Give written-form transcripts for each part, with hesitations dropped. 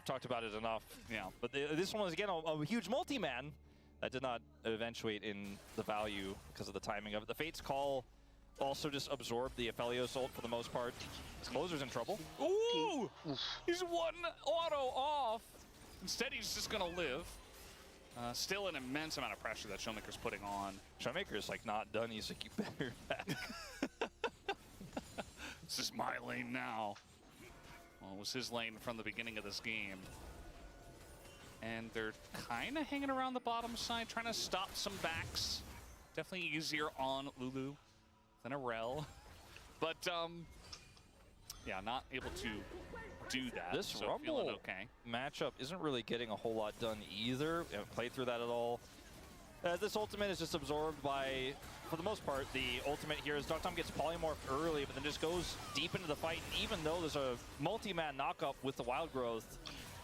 talked about it enough. Yeah, but this one was again a huge multi-man that did not eventuate in the value because of the timing of it. The Fate's Call also just absorbed the Aphelios ult for the most part. His closer's in trouble. Ooh! He's one auto off. Instead, he's just gonna live. Still an immense amount of pressure that Showmaker's putting on. Showmaker's like not done. He's like, you better back. This is my lane now. Well, it was his lane from the beginning of this game. And they're kind of hanging around the bottom side, trying to stop some backs. Definitely easier on Lulu than a Rel. But, yeah, not able to do that. This so Rumble okay. matchup isn't really getting a whole lot done either. We haven't played through that at all. This ultimate is just absorbed by, for the most part, the ultimate here is Dogtom gets polymorphed early, but then just goes deep into the fight. And even though there's a multi-man knockup with the wild growth,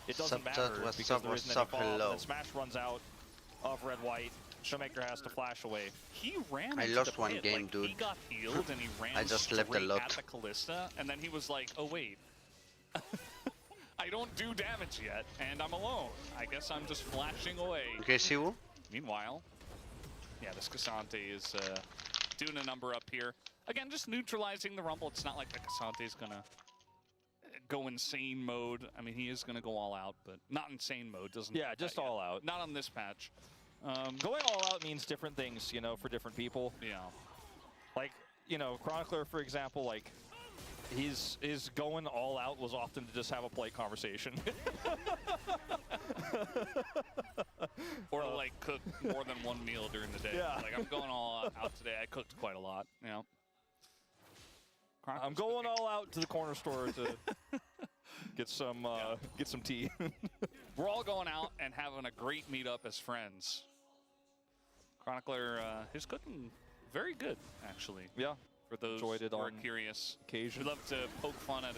it doesn't matter because there isn't any bomb. And Smash runs out of red-white. Showmaker has to flash away. He ran. I lost one game, dude. He got healed and he ran. I just left a lot at the Callista, and then he was like, "Oh wait, I don't do damage yet, and I'm alone. I guess I'm just flashing away." Okay, Siwu. Meanwhile, yeah, this Cassante is doing a number up here. Again, just neutralizing the Rumble. It's not like the Cassante is gonna go insane mode. I mean, he is gonna go all out, but not insane mode. Doesn't. Yeah, just all out. Not on this patch. Going all out means different things, you know, for different people. Yeah. Like, you know, Chronicler, for example, like, his going all out was often to just have a polite conversation. Or like cook more than one meal during the day. Yeah. Like, I'm going all out today. I cooked quite a lot. You know. I'm going all out to the corner store to get some tea. We're all going out and having a great meetup as friends. Chronicler, his cooking very good, actually. Yeah. For those Enjoyed it who are on curious. Occasion. We love to poke fun at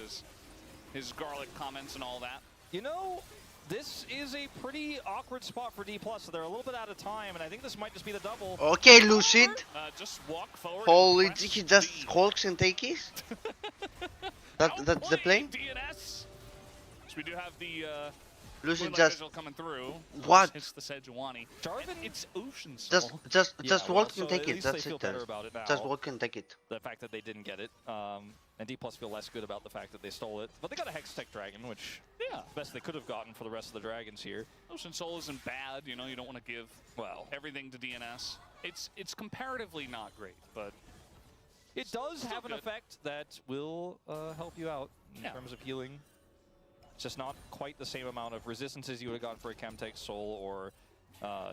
his garlic comments and all that. You know, this is a pretty awkward spot for D+, so they're a little bit out of time, and I think this might just be the double. Okay, Lucid. Just walk forward. Holy, he just hulks and takes it? That's the play? DNS. So we do have the Lucid just coming through. what? It's the Sejuani. Jarvan, it's Ocean Soul. Just well, walk so and take at it. least That's they feel it. better about it now. Just walk and take it. The fact that they didn't get it, and D+ feel less good about the fact that they stole it. But they got a Hextech Dragon, which best they could have gotten for the rest of the dragons here. Ocean Soul isn't bad, you know. You don't want to give everything to DNS. It's comparatively not great, but it does have an effect that will help you out in terms of healing. It's just not quite the same amount of resistance as you would have gotten for a Chemtech Soul or,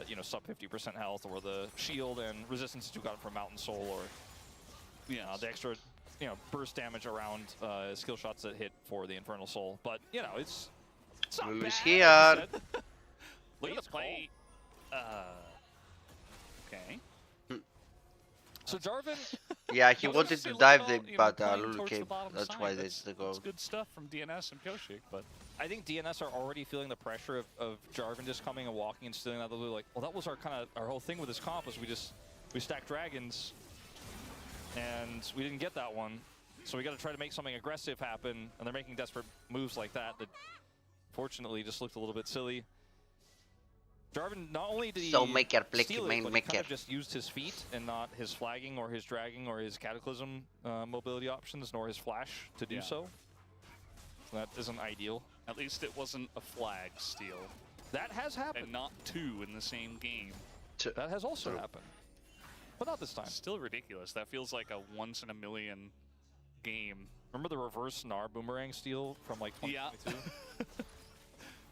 you know, sub 50% health, or the shield and resistance that you got from Mountain Soul, or the extra, you know, burst damage around skill shots that hit for the Infernal Soul. But you know, it's not Lulu's bad. here. Like look at the play. Okay. So Jarvan, Yeah, he wanted to dive the, but Lulu came. That's why they go. That's good stuff from DNS and Pyoshik, but I think DNS are already feeling the pressure of Jarvan just coming and walking and stealing that Lulu. Like, well, that was our whole thing with this comp, was we stacked dragons, and we didn't get that one. So we got to try to make something aggressive happen, and they're making desperate moves like that fortunately just looked a little bit silly. Jarvan, not only did he steal it, but he kind of just used his feet and not his flagging or his dragging or his Cataclysm mobility options, nor his flash to do so. So that isn't ideal. At least it wasn't a flag steal. That has happened. And not two in the same game. That has also happened. But not this time. Still ridiculous. That feels like a once-in-a-million game. Remember the reverse Gnar boomerang steal from like 2022? Yeah.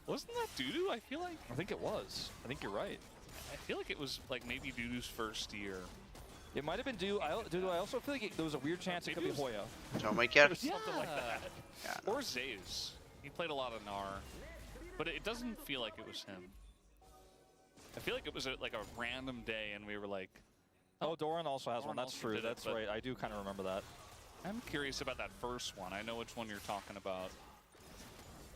Wasn't that Dudu? I feel like... I think it was. I think you're right. I feel like it was like maybe Dudu's first year. It might have been Dudu. I also feel like there was a weird chance it could be Hoya. So my cat. Something like that. Yeah. Or Zeus. He played a lot of Gnar. But it doesn't feel like it was him. I feel like it was like a random day and we were like... Oh, Doran also has one. That's also true. That's right. I do kind of remember that. I'm curious about that first one. I know which one you're talking about.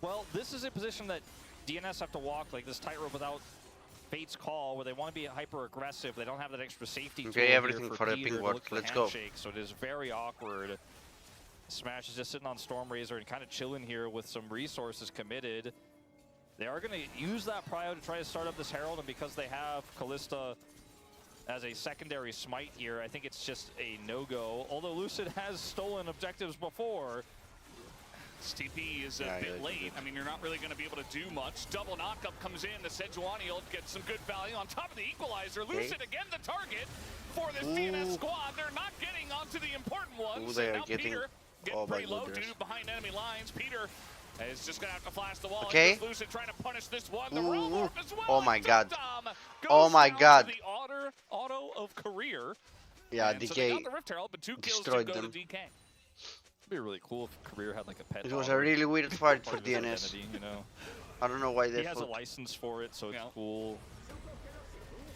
Well, this is a position that DNS have to walk, like this tightrope without Fate's Call, where they want to be hyper-aggressive. They don't have that extra safety. Okay, everything for the ping ward. Let's go. So it is very awkward. Smash is just sitting on Stormrazor and kind of chilling here with some resources committed. They are going to use that prio to try to start up this Herald, and because they have Callista as a secondary smite here, I think it's just a no-go. Although Lucid has stolen objectives before. TP is a bit late. I mean, you're not really going to be able to do much. Double knockup comes in. The Sejuani will get some good value on top of the equalizer. Lucid again the target for this DNS squad. They're not getting onto the important ones. They are now getting Peter getting pretty low due behind enemy lines. Peter is just going to have to flash the wall. Okay. Lucid trying to punish this one. The roll as well. Oh my god. Oh my god. The auto of career. Yeah, and DK so they got the Rift Herald, but 2 kills to destroyed go them. to DK. It'd be really cool if Career had like a pet. It was dog a really weird fight for part of his DNS. identity, you know? I don't know why they He has a fought. license for it, so it's cool.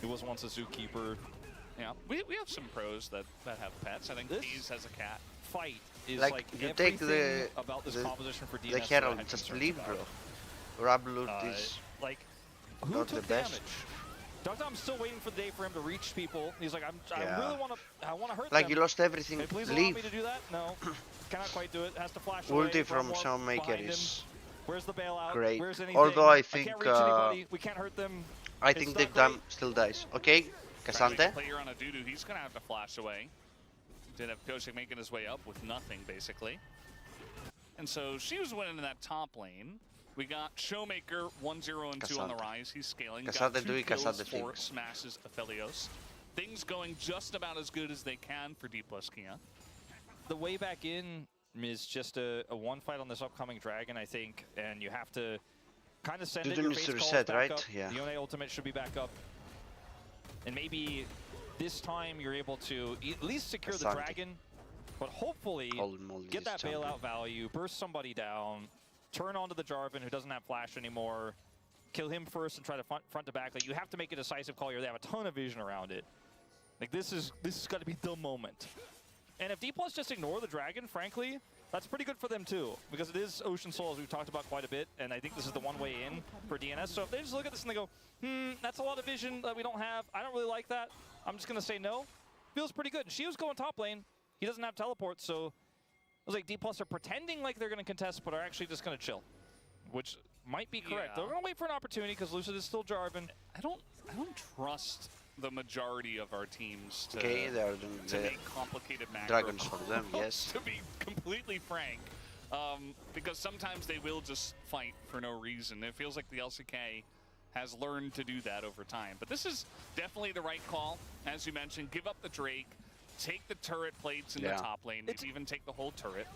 He was once a zookeeper. Yeah, we have some pros that have pets. I think This Keys has a cat. Fight is Like, like you take everything about this the composition for DNS. The that I Herald, had just concerns leave, about. bro. Rablut is Like, who not took the best. damage? Dogdom's still waiting for the day for him to reach people. He's like, I Yeah. really want to hurt like them. you lost everything. Hey, please allow Leave. me to do that? No, cannot quite do it. Has to flash Ulti away. from Rumwalk Soundmaker behind him. is Where's the bailout? great. Where's anything? Although I I think can't reach anybody. We can't hurt them. I It's think not the great. dam still dies. Okay, Casante. Player on a Dudu, he's gonna have to flash away. Did have Koshik making his way up with nothing basically. And so she was winning in that top lane. We got Showmaker 1-0 and 2 on the Casante. rise. He's scaling. Casante Got 2 doing kills Casante for things. Smash's Aphelios. Things going just about as good as they can for D plus Kia. The way back in is just a one fight on this upcoming dragon, I think, and you have to kind of send Dudu it. Your needs to face calls reset, back right? up. Yeah. The Yone ultimate should be back up, and maybe this time you're able to at least secure the Casante. dragon, but hopefully Holy moly, get this that champion. bailout value, burst somebody down, turn onto the Jarvan who doesn't have flash anymore, kill him first and try to front to back. Like, you have to make a decisive call here. They have a ton of vision around it. Like, this has got to be the moment. And if D+ just ignore the dragon, frankly, that's pretty good for them too, because it is Ocean Soul, as we've talked about quite a bit, and I think this is the one way in for DNS. So if they just look at this and they go, that's a lot of vision that we don't have. I don't really like that. I'm just going to say no. Feels pretty good. And Shio's going top lane. He doesn't have teleport, so it was like D+ are pretending like they're going to contest, but are actually just going to chill, which might be correct. Yeah. They're going to wait for an opportunity because Lucid is still Jarvan. I don't trust the majority of our teams to, Okay, they are doing to the make complicated macro dragons for them, calls, yes. to be completely frank. Because sometimes they will just fight for no reason. It feels like the LCK has learned to do that over time. But this is definitely the right call. As you mentioned, give up the Drake, take the turret plates in the top lane, maybe even take the whole turret.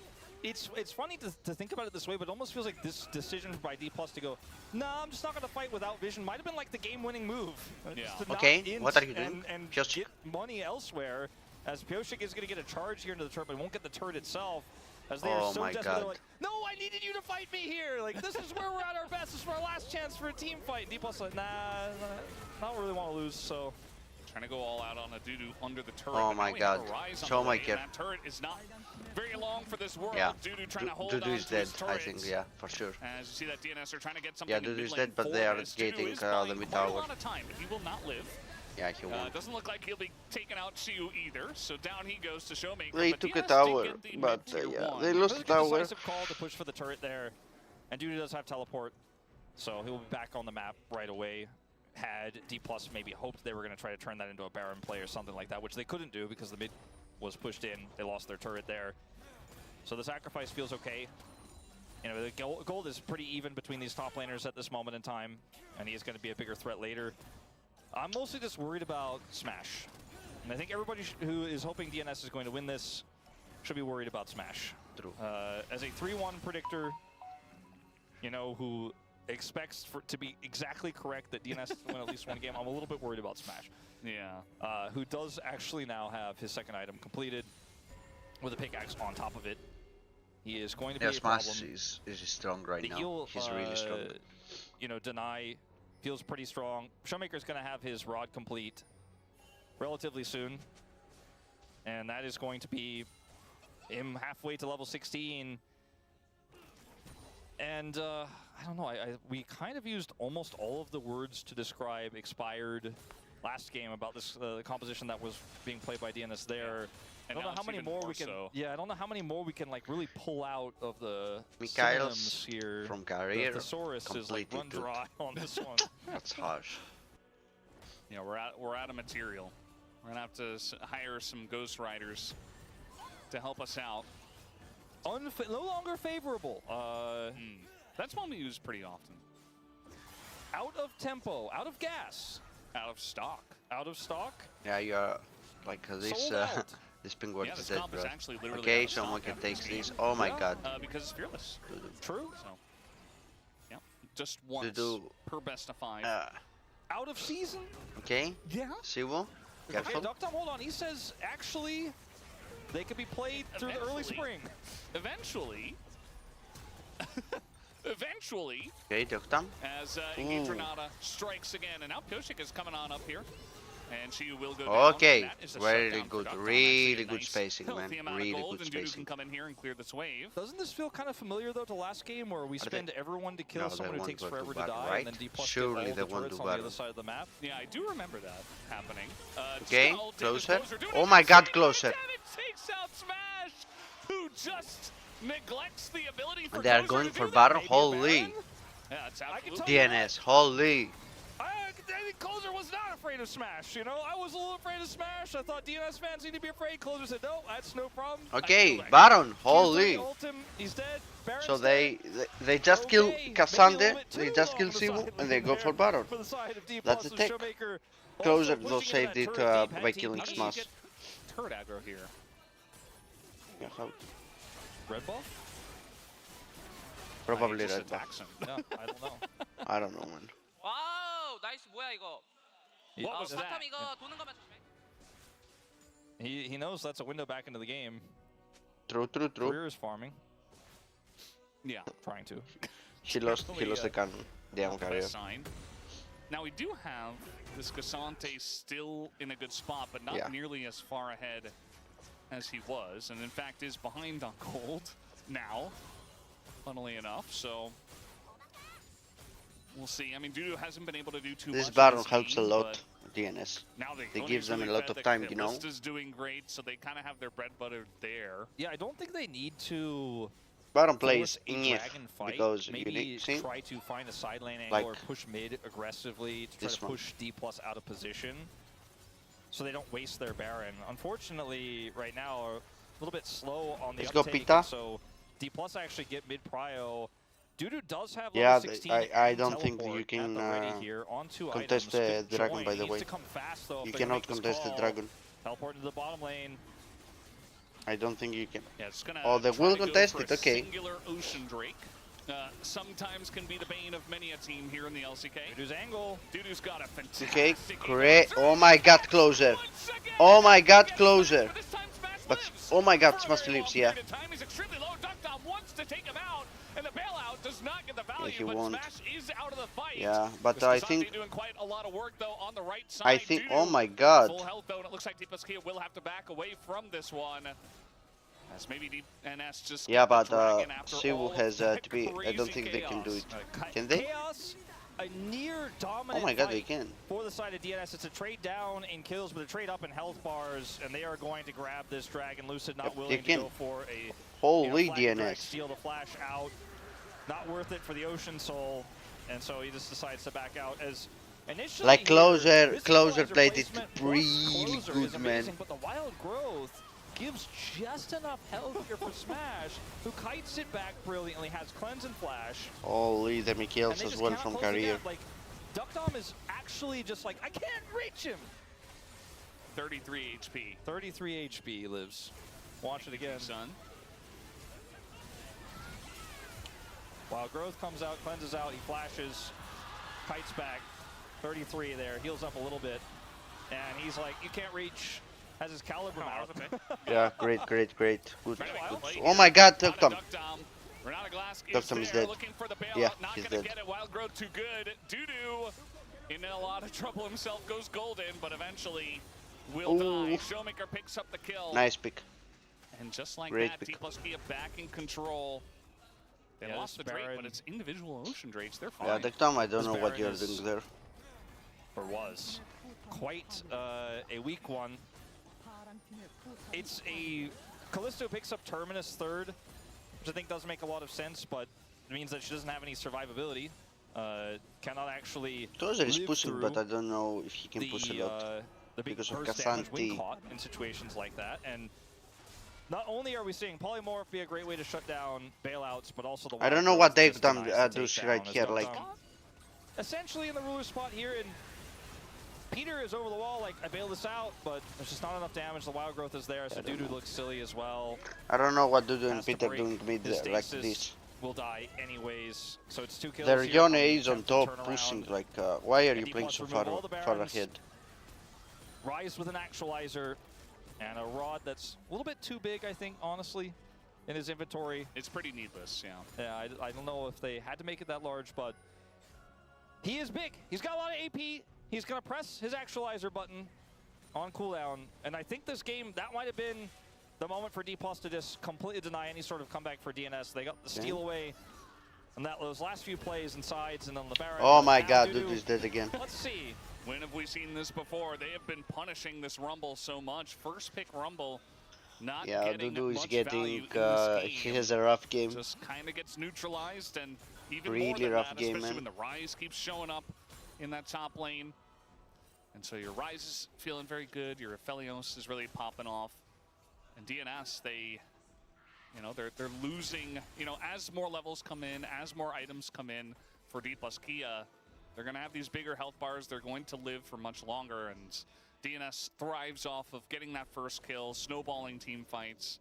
It's funny to think about it this way, but it almost feels like this decision by D+ to go, nah, I'm just not going to fight without vision might have been like the game-winning move. Yeah. Just to not Okay, int what are you doing? And Just get money elsewhere, as Pioshik is going to get a charge here into the turret, but won't get the turret itself. As they are Oh so my desperate, god. they're like, no, I needed you to fight me here. Like, this is where we're at our best. This is our last chance for a team fight. And D+ like, nah, not really want to lose, so. Trying to go all out on a Dudu under the turret. Oh but now my we have god. a Rise on So the way, my and that turret is not very long for this world. Yeah. Dudu trying to hold Dudu on is to dead, his I turrets. think, yeah, for sure. As you see that DNS are trying to get something Yeah, in Dudu mid is lane dead, but for they are this. gating Dudu is the buying mid quite a tower. lot of time, but he will not live. Yeah, he won. Doesn't look like he'll be taking out Xiu either, so down he goes to Showmaker. They but took DNS a did tower, get the but mid-tier yeah, one. they lost Really the good tower. decisive call to push for the turret there. And Dudu does have teleport, so he'll be back on the map right away. Had D+ maybe hoped they were going to try to turn that into a Baron play or something like that, which they couldn't do because the mid was pushed in. They lost their turret there. So the sacrifice feels okay. You know, the gold is pretty even between these top laners at this moment in time, and he is going to be a bigger threat later. I'm mostly just worried about Smash. And I think everybody who is hoping DNS is going to win this should be worried about Smash. True. As a 3-1 predictor, you know, who expects to be exactly correct that DNS is to win at least one game, I'm a little bit worried about Smash. Yeah. Who does actually now have his second item completed with a pickaxe on top of it. He is going to be a Smash problem. is strong right The now. heal, He's really strong. you know, Deny feels pretty strong. Showmaker's going to have his rod complete relatively soon. And that is going to be him halfway to level 16. And I don't know, we kind of used almost all of the words to describe Expired last game about this the composition that was being played by DNS there. I don't know how many more we can. So. Yeah, I don't know how many more we can like really pull out of the Mikhail's synonyms here. from career. The thesaurus is like completely run good. dry on this one. That's harsh. Yeah, we're out of material. We're gonna have to hire some Ghost Riders to help us out. No longer favorable. That's one we use pretty often. Out of tempo, out of gas, Out of stock. out of stock. Yeah, you are like this. Sold out. This penguin Yeah, is this dead, comp is bro. actually literally out Okay, of someone stock can after take this game. this. Oh my Yeah. god. Because it's fearless. True. So, yeah, just once do- per best of 5. Out of season. Okay, Yeah. Siwu, Hey, careful. Duckdom, hold on. He says actually they could be played through the early Eventually. spring. Eventually. Eventually, Okay, Doktam. as Ooh. Ingitronata strikes again, and now Koshik is coming on up here, and she will go down. Okay, That is a very shutdown for good, Duckdom. really Actually, a good nice, spacing, man. healthy amount Really of gold, good and Dudu spacing. can come in here and clear this wave. Doesn't this feel kind of familiar though to last game where we Are they- spend everyone to kill No, they someone who won't takes go to forever to battle, die, right? and then D plus Surely get they all the won't turrets do on the battle. other side of the map? Yeah, I do remember that happening. Okay, Skull, closer. doing Oh it. my god, Damn closer. it, takes out Smash, who just neglects the ability for And they are Gozer going to for do that. Baron. Maybe a Holy. Baron? Yeah, it's I can absolutely. tell you DNS, holy. I think Closer was not afraid of Smash, you know? I was a little afraid of Smash. I thought DNS fans need to be afraid. Closer said, no, that's no problem. Okay, like- Baron, Q3 holy. ult him, he's dead. Baron's So dead. they just kill Okay, maybe a Cassandre, little bit they too just long kill on the Siwu, side and they lane go there for Baron. For the side of D+, That's the with tech. Showmaker Closer also though pushing saved into it that turret deep, by had killing TP. How does he Smash. get turret aggro here? Yeah, how- Red buff? Probably He just red buff. attacks him. Yeah, I don't know. I don't know, man. 와우 나이스 뭐야 이거 What was that? 바텀 이거 도는 것만 조심해 He knows that's a window back into the game. True. Career is farming, Yeah. trying to. He lost the cannon. Damn Best career. sign. Now we do have this Cassante still in a good spot, but not Yeah. nearly as far ahead as he was, and in fact is behind on gold now, funnily enough. So we'll see. I mean, Dudu hasn't been able to do too This much. Baron in this helps a game, lot, but DNS. now They gives them a lot of time, you know? is doing great, so they kind of have their bread butter there. Yeah, I don't think they need to Baron force plays a Nif dragon fight. because Maybe unique. See? try to find a side lane angle Like or push mid aggressively to try this to one. push D+ out of position so they don't waste their Baron. Unfortunately, right now, are a little bit slow on the Let's go, uptake, Pita. so D+ actually get mid prio. Dudu does have Yeah, level 16 I and don't think that you teleport can, at the ready here on 2 contest items. the Good dragon, join. by the Needs way. to come fast, though, if You they're gonna cannot make this contest the call. dragon. Teleport into the bottom lane. I don't think you can. Yeah, it's gonna. Oh, they try will to go contest for it, a okay. Singular Ocean Drake. Sometimes can be the bane of many a team here in the LCK. Dudu's angle. Dudu's got a fantastic. Okay, angle. great. Oh my god, closer. 1 second. Oh my god, Gets closer. but this time Smash But lives oh my god, for a Smash very lives, long yeah. period of time. He's extremely low. Duckdom wants to take him out, and the bailout does not get the value. he but won't. Smash is out of the fight. Yeah, but This I Cassante think doing quite a lot of work though on the right side. I think. Dudu Oh my god. full health though, and it looks like Kia will have to back away from this one. As maybe DNS just Yeah, got but the dragon after all Siwu of has that to be. I don't crazy think they can do chaos. it. Can they? Chaos, a near Oh dominant my god, they fight can. for the side of DNS. It's a trade down in kills, but a trade up in health bars, and they are going to grab this dragon. Lucid not Yep, they willing to can. go for a Holy flag drag, DNS. steal the flash out. Not worth it for the Ocean Soul, and so he just decides to back out as initially. Like here, Closer this Closer equalizer played it placement plus really Closer is good, man. amazing, but the Wild Growth gives just enough health here for Smash, who kites it back brilliantly, has Cleanse and Flash. Holy, the And Mikhails they as just well cannot from close the career. gap. Like, Duckdom is actually just like, I can't reach him. 33 HP. 33 HP lives. Watch it again. Son. While Growth comes out, cleanses out, he flashes, kites back. 33 there, heals up a little bit. And he's like, you can't reach. Has his caliber out. Yeah, great. Good. Very good. well played Oh here. my god, Out of Duckdom. Duckdom. Renata Glass Duckdom is there dead. looking for the bailout. Yeah, Not he's gonna dead. get it. Wild Growth too good. Dudu in a lot of trouble himself, goes golden, but eventually will Ooh. die. Showmaker picks up the kill. Nice pick. And just like Great that, pick. T+Kia back in control. They Yeah, lost the this Drake, Baron- but it's individual Ocean Drakes. They're fine. Yeah, Duckdom, I don't This know what Baron you're is- doing there. Or was. Quite a weak one. it's a Callisto picks up Terminus third, which I think does make a lot of sense, but it means that she doesn't have any survivability. Cannot actually Tozer is live pushing, through but I don't know if he can push a lot. The big because of burst damage when Cassanti. caught in situations like that. And not only are we seeing Polymorph be a great way to shut down bailouts, but also the I don't know Wild what Growth they've just done denies the Dush takedown right as here, well. like Essentially in the ruler spot here, and Peter is over the wall, like, I bailed this out, but there's just not enough damage. The Wild Growth is there, so Dudu looks silly as well. I don't know what Dudu and Has to Peter break. doing mid His like stasis this. will die anyways, so it's 2 kills Their here. Yone Only is on attempt to top turn pushing, around. like why are And you D playing plus so remove far all the far barons. ahead? Rise with an actualizer and a rod that's a little bit too big, I think, honestly, in his inventory. It's pretty needless, yeah. Yeah, I don't know if they had to make it that large, but he is big. He's got a lot of AP. He's going to press his actualizer button on cooldown, and I think this game, that might have been the moment for D+ to just completely deny any sort of comeback for DNS. They got the steal away, and those last few plays and sides, and then the Baron. Oh my Now god, Dudu, Dudu is dead again. Let's see. When have we seen this before? They have been punishing this Rumble so much. First pick Rumble, not Yeah, getting Dudu is much getting, value in this he game. has a rough game. Just kind of gets neutralized, and even Really more than rough that, game, especially man. when the Rise keeps showing up in that top lane. And so your Rise is feeling very good. Your Aphelios is really popping off. And DNS, they're losing, as more levels come in, as more items come in for D+ Kia, they're going to have these bigger health bars. They're going to live for much longer, and DNS thrives off of getting that first kill, snowballing team fights,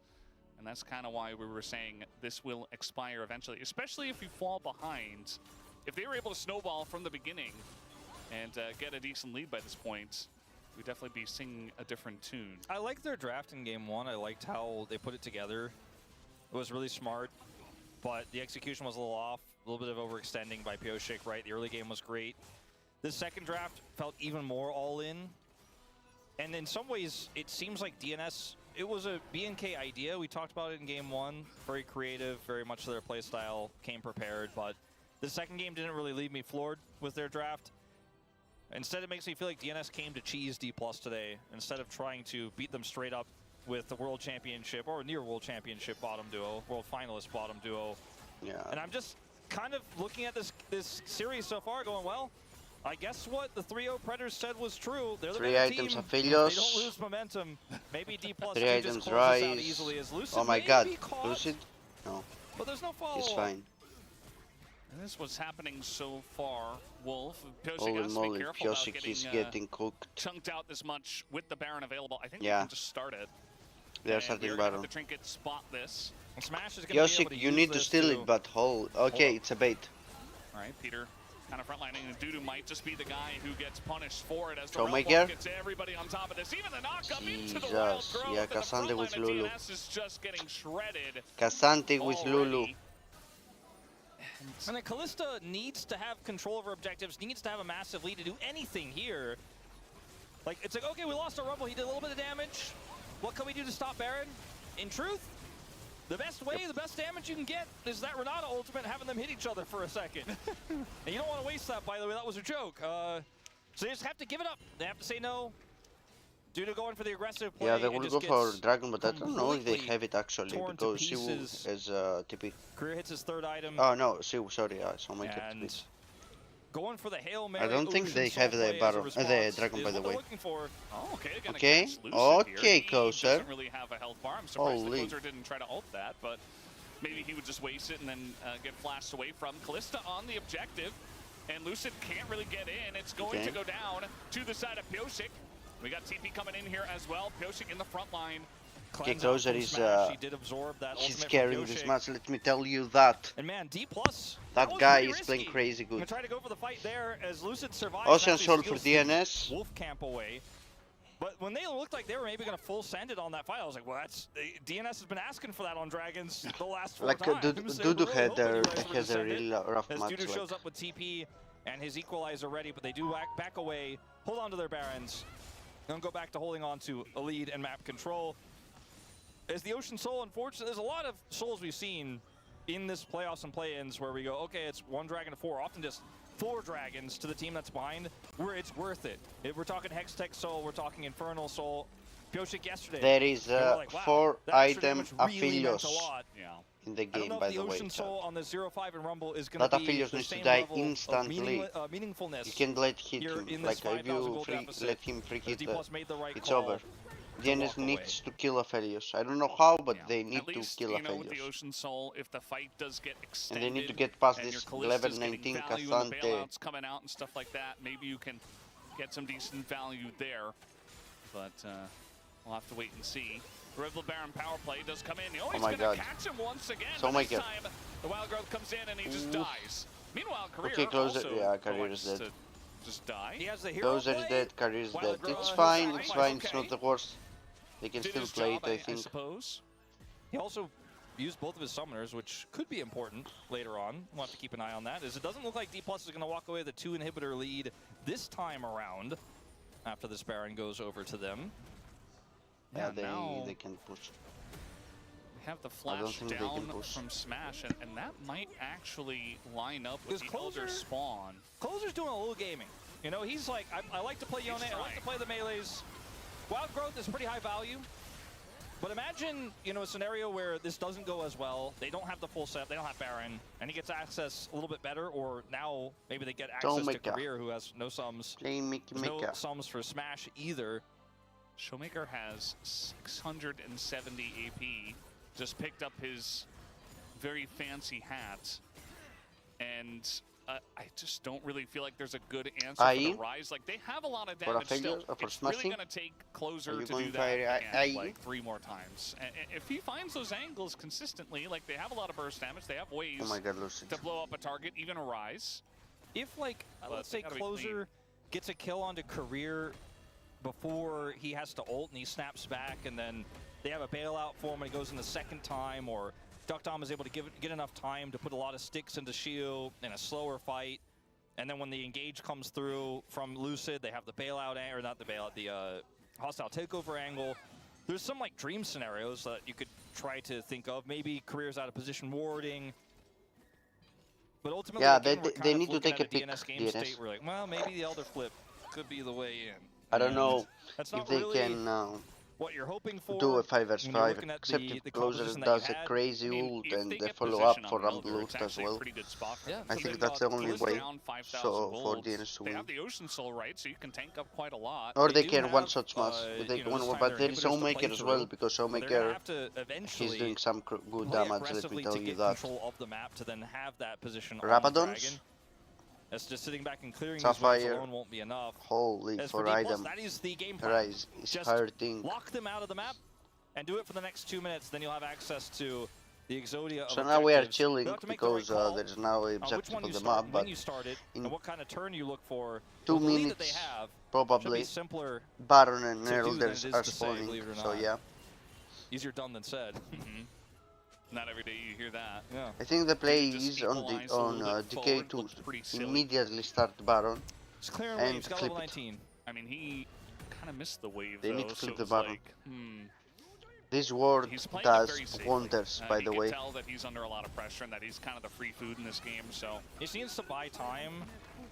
and that's kind of why we were saying this will expire eventually, especially if you fall behind. If they were able to snowball from the beginning and get a decent lead by this point, we'd definitely be singing a different tune. I liked their draft in game 1. I liked how they put it together. It was really smart, but the execution was a little off. A little bit of overextending by Pioshik, right? The early game was great. This second draft felt even more all in. And in some ways, it seems like DNS, it was a BNK idea. We talked about it in game 1. Very creative, very much their playstyle, came prepared. But the second game didn't really leave me floored with their draft. Instead, it makes me feel like DNS came to cheese D+ today, instead of trying to beat them straight up with the World Championship or near World Championship bottom duo, World Finalist bottom duo. Yeah. And I'm just kind of looking at this series so far going, well, I guess what the 3-0 Predators said was true. They're the 3 better items team. of They Aphelios. don't lose momentum. Maybe D+ 3 can items just close this out Rise. easily as Lucid Oh my may god, be caught, Lucid? No, but there's no follow-up. he's fine. And this is what's happening so far. Wolf, Pioshik Holy has to be moly, careful about Pioshik is getting getting cooked. chunked out this much with the Baron available. I think Yeah. we can just start it. They're And starting we're gonna have Baron. the Trinket spot this. And Smash is going to be able Pioshik, to you use need to this steal it, but okay, it's a bait. All right, Peter kind of frontlining, and Dudu might just be the guy who gets punished for it as the Showmaker? Realm Walk gets everybody on top of this. Even the knockup into the Wild Jesus, Growth, yeah, and the Cassandra front with line of Lulu. DNS is just getting shredded Cassanti with already. Lulu. And then Callista needs to have control over objectives, needs to have a massive lead to do anything here. Like, it's like, okay, we lost our Rumble, he did a little bit of damage. What can we do to stop Baron? In truth, the best way, the best damage you can get is that Renata ultimate, having them hit each other for a second. And you don't want to waste that, by the way, that was a joke. So they just have to give it up. They have to say no. Dudu going for the aggressive play. Yeah, they and will just go for gets Dragon, but I don't know if they completely have it actually, torn to because Siwu pieces. is TP. Career hits his third item. Oh no, Siwu, sorry, yeah, so my And going for the Hail Mary. I don't think Ocean they have Soul the play as a Baron, response the Dragon, is by the what they're way. looking for. Oh, okay, gonna Okay, catch Lucid okay, here. Closer. He doesn't really have a health bar. I'm surprised Holy. the Closer didn't try to ult that, but maybe he would just waste it and then get flashed away from. Callista on the objective, and Lucid can't really get in. It's going Okay. to go down to the side of Pioshik. We got TP coming in here as well. Pioshik in the front line. Okay, Cleanse out Closer from is, Smash. He did absorb that he's ultimate from carrying this Pioshik. match, let me tell you that. And man, D+. That was guy pretty is playing risky. crazy Gonna good. try to go for the fight there as Lucid survives. Ocean actually Soul for steals the DNS. Wolf camp away. But when they looked like they were maybe going to full send it on that fight, I was like, well, that's DNS has been asking for that on Dragons the last 4 Like times. They were Dudu really had hoping you a, guys were gonna has a send it. real rough As match. Dudu Like. shows up with TP and his Equalizer ready, but they do back away, hold on to their Barons, and go back to holding on to a lead and map control. As the Ocean Soul, unfortunately, there's a lot of Souls we've seen in this playoffs and play-ins where we go, okay, it's 1 dragon to 4, often just 4 dragons to the team that's behind, where it's worth it. If we're talking Hextech Soul, we're talking Infernal Soul, Pioshik yesterday. There is they were like, wow, 4 that extra item damage really meant a affiliates lot. Yeah. in the I don't game, know by if the the way. Ocean So Soul on the 0-5 and Rumble is going that to be affiliate the needs to same die level instantly. of meaningfulness. You can't let hit here him. in this Like if 5,000 you gold deficit, let him free hit, D Plus made the right it's call over. to DNS walk away. needs to kill Aphelios. I don't know how, but Yeah. they need At least, to kill you know, with the Aphelios. Ocean Soul, if the fight does get And extended, they need to get past and this your Callista's level getting 19 value and the Cassante. bailouts coming out and stuff like that, maybe you can get some decent value there. But we'll have to wait and see. Rival Baron power play does come in. He's my going to God. catch him once again. So but this Maker. time, the Wild Growth comes in and he just Oof. dies. Meanwhile, Career Okay, Closer, also yeah, Career is elects dead. to just die. He has the hero Closer is play. dead, Career is Wild dead. Growth It's is fine, fine. it's fine, it's Okay. not the worst. They can Did still his play job, it, I think. suppose. He also used both of his summoners, which could be important later on. We'll have to keep an eye on that. As it doesn't look like D Plus is going to walk away with a 2 inhibitor lead this time around after this Baron goes over to them. Yeah, now they can push. we have the I don't flash think they can down push. from Smash, and that might actually line up with Is the Elder Closer- spawn. Closer's doing a little gaming. You know, he's like, I like to play Yone, I like to play the melees. Wild Growth is pretty high value. But imagine, you know, a scenario where this doesn't go as well. They don't have the full set, they don't have Baron, and he gets access a little bit better, or now maybe they get access to Showmaker. Career, who has no sums. Play Mickey There's no Mika. sums for Smash either. Showmaker has 670 AP, just picked up his very fancy hat, and I just don't really feel like there's a good answer for the Rise. Like, they have a lot of damage still. for It's really smashing? going to take Closer Are you to going do for that AI? again, like 3 more times. And if he finds those angles consistently, like, they have a lot of burst damage, they have ways Oh my god, Lucid. to blow up a target, even a Rise. If, like, But let's they say gotta be Closer clean. gets a kill onto Career before he has to ult and he snaps back, and then they have a bailout for him and he goes in the second time, or Duck Dom is able to get enough time to put a lot of sticks into Shield in a slower fight, and then when the engage comes through from Lucid, they have the bailout, or not the bailout, the hostile takeover angle. There's some like dream scenarios that you could try to think of. Maybe Career's out of position warding. But ultimately, Yeah, again, we're they kind of need to looking take at a pick, DNS game DNS. state. We're like, well, maybe the Elder Flip could be the way in. I don't And know that's if not they really can what you're hoping for. do a 5 vs when you're 5, looking at except the if Closer composition that does you a had. crazy I mean, ult if and they the get follow-up position for on Rumble Elder, ult it's as actually a well. pretty good spot for Yeah, them. I So think they've that's got the only Calista way down 5,000 for gold. DNS to They win. have the Ocean Soul, right? So you can tank up quite a lot. Or they do can have, one-shot smash. They you know, one this more, time but their there is inhibitors to Showmaker play as well, through. because Well, they're gonna Showmaker, have to he's eventually doing some good play damage, let aggressively me tell to you get that. control of the map to then have that position on Rabadons? Dragon. That's just sitting back and clearing these Sapphire. waves alone won't be enough. Holy, As for for D+, item. that is the game plan. Rise is Just hurting. lock them out of the map and do it for the next 2 minutes. Then you'll have access to the Exodia of So now we are objectives. chilling You'll have to make the right because call there is now an on which objective one on you the start, map, when but you start it, in and what kind of turn you look for. 2 With the lead that they minutes have, should probably be simpler, Baron and to do than Elders it is are to say, spawning, believe it or so not. yeah. easier done than said. Not every day you hear that. Yeah. I think the play just is on equalize the a on little bit DK forward, to looked pretty silly. immediately start Baron. Just clearing And waves, got clip level it. 19. I mean, he kind of missed the wave, They though, need to so flip it the was button. like, This ward He's playing it does very safely. wonders, by you the can way. tell that he's under a lot of pressure and that he's kind of the free food in this game, so... He needs to buy time,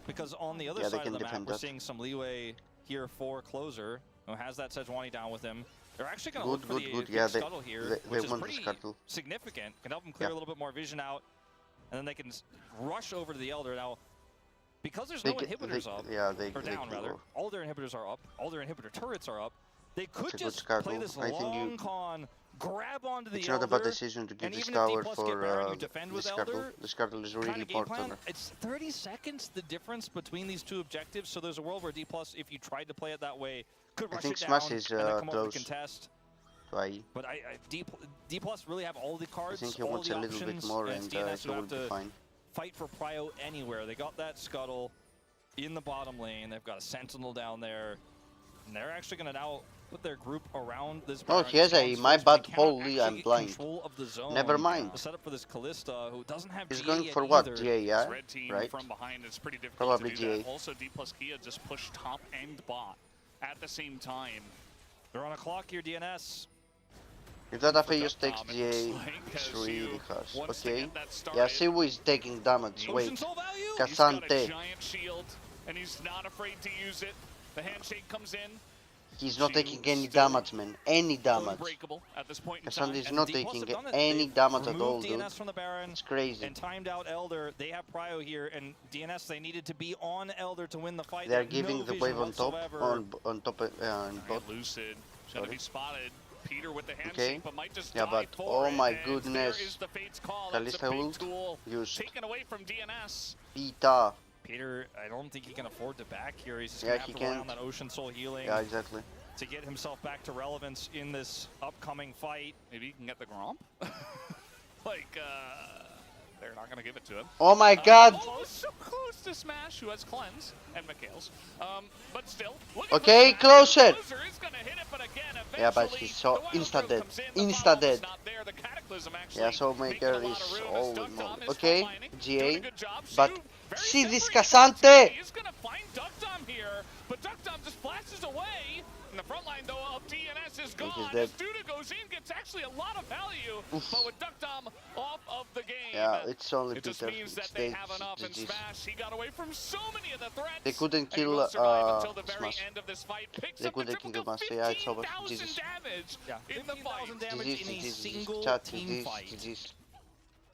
because on the other Yeah, they side can of the map, defend we're that. seeing some leeway here for Closer, who has that Sejuani down with him. They're actually going to Good, look for good, the good. big Yeah, scuttle here, they which is want the pretty scuttle. significant. Can help them clear Yeah. a little bit more vision out, and then they can rush over to the Elder. Now, because there's They no get- inhibitors they- up, yeah, they or down can rather, go. all their inhibitors are up, all their inhibitor turrets are up. They could It's a good just play scuttle. this I think long you- con, grab onto the It's Elder. not a bad decision to give and this even if D tower plus for get Baron, you defend the with scuttle. Elder. The scuttle is Kind really of game plan. important. It's 30 seconds the difference between these two objectives, so there's a world where D plus, if you tried to play it that way, could I rush think it Smash down is, and then come over close. to contest. Why? But D plus really have all the I cards, think he all wants the a little options, bit more, and and it's DNS he who will have be to fine. fight for prio anywhere. They got that scuttle in the bottom lane. They've got a sentinel down there, and they're actually going to now put their group around this. Oh, Baron. he has a It's my they bad. cannot Holy, actually I'm get blind. Control of the zone. Never mind. The setup for this Callista, who doesn't have He's GA going yet for what? either. GA, yeah? This red team Right? from behind is pretty difficult Probably to do that. GA. Also, D plus Kia just pushed top and bot at the same time. They're on a clock here, DNS. If that For Aphelios Duck takes Dom, it GA, looks like it's as really you harsh. wants to Okay. get that Yeah, started. Siwu is taking damage. Ocean Wait. Soul value? Cas- He's got a Sante. giant shield, and he's not afraid to use it. The handshake comes in. He's not Two taking any still damage, man. Any damage. unbreakable at this point in Cassandra time. is And not the Plus taking have done it. any They've damage at all, removed dude. DNS from the Baron It's crazy. and timed out Elder. They have Prio here, and DNS, they needed to be on Elder to win the fight. They are have giving no the vision wave on top, whatsoever. on top, in bot. Lucid going to be spotted. Peter with the handshake, Okay. but might just Yeah, die but for oh it, my and goodness. there is the Fate's call. That's a Kalista big ult tool used. taken away from DNS. Pita. Peter, I don't think he can afford to back here. He's just Yeah, going to have he to rely on can't. that Ocean Soul healing Yeah, exactly. to get himself back to relevance in this upcoming fight. Maybe he can get the Gromp. They're not going to give it to him. Oh my god! So close to Smash, who has Cleanse, and Mikhail's. But still, Okay, closer! Closer is gonna hit it, but again, Yeah, but eventually, he's so the Wild insta Growth dead. comes in, the Insta follow-up dead. is not there, the Cataclysm actually Yeah, Soulmaker making a lot is of room as holy Duck Dom moly. is Okay, frontlining, GA. doing a good job. But Shu, very see this separated. Cassante! He's gonna find Duck Dom here, but Duck Dom just flashes away. And the front line, though, of DNS is gone. dead. As Duda goes in, gets actually a lot of value, but with Duck Dom off of the game, Yeah, it's only it just Peter. means that It's they dead. have enough, and GG's. Smash, he got away from so many of the threats. They couldn't and he kill, will survive until the very Smash. end of this fight. Picks They up the couldn't triple kill kill, Smash. Yeah, it's over. 15,000 GG's. damage Yeah, in the fight. 15,000 damage GG's, in a GG's, single chat, team GG's, fight. GG's.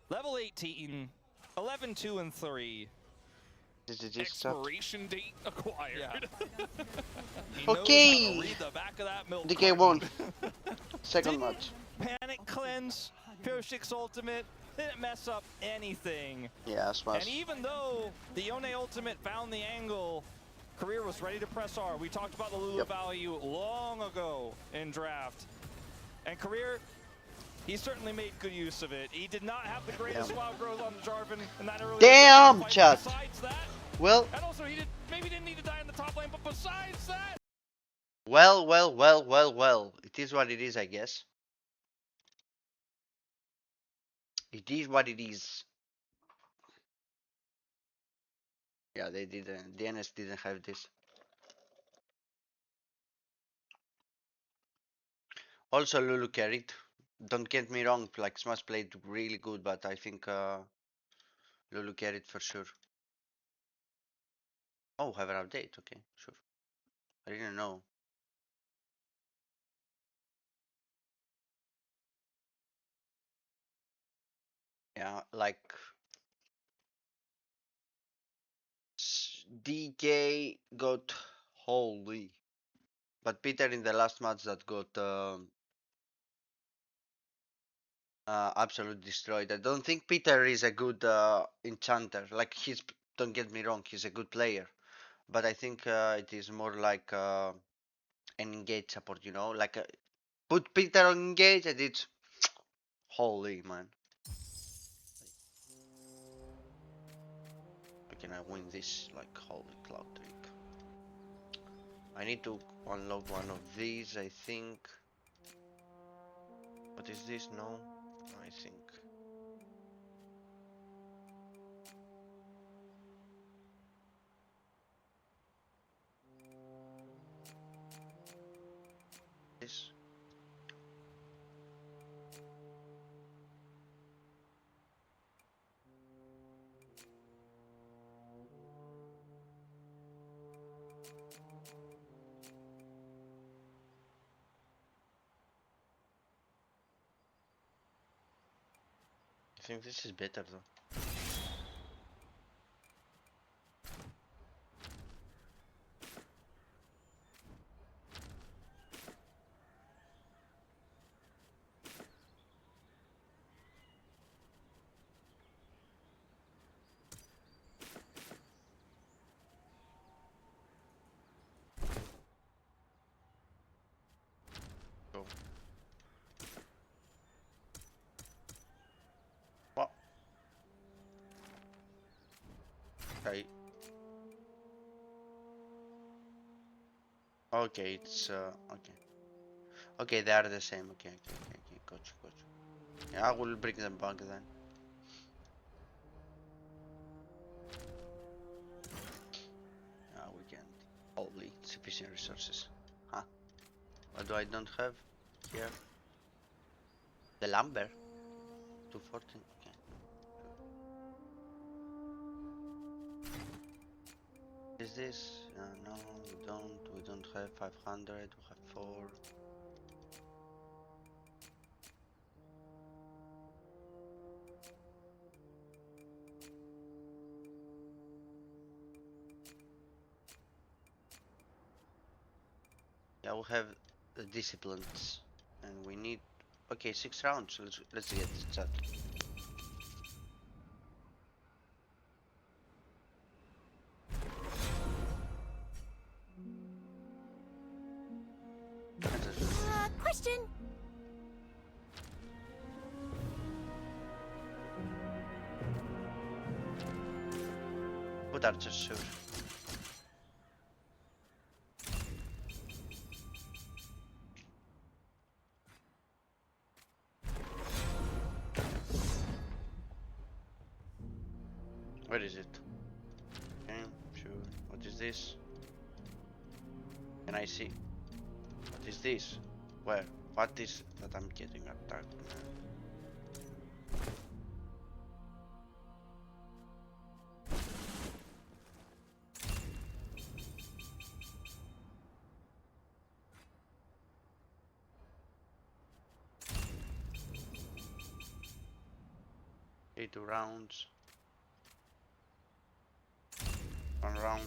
Level 18, 11, 2, and 3. GG's, chat. Expiration date acquired. Yeah. He knows Okay. how to read the back of that milk DK carton. won. Second match. Panic Cleanse, Pyroshik's ultimate, didn't mess up anything. Yeah, Smash. And even though the Yone ultimate found the angle, Career was ready to press R. We talked about the Lulu Yep. value long ago in draft. And Career, he certainly made good use of it. He did not have the greatest Yeah. wild growth on Jarvan in that early Damn, fight. chat. Besides that, Well, and also he maybe didn't need to die in the top lane, but besides that, well. It is what it is, I guess. It is what it is. Yeah, they didn't. DNS didn't have this. Also, Lulu carried. Don't get me wrong, like Smash played really good, but I think Lulu carried for sure. Oh, have an update. Okay, sure. I didn't know. Yeah, like DK got holy, but Peter in the last match that got absolutely destroyed. I don't think Peter is a good enchanter. Like don't get me wrong, he's a good player, but I think it is more like an engage support. You know, like put Peter on engage and it's holy man. How can I win this? Like holy cloud trick. I need to unlock one of these. I think. What is this? No, I think. This. I think this is better though. Go. What? Okay. Okay, it's okay. Okay, they are the same. Okay, gotcha. Yeah, I will bring them back then. We can. Holy, sufficient resources. Huh? What do I don't have here? The lumber. 214. Okay. Is this? No, we don't. We don't have 500. We have 4. Yeah, we have the disciplines, and we need. Okay, 6 rounds. Let's get started. Question. Put archers, sure. Where is it? Okay, sure. What is this? Can I see? What is this? Where? What is that I'm getting attacked? Okay, 2 rounds. 1 round.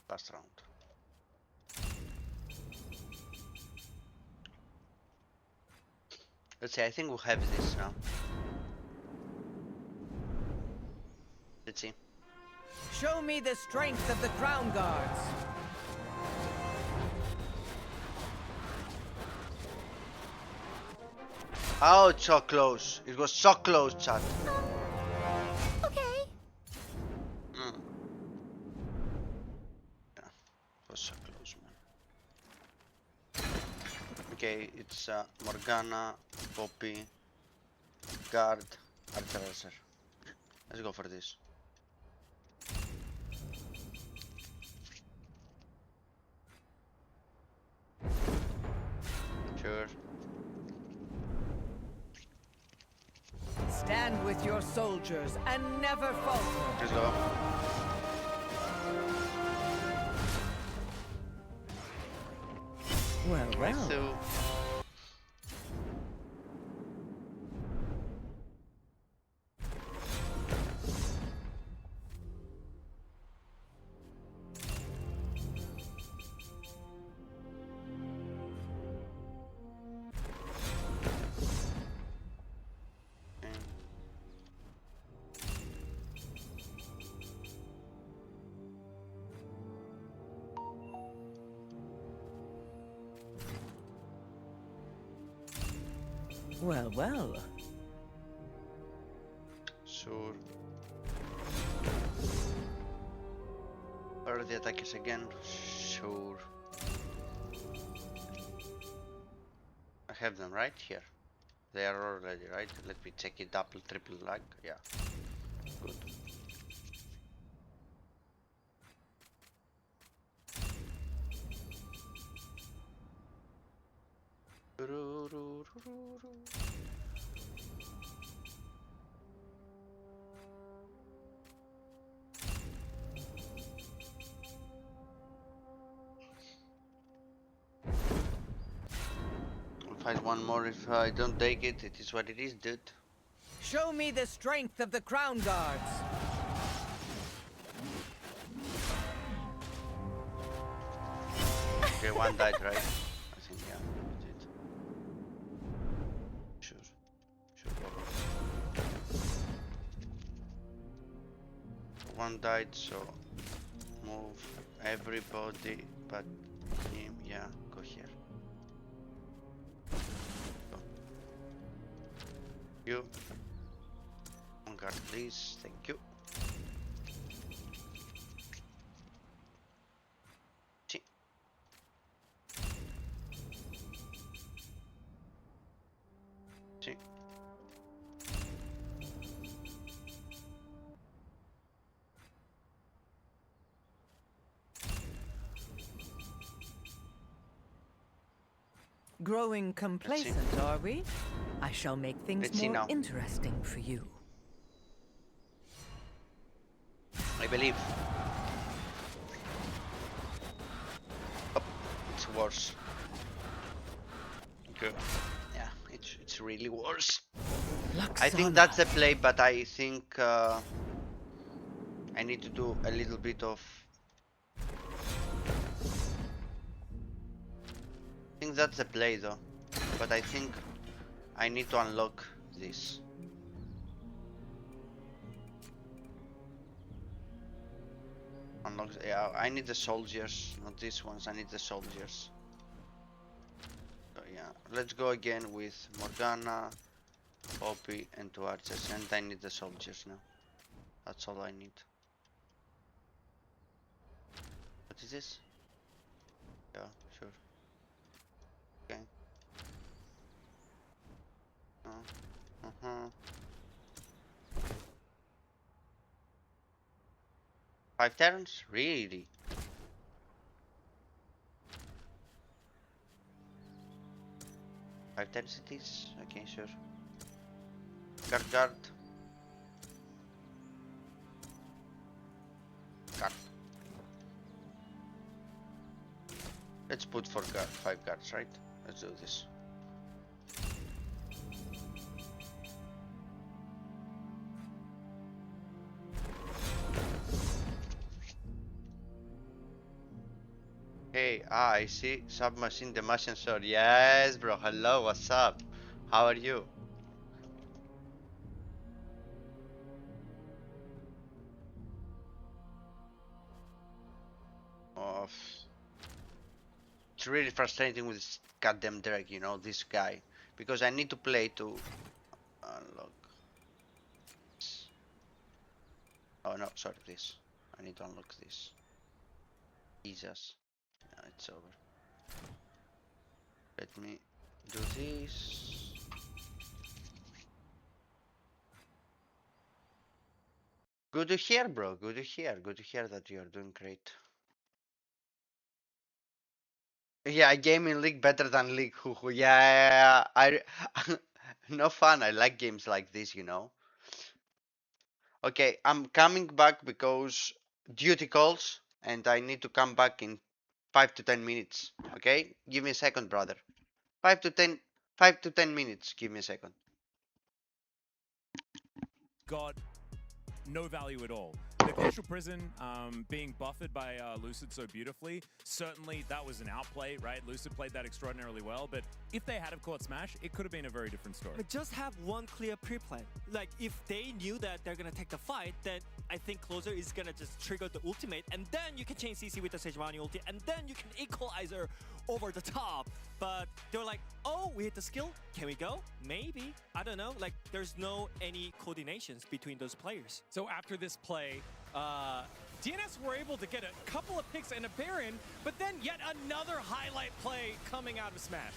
Last round. Let's see, I think we'll have this now. Let's see. Show me the strength of the Crown Guards. Oh, it's so close. It was so close, chat. Okay. Mm. Yeah, it was so close, man. Okay, it's Morgana, Poppy, Guard, Archer. Let's go for this. Sure. Stand with your soldiers and never falter. Let's go. Well, Right well. through. Well, well. Sure. Where are the attackers again? Sure. I have them right here. They are already right. Let me check it. Double, triple lag. Yeah. Good. I'll fight one more if I don't take it. It is what it is, dude. Show me the strength of the Crown Guards. Okay, one died, right? I think, yeah, it did. Sure. Sure, Baba. One died, so move everybody but him. Yeah, go here. Go. You. On guard, please. Thank you. See. See. Growing complacent, are we? I shall make things Let's see more now. interesting for you. I believe. Oh, it's worse. Okay. Yeah, it's really worse. I think that's the play, but I think I need to do a little bit of. I think that's the play though, but I think I need to unlock this. Unlock. Yeah, I need the soldiers, not these ones. I need the soldiers. So yeah, let's go again with Morgana, Poppy, and 2 archers, and I need the soldiers now. That's all I need. What is this? Yeah, sure. Okay. Uh-huh. 5 turns? Really? Five turns it is? Okay, sure. Guard, guard. Guard. Let's put 5 guards, right? Let's do this. Hey, I see. Submachine the Machine Sword. Yes, bro. Hello, what's up? How are you? Oh, it's really frustrating with this goddamn drag, you know, this guy. Because I need to play to unlock. Oh no, sorry, this. I need to unlock this. Jesus. Yeah, it's over. Let me do this. Good to hear, bro. Good to hear. Good to hear that you are doing great. Yeah, gaming league better than league. Hoo hoo. Yeah, no fun. I like games like this, you know. Okay, I'm coming back because duty calls, and I need to come back in 5 to 10 minutes. Okay, give me a second, brother. 5 to 10, 5 to 10 minutes. Give me a second. Got no value at all. The Crucial Prison being buffered by Lucid so beautifully, certainly that was an outplay, right? Lucid played that extraordinarily well, but if they had have caught Smash, it could have been a very different story. But just have one clear pre-plan. Like, if they knew that they're gonna take the fight, then I think Closer is gonna just trigger the ultimate, and then you can chain CC with the Sejuani ulti, and then you can equalizer over the top. But they're like, oh, we hit the skill, can we go? Maybe, I don't know. Like, there's no any coordinations between those players. So after this play, DNS were able to get a couple of picks and a Baron, but then yet another highlight play coming out of Smash.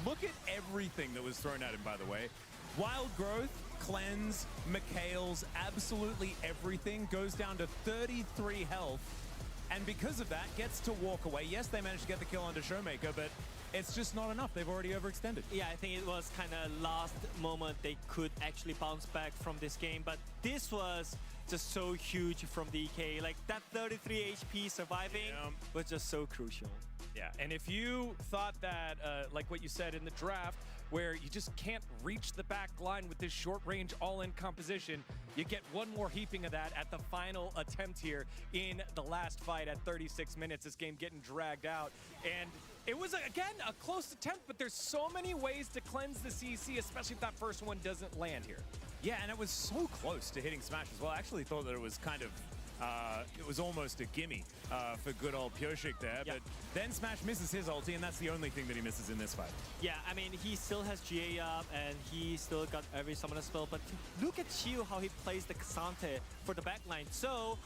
Look at everything that was thrown at him, by the way. Wild Growth, Cleanse, Mikhail's, absolutely everything goes down to 33 health. And because of that, gets to walk away. Yes, they managed to get the kill onto Showmaker, but it's just not enough. They've already overextended. Yeah, I think it was kind of last moment they could actually bounce back from this game, but this was just so huge from DK. Like, that 33 HP surviving was just so crucial. Yeah, and if you thought that, like what you said in the draft, where you just can't reach the back line with this short-range all-in composition, you get one more heaping of that at the final attempt here in the last fight at 36 minutes. This game getting dragged out. And it was, again, a close attempt, but there's so many ways to cleanse the CC, especially if that first one doesn't land here. Yeah, and it was so close to hitting Smash as well. I actually thought that it was kind of, it was almost a gimme for good old Pyoshik there. Yep. But then Smash misses his ulti, and that's the only thing that he misses in this fight. Yeah, I mean, he still has GA up, and he still got every summoner spell, but look at Chiu, how he plays the Kasante for the backline. So,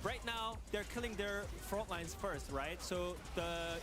right now, they're killing their front lines first, right? So, the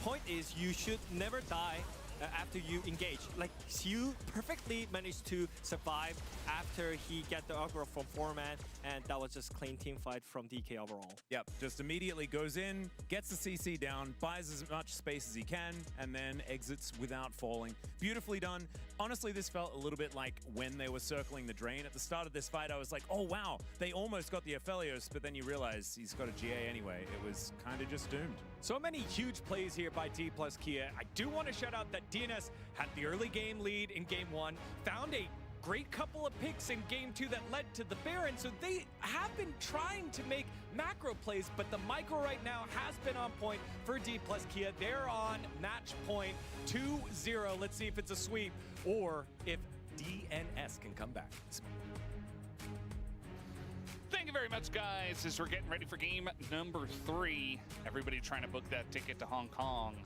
point is you should never die after you engage. Like, Hugh perfectly managed to survive after he got the aggro from 4-man, and that was just clean team fight from DK overall. Yep, just immediately goes in, gets the CC down, buys as much space as he can, and then exits without falling. Beautifully done. Honestly, this felt a little bit like when they were circling the drain. At the start of this fight, I was like, oh wow, they almost got the Aphelios, but then you realize he's got a GA anyway. It was kind of just doomed. So many huge plays here by D plus Kia. I do want to shout out that DNS had the early game lead in game 1, found a great couple of picks in game 2 that led to the Baron, so they have been trying to make macro plays, but the micro right now has been on point for D plus Kia. They're on match point 2-0. Let's see if it's a sweep or if DNS can come back. Thank you very much, guys, as we're getting ready for game number 3. Everybody trying to book that ticket to Hong Kong,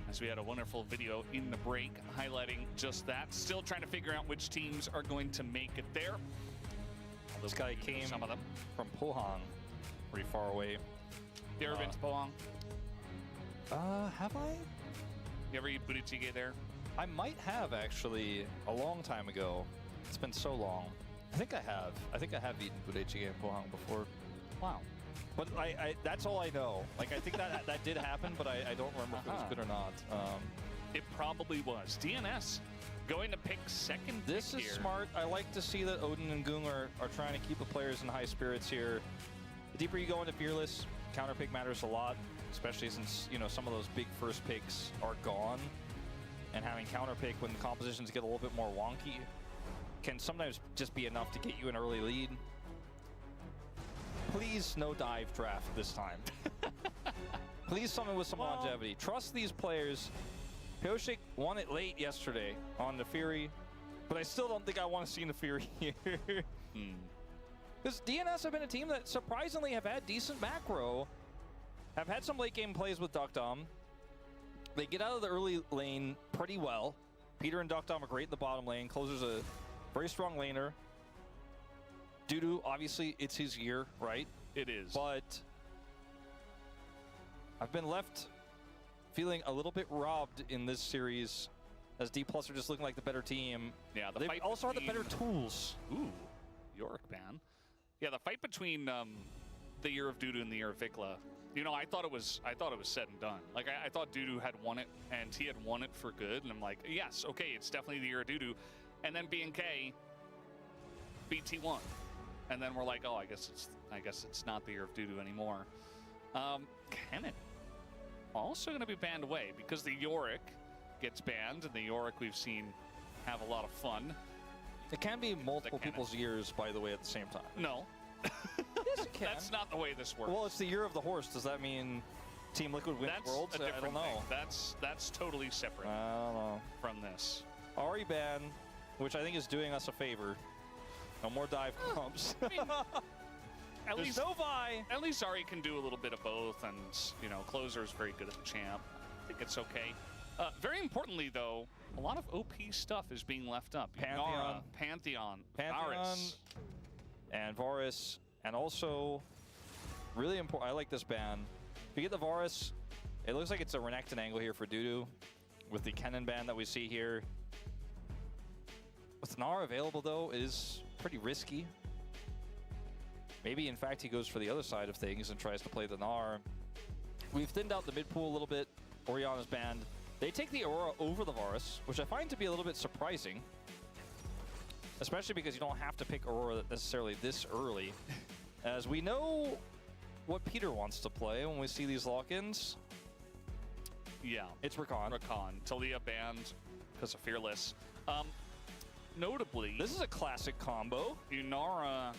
as we had a wonderful video in the break highlighting just that. Still trying to figure out which teams are going to make it there. This guy came some of them from Pohang, pretty far away. You ever been to Pohang? Have I? You ever eat budae-jjigae there? I might have, actually, a long time ago. It's been so long. I think I have. I think I have eaten budae-jjigae in Pohang before. Wow. But that's all I know. Like, I think that did happen, but I don't remember if it was good or not. It probably was. DNS going to pick second This pick is here. smart. I like to see that Odin and Gung are trying to keep the players in high spirits here. The deeper you go into Fearless, counter pick matters a lot, especially since, you know, some of those big first picks are gone. And having counter pick when the compositions get a little bit more wonky can sometimes just be enough to get you an early lead. Please no dive draft this time. Please something with some longevity. Trust these players. Pioshik won it late yesterday on the Fury, but I still don't think I want to see the Fury here. Because DNS have been a team that surprisingly have had decent macro, have had some late game plays with Duckdom. They get out of the early lane pretty well. Peter and Duckdom are great in the bottom lane. Closer's a very strong laner. Dudu, obviously, it's his year, right? It is. But I've been left feeling a little bit robbed in this series, as D Plus are just looking like the better team. Yeah, they also have the better tools. Ooh, Yorick ban. Yeah, the fight between the year of Dudu and the year of Vikla. You know, I thought it was said and done. Like I thought Dudu had won it, and he had won it for good. And I'm like, yes, okay, it's definitely the year of Dudu. And then BNK beat T1, and then we're like, oh, I guess it's not the year of Dudu anymore. Kennen also going to be banned away because the Yorick gets banned, and the Yorick we've seen have a lot of fun. It can be multiple people's years, by the way, at the same time. No. Yes, it can. That's not the way this works. Well, it's the year of the horse. Does that mean Team Liquid wins Worlds? A different I don't know. Thing. That's totally separate I don't know. from this. Ari ban, which I think is doing us a favor. No more dive comps. I mean, at least no Vi. At least Ari can do a little bit of both, and you know, Closer is very good at the champ. I think it's okay. Very importantly, though, a lot of OP stuff is being left up. Pantheon, Varus. and Varus, and also really important. I like this ban. If you get the Varus, it looks like it's a Renekton angle here for Dudu, with the Kennen ban that we see here. With Gnar available, though, it is pretty risky. Maybe, in fact, he goes for the other side of things and tries to play the Gnar. We've thinned out the mid pool a little bit. Orianna's banned. They take the Aurora over the Varus, which I find to be a little bit surprising. Especially because you don't have to pick Aurora necessarily this early. As we know what Peter wants to play when we see these lock-ins. Yeah. It's Rakan. Talia banned because of Fearless. Notably, this is a classic combo. Yunara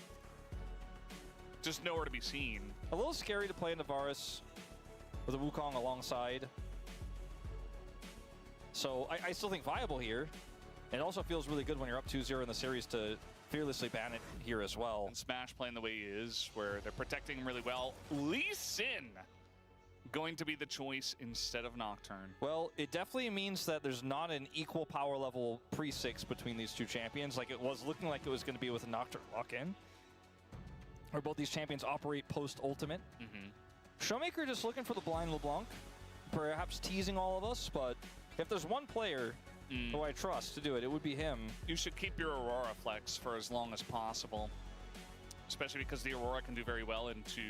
just nowhere to be seen. A little scary to play in the Varus with a Wukong alongside. So I still think viable here. It also feels really good when you're up 2-0 in the series to fearlessly ban it here as well. And Smash playing the way he is, where they're protecting him really well. Lee Sin going to be the choice instead of Nocturne. Well, it definitely means that there's not an equal power level pre-6 between these two champions, like it was looking like it was going to be with a Nocturne lock-in. Where both these champions operate post-ultimate. Showmaker just looking for the blind LeBlanc, perhaps teasing all of us, but If there's one player who I trust to do it, it would be him. You should keep your Aurora Flex for as long as possible, especially because the Aurora can do very well into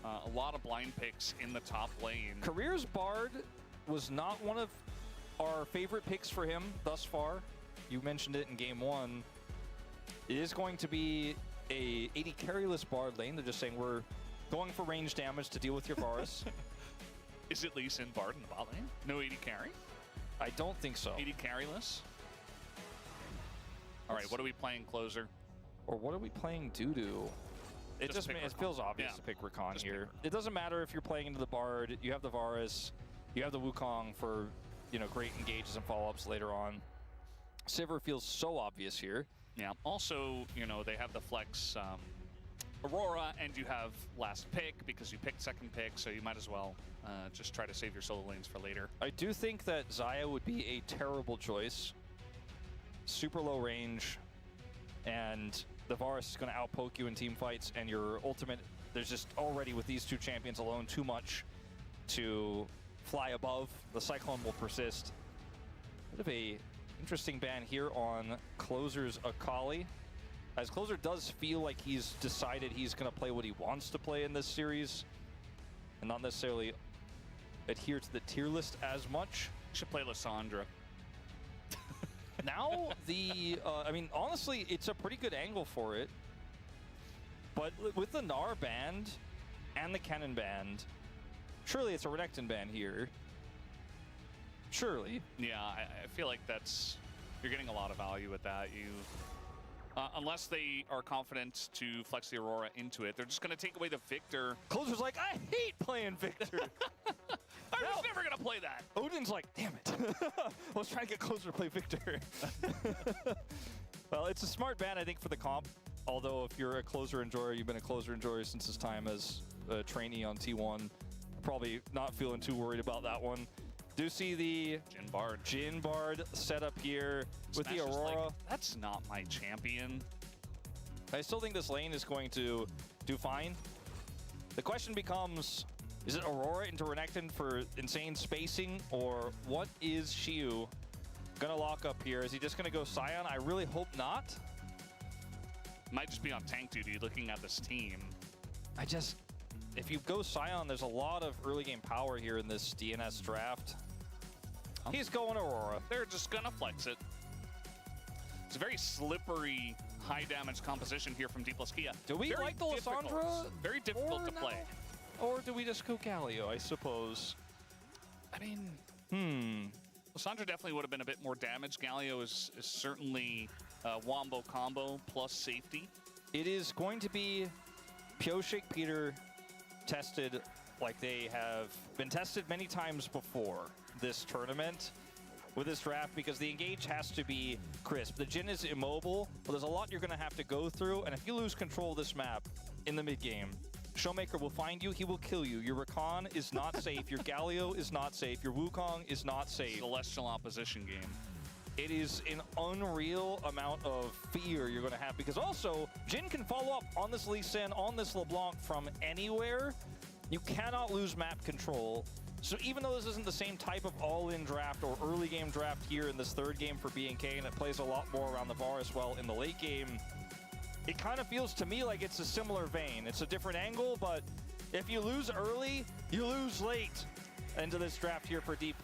a lot of blind picks in the top lane. Careers Bard was not one of our favorite picks for him thus far. You mentioned it in game 1. It is going to be a 80 carryless Bard lane. They're just saying we're going for range damage to deal with your Varus. Is it Lee Sin Bard in the bot lane? No 80 carry? I don't think so. 80 carryless? All right, what are we playing closer? Or what are we playing doo-doo? It Just pick it Rakan. feels obvious Yeah. to pick Rakan Just here. pick It doesn't matter if you're playing into the Bard, you have the Varus, you have the Wukong for, you know, great engages and follow-ups later on. Sivir feels so obvious here. Yeah, also, you know, they have the flex Aurora, and you have last pick because you picked second pick, so you might as well just try to save your solo lanes for later. I do think that Xayah would be a terrible choice. Super low range, and the Varus is going to outpoke you in team fights, and your ultimate, there's just already with these two champions alone too much to fly above. The Cyclone will persist. Bit of a interesting ban here on Closer's Akali, as Closer does feel like he's decided he's going to play what he wants to play in this series and not necessarily adhere to the tier list as much. You should play Lissandra. Now, I mean, honestly, it's a pretty good angle for it. But with the Gnar band and the Kennen band, surely it's a Renekton ban here. Surely. Yeah, I feel like you're getting a lot of value with that. Unless they are confident to flex the Aurora into it, they're just going to take away the Victor. Closer's like, I hate playing Victor. I was never going to play that. Odin's like, damn it. I was trying to get Closer to play Victor. Well, it's a smart ban, I think, for the comp. Although if you're a Closer enjoyer, you've been a Closer enjoyer since his time as a trainee on T1. Probably not feeling too worried about that one. Do see the Jhin Bard setup here with Smash the is Aurora. like, that's not my champion. I still think this lane is going to do fine. The question becomes, is it Aurora into Renekton for insane spacing, or what is Xiu gonna lock up here? Is he just gonna go Scion? I really hope not. Might just be on tank duty looking at this team. If you go Scion, there's a lot of early game power here in this DNS draft. He's going Aurora. They're just gonna flex it. It's a very slippery, high damage composition here from D+Kia. Do we like the Lissandra? Very difficult to play. Or do we just go Galio, I suppose? I mean, Lissandra definitely would have been a bit more damage. Galio is certainly wombo combo plus safety. It is going to be Pioshik Peter tested like they have been tested many times before this tournament with this draft, because the engage has to be crisp. The Jhin is immobile, but there's a lot you're going to have to go through, and if you lose control of this map in the mid game, Showmaker will find you, he will kill you. Your Rakan is not safe, your Galio is not safe, your Wukong is not safe. Celestial opposition game. It is an unreal amount of fear you're going to have, because also, Jhin can follow up on this Lee Sin, on this LeBlanc from anywhere. You cannot lose map control. So even though this isn't the same type of all-in draft or early game draft here in this third game for BNK, and it plays a lot more around the VAR as well in the late game, it kind of feels to me like it's a similar vein. It's a different angle, but if you lose early, you lose late into this draft here for D+.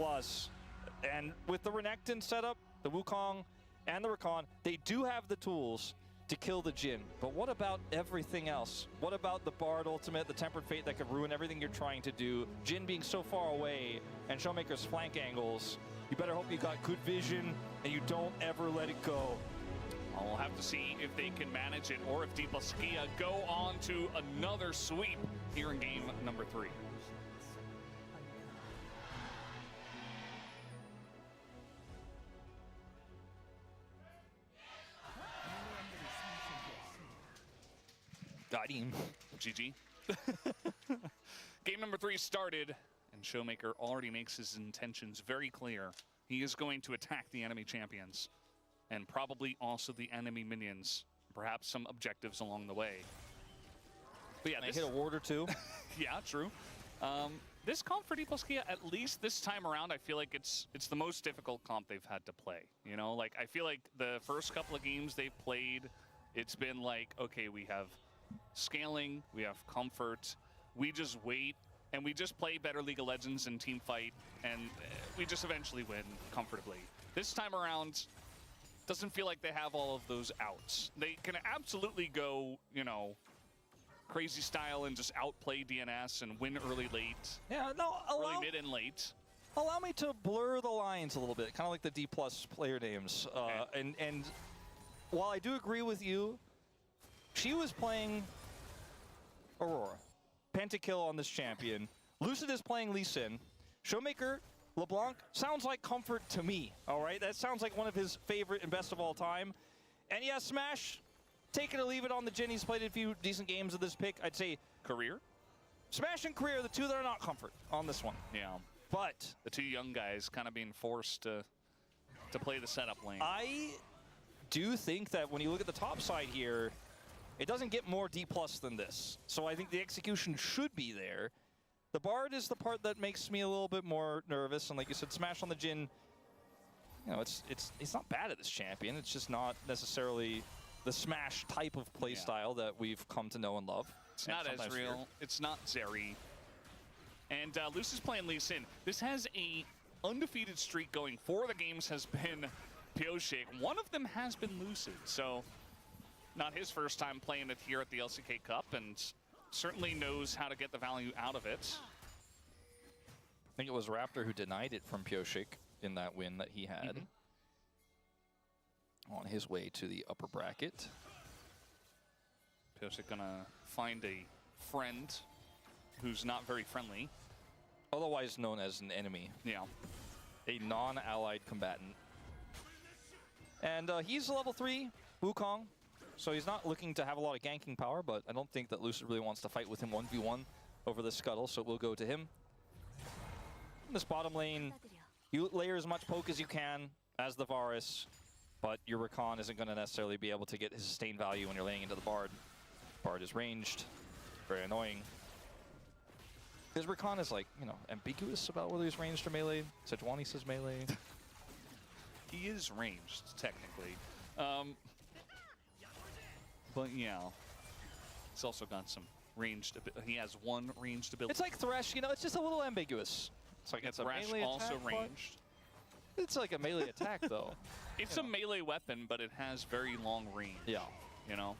And with the Renekton setup, the Wukong and the Rakan, they do have the tools to kill the Jhin. But what about everything else? What about the Bard ultimate, the Tempered Fate that could ruin everything you're trying to do? Jhin being so far away, and Showmaker's flank angles. You better hope you got good vision and you don't ever let it go. We'll have to see if they can manage it, or if D+Kia go on to another sweep here in game number 3. Got him. GG. Game number 3 started, and Showmaker already makes his intentions very clear. He is going to attack the enemy champions, and probably also the enemy minions. Perhaps some objectives along the way. But yeah, They hit a ward or two. yeah, true. This comp for DPlusKia, at least this time around, I feel like it's the most difficult comp they've had to play. You know, like I feel like the first couple of games they've played, it's been like, okay, we have scaling, we have comfort, we just wait, and we just play better League of Legends and team fight, and we just eventually win comfortably. This time around, doesn't feel like they have all of those outs. They can absolutely go, you know, crazy style and just outplay DNS and win early, late. Yeah, no, early, mid, and late. Allow me to blur the lines a little bit, kind of like the D+ player names. Okay. And while I do agree with you, she was playing Aurora. Pentakill on this champion. Lucid is playing Lee Sin. Showmaker, LeBlanc, sounds like comfort to me, all right? That sounds like one of his favorite and best of all time. And yeah, Smash, take it or leave it on the Jin. He's played a few decent games of this pick. I'd say Career? Smash and Career are the two that are not comfort on this one. Yeah. But the two young guys kind of being forced to play the setup lane. I do think that when you look at the top side here, it doesn't get more D+ than this. So I think the execution should be there. The Bard is the part that makes me a little bit more nervous. And like you said, Smash on the Jin, you know, it's not bad at this champion. It's just not necessarily the Smash type of play style that we've come to know and love. It's not Ezreal. It's not Zeri. And Luce is playing Lee Sin. This has a undefeated streak going. 4 of the games has been Pioshik. One of them has been Lucid. So not his first time playing it here at the LCK Cup, and certainly knows how to get the value out of it. I think it was Raptor who denied it from Pioshik in that win that he had. On his way to the upper bracket. Pioshik gonna find a friend who's not very friendly. Otherwise known as an enemy. Yeah. A non-allied combatant. And he's a level 3 Wukong. So he's not looking to have a lot of ganking power, but I don't think that Lucid really wants to fight with him 1v1 over the Scuttle, so we'll go to him. In this bottom lane, you layer as much poke as you can as the Varus, but your Rakan isn't going to necessarily be able to get his sustain value when you're laying into the Bard. Bard is ranged. Very annoying. Because Rakan is, like, you know, ambiguous about whether he's ranged or melee. Sejuani says melee. He is ranged, technically. But yeah, he's also got some ranged. He has one ranged ability. It's like Thresh, you know, it's just a little ambiguous. It's like it's a Thresh melee also attack, ranged. It's like a melee attack, though. It's a melee weapon, but it has very long range. Yeah. You know?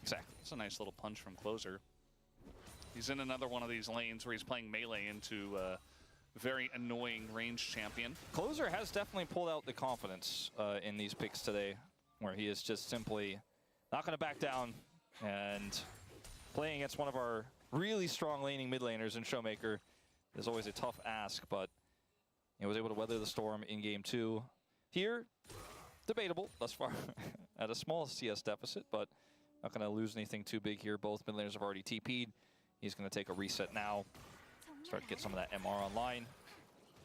Exactly. It's a nice little punch from Closer. He's in another one of these lanes where he's playing melee into a very annoying ranged champion. Closer has definitely pulled out the confidence in these picks today, where he is just simply not going to back down and playing against one of our really strong laning mid laners in Showmaker is always a tough ask, but he was able to weather the storm in game 2. Here, debatable thus far at a small CS deficit, but not going to lose anything too big here. Both mid laners have already TP'd. He's going to take a reset now, start to get some of that MR online.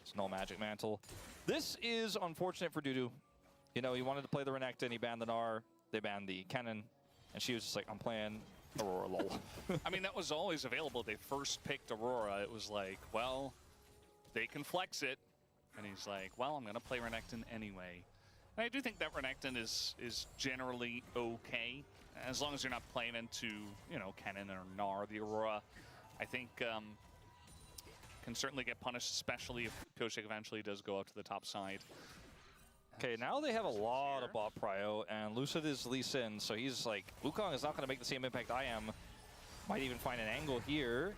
It's no Magic Mantle. This is unfortunate for Dudu. You know, he wanted to play the Renekton, he banned the Gnar, they banned the Kennen, and she was just like, I'm playing Aurora, lol. I mean, that was always available. They first picked Aurora. It was like, well, they can flex it. And he's like, well, I'm going to play Renekton anyway. And I do think that Renekton is generally okay, as long as you're not playing into, you know, Kennen or Gnar. The Aurora, I think, can certainly get punished, especially if Pioshik eventually does go up to the top side. Okay, now they have a lot of bot prio, and Lucid is Lee Sin, so he's like, Wukong is not going to make the same impact I am. Might even find an angle here.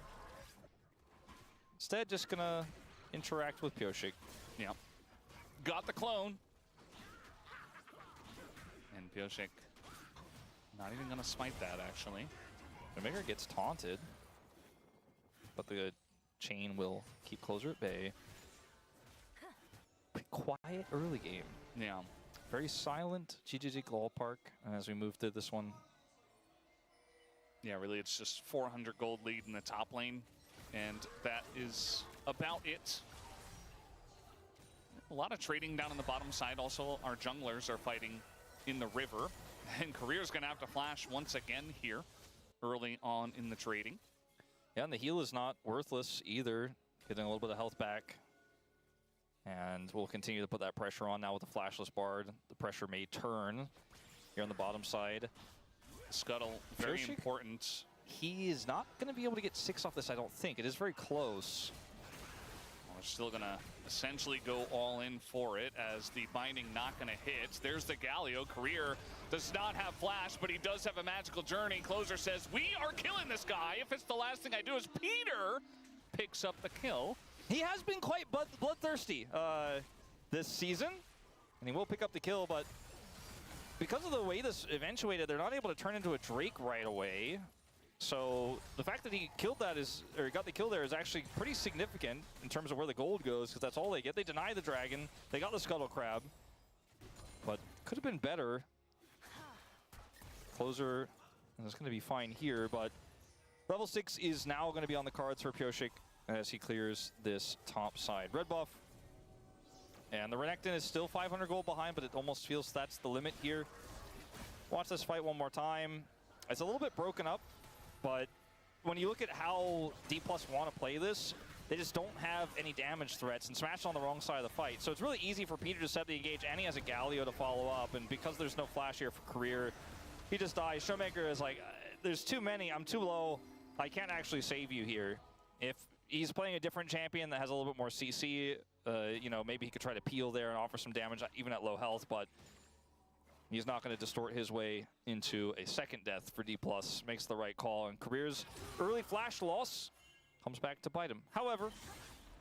Instead, just going to interact with Pioshik. Yeah. Got the clone. And Pioshik not even going to smite that, actually. The Maker gets taunted, but the chain will keep Closer at bay. Pretty quiet early game. Yeah. Very silent GGG Global Park as we move through this one. Yeah, really, it's just 400 gold lead in the top lane, and that is about it. A lot of trading down on the bottom side. Also, our junglers are fighting in the river, and Career's going to have to flash once again here early on in the trading. Yeah, and the heal is not worthless either. Getting a little bit of health back. And we'll continue to put that pressure on now with the flashless Bard. The pressure may turn here on the bottom side. Scuttle, very Pioshik? important. He is not going to be able to get 6 off this, I don't think. It is very close. We're still going to essentially go all in for it as the binding not going to hit. There's the Galio. Career does not have flash, but he does have a magical journey. Closer says, we are killing this guy. If it's the last thing I do, is Peter picks up the kill. He has been quite bloodthirsty this season, and he will pick up the kill, but because of the way this eventuated, they're not able to turn into a Drake right away. So the fact that he killed that or got the kill there is actually pretty significant in terms of where the gold goes, because that's all they get. They deny the dragon, they got the Scuttle Crab, but could have been better. Closer is going to be fine here, but level 6 is now going to be on the cards for Pioshik as he clears this top side. Red buff. And the Renekton is still 500 gold behind, but it almost feels that's the limit here. Watch this fight one more time. It's a little bit broken up, but when you look at how D+ want to play this, they just don't have any damage threats, and Smash on the wrong side of the fight. So it's really easy for Peter to set the engage, and he has a Galio to follow up, and because there's no flash here for Career, he just dies. Showmaker is like, there's too many, I'm too low, I can't actually save you here. If he's playing a different champion that has a little bit more CC, you know, maybe he could try to peel there and offer some damage even at low health, but he's not going to distort his way into a second death for D+. Makes the right call, and Career's early flash loss comes back to bite him. However,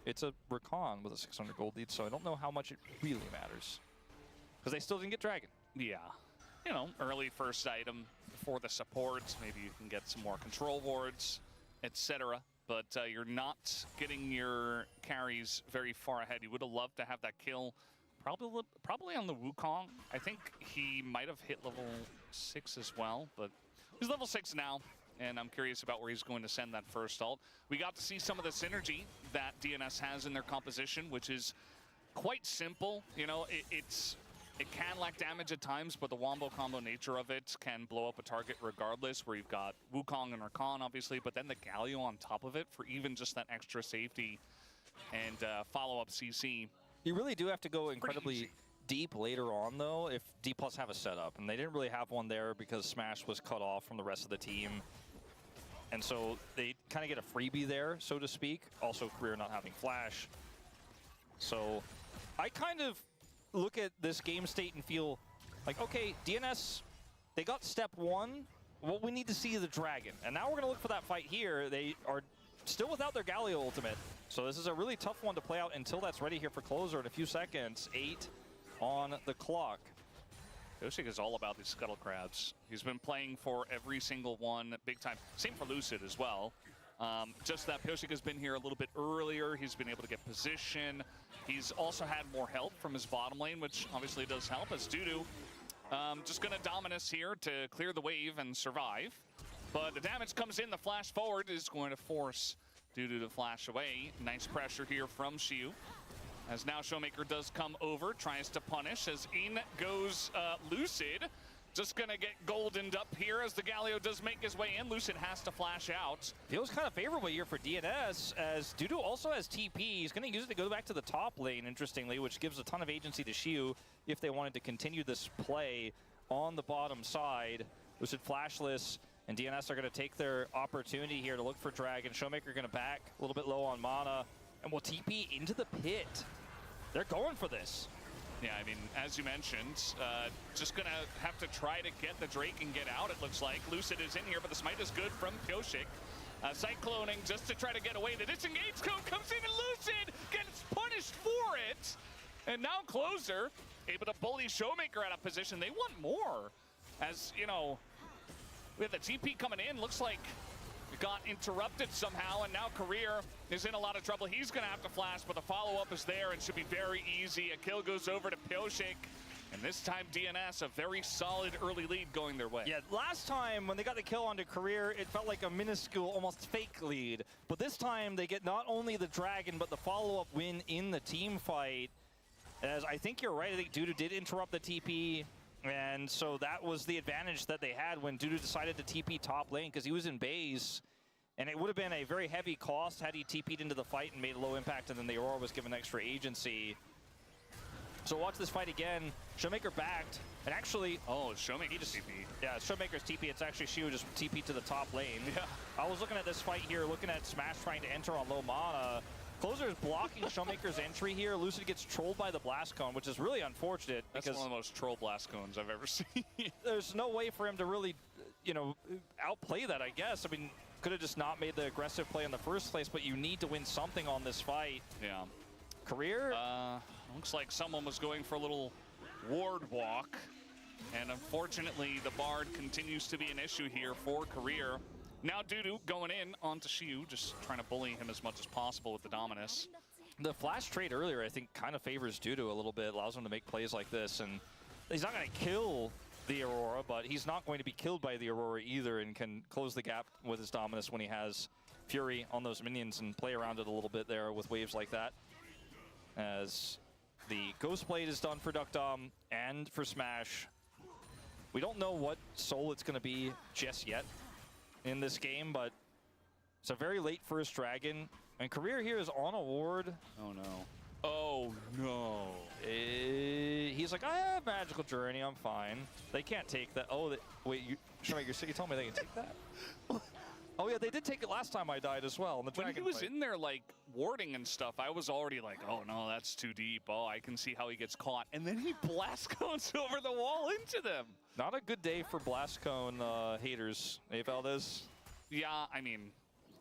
it's a Rakan with a 600 gold lead, so I don't know how much it really matters, because they still didn't get Dragon. Yeah, you know, early first item for the supports. Maybe you can get some more control wards, etc. But you're not getting your carries very far ahead. You would have loved to have that kill probably on the Wukong. I think he might have hit level 6 as well, but he's level 6 now, and I'm curious about where he's going to send that first ult. We got to see some of the synergy that DNS has in their composition, which is quite simple. You know, it can lack damage at times, but the wombo combo nature of it can blow up a target regardless, where you've got Wukong and Rakan, obviously, but then the Galio on top of it for even just that extra safety and follow-up CC. You really do have to go incredibly deep later on, though, if D+ have a setup. And they didn't really have one there because Smash was cut off from the rest of the team. And so they kind of get a freebie there, so to speak. Also, Career not having flash. So I kind of look at this game state and feel like, okay, DNS, they got step 1. Well, we need to see the dragon. And now we're going to look for that fight here. They are still without their Galio ultimate. So this is a really tough one to play out until that's ready here for Closer in a few seconds. 8 on the clock. Pioshik is all about these Scuttle Crabs. He's been playing for every single one big time. Same for Lucid as well. Just that Pioshik has been here a little bit earlier. He's been able to get position. He's also had more help from his bottom lane, which obviously does help, as Dudu just going to Dominus here to clear the wave and survive. But the damage comes in. The flash forward is going to force Dudu to flash away. Nice pressure here from Xiu. As now Showmaker does come over, tries to punish. As in goes Lucid. Just going to get goldened up here as the Galio does make his way in. Lucid has to flash out. Feels kind of favorable here for DNS, as Dudu also has TP. He's going to use it to go back to the top lane, interestingly, which gives a ton of agency to Xiu if they wanted to continue this play on the bottom side. Lucid flashless, and DNS are going to take their opportunity here to look for Dragon. Showmaker going to back, a little bit low on mana, and will TP into the pit. They're going for this. Yeah, I mean, as you mentioned, just going to have to try to get the Drake and get out, it looks like. Lucid is in here, but the smite is good from Pioshik. Cycloning just to try to get away. The disengage code comes in, and Lucid gets punished for it. And now Closer able to bully Showmaker out of position. They want more. As, you know, we have the TP coming in. Looks like it got interrupted somehow, and now Career is in a lot of trouble. He's going to have to flash, but the follow-up is there and should be very easy. A kill goes over to Pioshik, and this time DNS, a very solid early lead going their way. Yeah, last time when they got the kill onto Career, it felt like a minuscule, almost fake lead. But this time they get not only the Dragon, but the follow-up win in the team fight. As I think you're right, I think Dudu did interrupt the TP. And so that was the advantage that they had when Dudu decided to TP top lane, because he was in base. And it would have been a very heavy cost had he TP'd into the fight and made a low impact, and then the Aurora was given extra agency. So watch this fight again. Showmaker backed, and actually... Oh, Showmaker just TP. Yeah, Showmaker's TP. It's actually Shiu just TP to the top lane. Yeah. I was looking at this fight here, looking at Smash trying to enter on low mana. Closer is blocking Showmaker's entry here. Lucid gets trolled by the Blast Cone, which is really unfortunate. That's because one of the most troll Blast Cones I've ever seen. there's no way for him to really, you know, outplay that, I guess. I mean, could have just not made the aggressive play in the first place, but you need to win something on this fight. Yeah. Career? Looks like someone was going for a little ward walk. And unfortunately, the Bard continues to be an issue here for Career. Now Dudu going in onto Shiu, just trying to bully him as much as possible with the Dominus. The flash trade earlier, I think, kind of favors Dudu a little bit, allows him to make plays like this. And he's not going to kill the Aurora, but he's not going to be killed by the Aurora either, and can close the gap with his Dominus when he has Fury on those minions and play around it a little bit there with waves like that. As the Ghost Blade is done for Duckdom and for Smash. We don't know what soul it's going to be just yet in this game, but it's a very late first dragon. And Career here is on a ward. Oh no. Oh no. He's like, I have Magical Journey, I'm fine. They can't take that. Oh, wait, you told me they can take that? Oh yeah, they did take it last time I died as well. In the When dragon he was fight. in there like warding and stuff, I was already like, oh no, that's too deep. Oh, I can see how he gets caught. And then he blast cones over the wall into them. Not a good day for Blast Cone haters, eh, Valdez? Yeah, I mean,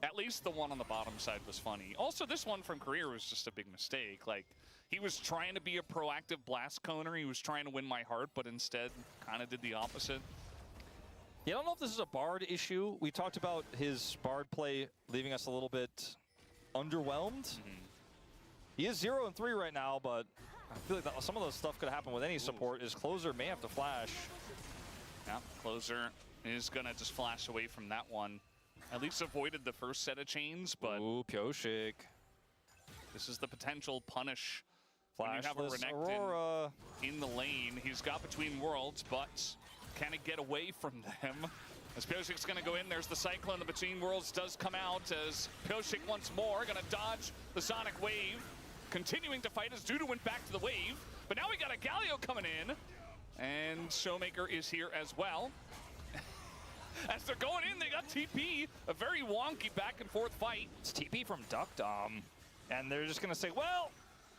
at least the one on the bottom side was funny. Also, this one from Career was just a big mistake. Like, he was trying to be a proactive blast coner. He was trying to win my heart, but instead kind of did the opposite. Yeah, I don't know if this is a Bard issue. We talked about his Bard play leaving us a little bit underwhelmed. He is 0-3 right now, but I feel like some of those stuff could happen with any support. His Closer may have to flash. Yeah, Closer is going to just flash away from that one. At least avoided the first set of chains, but... Ooh, Pyoshik. This is the potential punish. When you have a Flashless Renekton Aurora. in the lane. He's got Between Worlds, but can it get away from them? As Pyoshik's going to go in, there's the Cyclone. The Between Worlds does come out as Pyoshik once more going to dodge the Sonic Wave. Continuing to fight as Dudu went back to the wave. But now we got a Galio coming in. And Showmaker is here as well. As they're going in, they got TP. A very wonky back and forth fight. It's TP from Duckdom. And they're just going to say, well,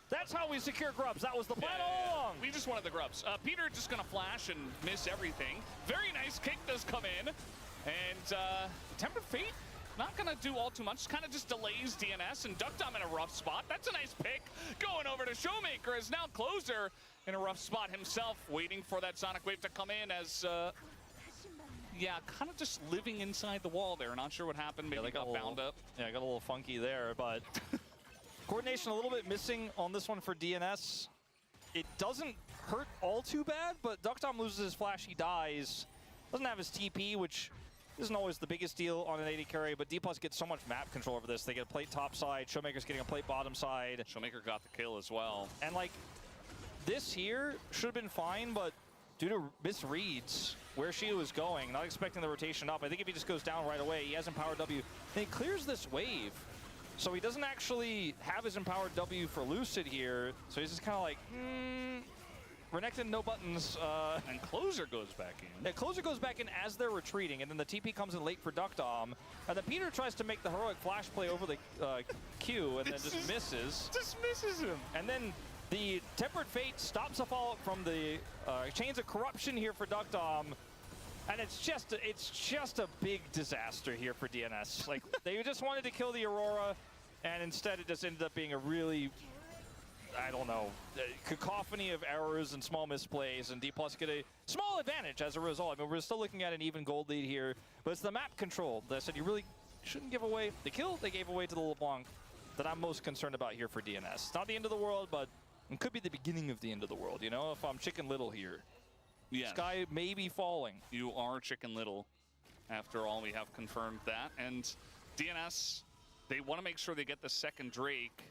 that's how we secure grubs. That was the plan all along. We just wanted the grubs. Peter just going to flash and miss everything. Very nice kick does come in. And Tempered Fate, not going to do all too much. Kind of just delays DNS and Duckdom in a rough spot. That's a nice pick. Going over to Showmaker is now Closer in a rough spot himself, waiting for that Sonic Wave to come in as... yeah, kind of just living inside the wall there. Not sure what happened. Maybe they got bound up. Yeah, got a little funky there, but coordination a little bit missing on this one for DNS. It doesn't hurt all too bad, but Duckdom loses his flash, he dies. Doesn't have his TP, which isn't always the biggest deal on an AD carry, but D+ gets so much map control over this. They get a plate top side, Showmaker's getting a plate bottom side. Showmaker got the kill as well. And like, this here should have been fine, but due to misreads where she was going, not expecting the rotation up, I think if he just goes down right away, he has Empowered W, then he clears this wave. So he doesn't actually have his Empowered W for Lucid here, so he's just kind of like, Renekton, no buttons. And Closer goes back in. Yeah, Closer goes back in as they're retreating, and then the TP comes in late for Duckdom, and then Peter tries to make the heroic flash play over the Q, and then just misses. Just misses him. And then the Tempered Fate stops a follow-up from the Chains of Corruption here for Duckdom, and it's just a big disaster here for DNS. Like, they just wanted to kill the Aurora, and instead it just ended up being a really, I don't know, cacophony of errors and small misplays, and D+ get a small advantage as a result. I mean, we're still looking at an even gold lead here, but it's the map control that I said you really shouldn't give away. The kill they gave away to the LeBlanc that I'm most concerned about here for DNS. It's not the end of the world, but it could be the beginning of the end of the world, you know, if I'm Chicken Little here. Yeah. Sky may be falling. You are Chicken Little. After all, we have confirmed that. And DNS, they want to make sure they get the second Drake.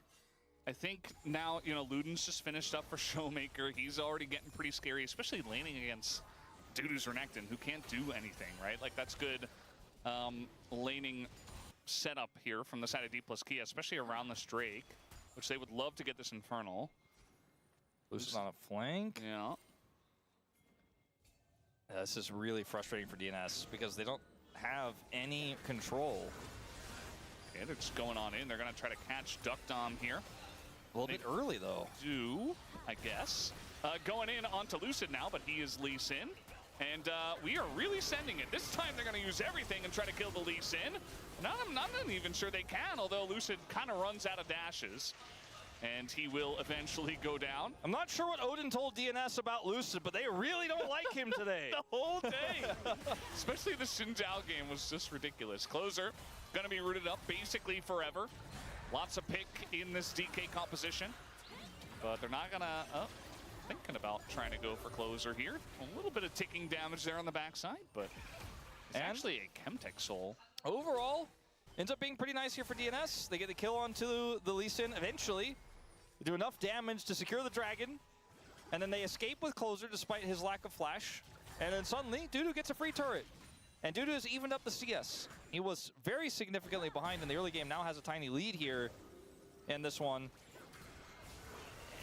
I think now, you know, Luden's just finished up for Showmaker. He's already getting pretty scary, especially laning against Dudu's Renekton, who can't do anything, right? Like, that's good laning setup here from the side of D plus Kia, especially around this Drake, which they would love to get this Infernal. Lucid on a flank. Yeah. This is really frustrating for DNS because they don't have any control. Okay, they're just going on in. They're going to try to catch Duck Dom here. A little bit early, though. Do, I guess. Going in onto Lucid now, but he is Lee Sin. And we are really sending it. This time they're going to use everything and try to kill the Lee Sin. I'm not even sure they can, although Lucid kind of runs out of dashes. And he will eventually go down. I'm not sure what Odin told DNS about Lucid, but they really don't like him today. The whole day. Especially the Xin Zhao game was just ridiculous. Closer, going to be rooted up basically forever. Lots of pick in this DK composition. But they're not going to... thinking about trying to go for Closer here. A little bit of ticking damage there on the backside, but it's actually a Chemtech Soul. Overall, ends up being pretty nice here for DNS. They get the kill onto the Lee Sin eventually. They do enough damage to secure the dragon, and then they escape with Closer despite his lack of flash. And then suddenly, Dudu gets a free turret. And Dudu has evened up the CS. He was very significantly behind in the early game, now has a tiny lead here in this one.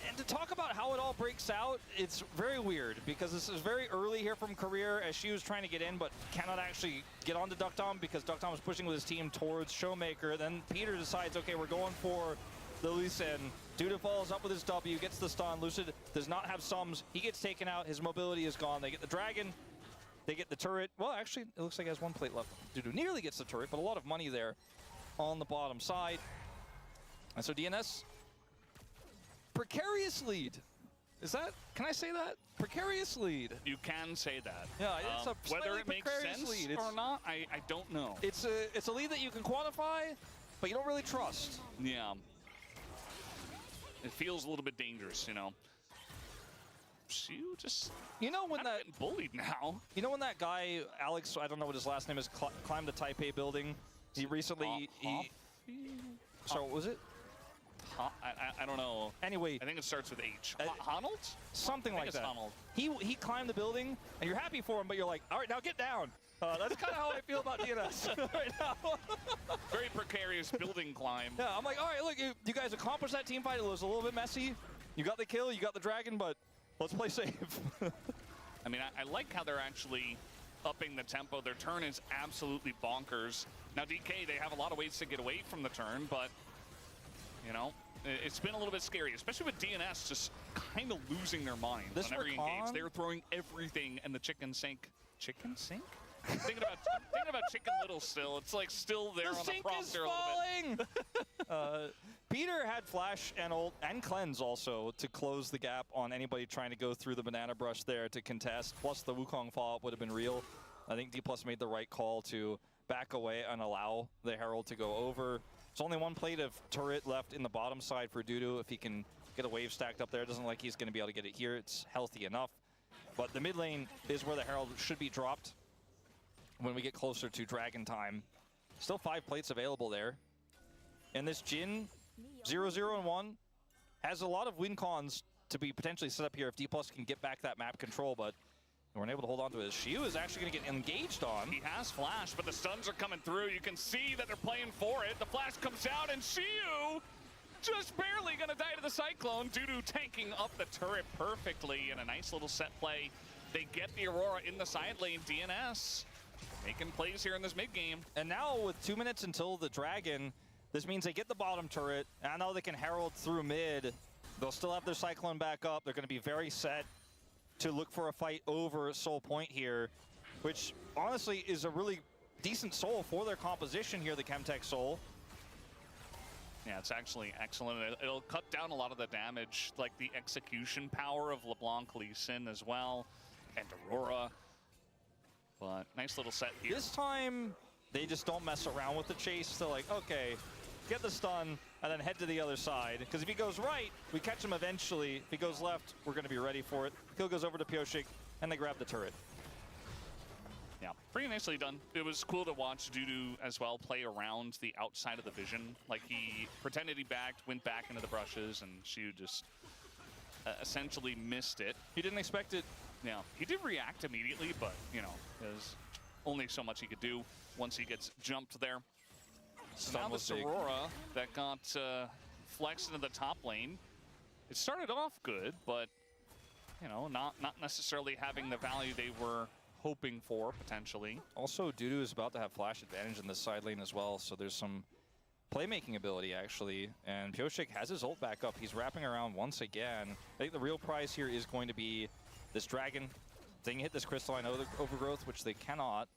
And to talk about how it all breaks out, it's very weird because this is very early here from Career as she was trying to get in but cannot actually get onto Duck Dom because Duck Dom was pushing with his team towards Showmaker. Then Peter decides, okay, we're going for the Lee Sin. Duda follows up with his W, gets the stun. Lucid does not have sums. He gets taken out. His mobility is gone. They get the dragon. They get the turret. Well, actually, it looks like he has one plate left. Dudu nearly gets the turret, but a lot of money there on the bottom side. And so DNS, precarious lead. Is that, can I say that? Precarious lead. You can say that. Yeah, it's a whether it makes sense lead. or not, I don't know. It's a lead that you can quantify, but you don't really trust. Yeah. It feels a little bit dangerous, you know. You just, you know, when that getting bullied now. You know when that guy Alex, I don't know what his last name is, climbed the Taipei building. He recently so what was it? I don't know. Anyway, I think it starts with H. Honnold? Something like that. Honnold. He climbed the building, and you're happy for him, but you're like, all right, now get down. That's kind of how I feel about DNS right now. Very precarious building climb. Yeah, I'm like, all right, look, you guys accomplished that team fight. It was a little bit messy. You got the kill, you got the dragon, but let's play safe. I mean, I like how they're actually upping the tempo. Their turn is absolutely bonkers. Now, DK, they have a lot of ways to get away from the turn, but, you know, it's been a little bit scary, especially with DNS just kind of losing their mind on every engage. They were throwing everything, and the chicken sink. Chicken sink? thinking about Chicken Little still. It's like still there on the prompter a little bit. Peter had flash and ult and cleanse also to close the gap on anybody trying to go through the banana brush there to contest. Plus the Wukong follow-up would have been real. I think D+ made the right call to back away and allow the Herald to go over. There's only one plate of turret left in the bottom side for Dudu. If he can get a wave stacked up there, it doesn't look like he's going to be able to get it here. It's healthy enough. But the mid lane is where the Herald should be dropped when we get closer to Dragon time. Still 5 plates available there. And this Jhin, 0-0 and 1, has a lot of win cons to be potentially set up here if D+ can get back that map control, but they weren't able to hold on to it. Shiu is actually going to get engaged on. He has flash, but the stuns are coming through. You can see that they're playing for it. The flash comes out, and Shiu just barely going to die to the Cyclone. Dudu tanking up the turret perfectly in a nice little set play. They get the Aurora in the side lane. DNS making plays here in this mid game. And now with 2 minutes until the Dragon, this means they get the bottom turret. And I know they can herald through mid. They'll still have their Cyclone back up. They're going to be very set to look for a fight over Soul Point here, which honestly is a really decent soul for their composition here, the Chemtech Soul. Yeah, it's actually excellent. It'll cut down a lot of the damage, like the execution power of LeBlanc Lee Sin as well, and Aurora. But nice little set here. This time, they just don't mess around with the chase. They're like, okay, get the stun, and then head to the other side. Because if he goes right, we catch him eventually. If he goes left, we're going to be ready for it. Kill goes over to Pyoshik, and they grab the turret. Yeah, pretty nicely done. It was cool to watch Dudu as well play around the outside of the vision. Like he pretended he backed, went back into the brushes, and Shiu just essentially missed it. He didn't expect it. Yeah, he did react immediately, but, you know, there's only so much he could do once he gets jumped there. So now Stun the was big. Aurora that got flexed into the top lane. It started off good, but you know, not necessarily having the value they were hoping for potentially. Also, Dudu is about to have flash advantage in the side lane as well, so there's some playmaking ability actually. And Pioshik has his ult back up. He's wrapping around once again. I think the real prize here is going to be this dragon. They can hit this crystalline overgrowth, which they cannot.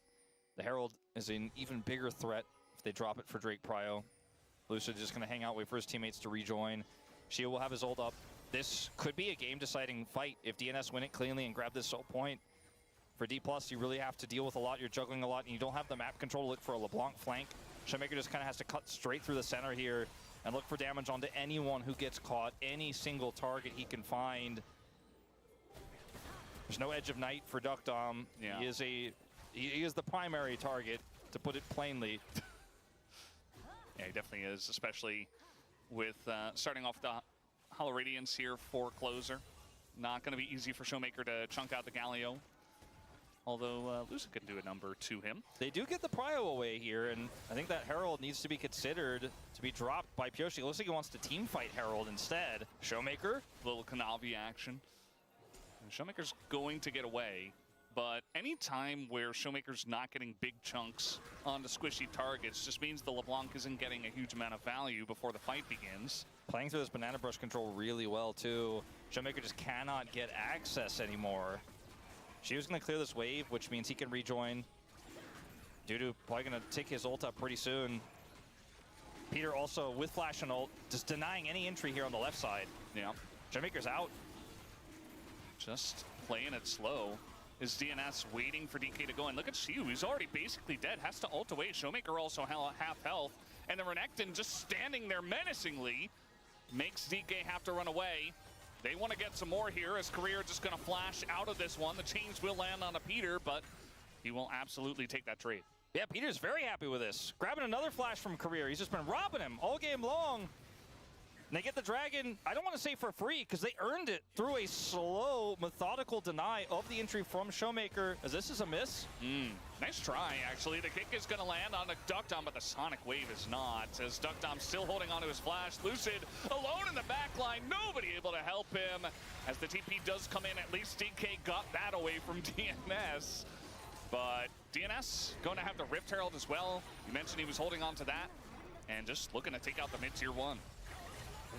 The Herald is an even bigger threat if they drop it for Drake Prio. Lucid just going to hang out, wait for his teammates to rejoin. Shia will have his ult up. This could be a game-deciding fight if DNS win it cleanly and grab this ult point. For D+, you really have to deal with a lot. You're juggling a lot, and you don't have the map control to look for a LeBlanc flank. Showmaker just kind of has to cut straight through the center here and look for damage onto anyone who gets caught, any single target he can find. There's no Edge of Night for Duckdom. Yeah. He is the primary target, to put it plainly. Yeah, he definitely is, especially with starting off the Hollow Radiance here for closer. Not going to be easy for Showmaker to chunk out the Galio. Although Lucid could do a number to him. They do get the Prio away here, and I think that Herald needs to be considered to be dropped by Pioshi. It looks like he wants to team fight Herald instead. Showmaker. Little Kanavi action. And Showmaker's going to get away, but any time where Showmaker's not getting big chunks onto squishy targets just means the LeBlanc isn't getting a huge amount of value before the fight begins. Playing through this banana brush control really well too. Showmaker just cannot get access anymore. She was going to clear this wave, which means he can rejoin. Dudu probably going to take his ult up pretty soon. Peter also with flash and ult, just denying any entry here on the left side. Yeah. Showmaker's out. Just playing it slow. Is DNS waiting for DK to go in? Look at Shiu, he's already basically dead. Has to ult away. Showmaker also half health. And the Renekton just standing there menacingly makes DK have to run away. They want to get some more here as Career just going to flash out of this one. The chains will land on a Peter, but he will absolutely take that trade. Yeah, Peter's very happy with this. Grabbing another flash from Career. He's just been robbing him all game long. And they get the dragon, I don't want to say for free, because they earned it through a slow, methodical deny of the entry from Showmaker, as this is a miss. Nice try, actually. The kick is going to land on the Duckdom, but the Sonic Wave is not, as Duckdom still holding onto his flash. Lucid alone in the back line, nobody able to help him. As the TP does come in, at least DK got that away from DNS. But DNS going to have the Rift Herald as well. You mentioned he was holding on to that, and just looking to take out the mid-tier 1.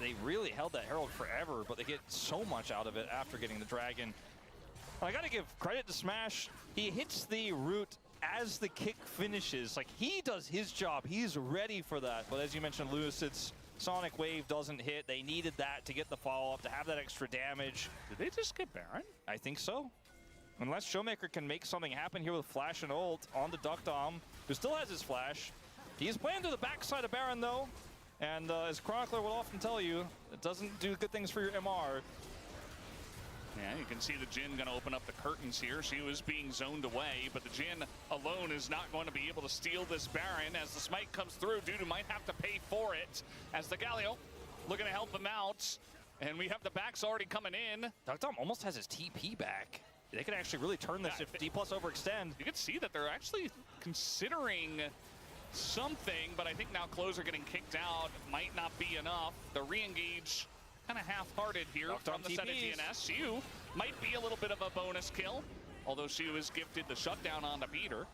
They really held that Herald forever, but they get so much out of it after getting the dragon. I gotta give credit to Smash. He hits the root as the kick finishes. Like, he does his job. He's ready for that. But as you mentioned, Lucid's Sonic Wave doesn't hit. They needed that to get the follow-up, to have that extra damage. Did they just get Baron? I think so. Unless Showmaker can make something happen here with flash and ult on the Duckdom, who still has his flash. He's playing to the backside of Baron, though. And as Chronicler will often tell you, it doesn't do good things for your MR. Yeah, you can see the Jhin going to open up the curtains here. She was being zoned away, but the Jhin alone is not going to be able to steal this Baron. As the smite comes through, Dudu might have to pay for it. As the Galio looking to help him out. And we have the backs already coming in. Duckdom almost has his TP back. They can actually really turn this if D+ overextend. You can see that they're actually considering something, but I think now Closer getting kicked out might not be enough. The re-engage kind of half-hearted here from the set of DNS. Shiu might be a little bit of a bonus kill, although Shiu is gifted the shutdown onto Peter.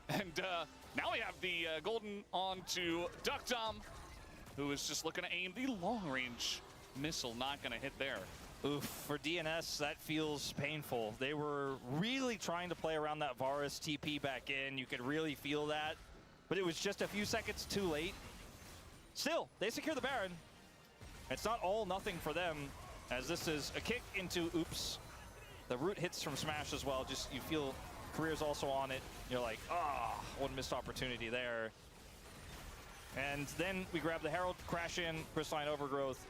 And now we have the golden onto Duckdom, who is just looking to aim the long-range missile. Not going to hit there. Oof, for DNS, that feels painful. They were really trying to play around that Varus TP back in. You could really feel that. But it was just a few seconds too late. Still, they secure the Baron. It's not all nothing for them, as this is a kick into oops. The root hits from Smash as well. Just you feel Career's also on it. You're like, ah, one missed opportunity there. And then we grab the Herald, crash in, Crystalline Overgrowth.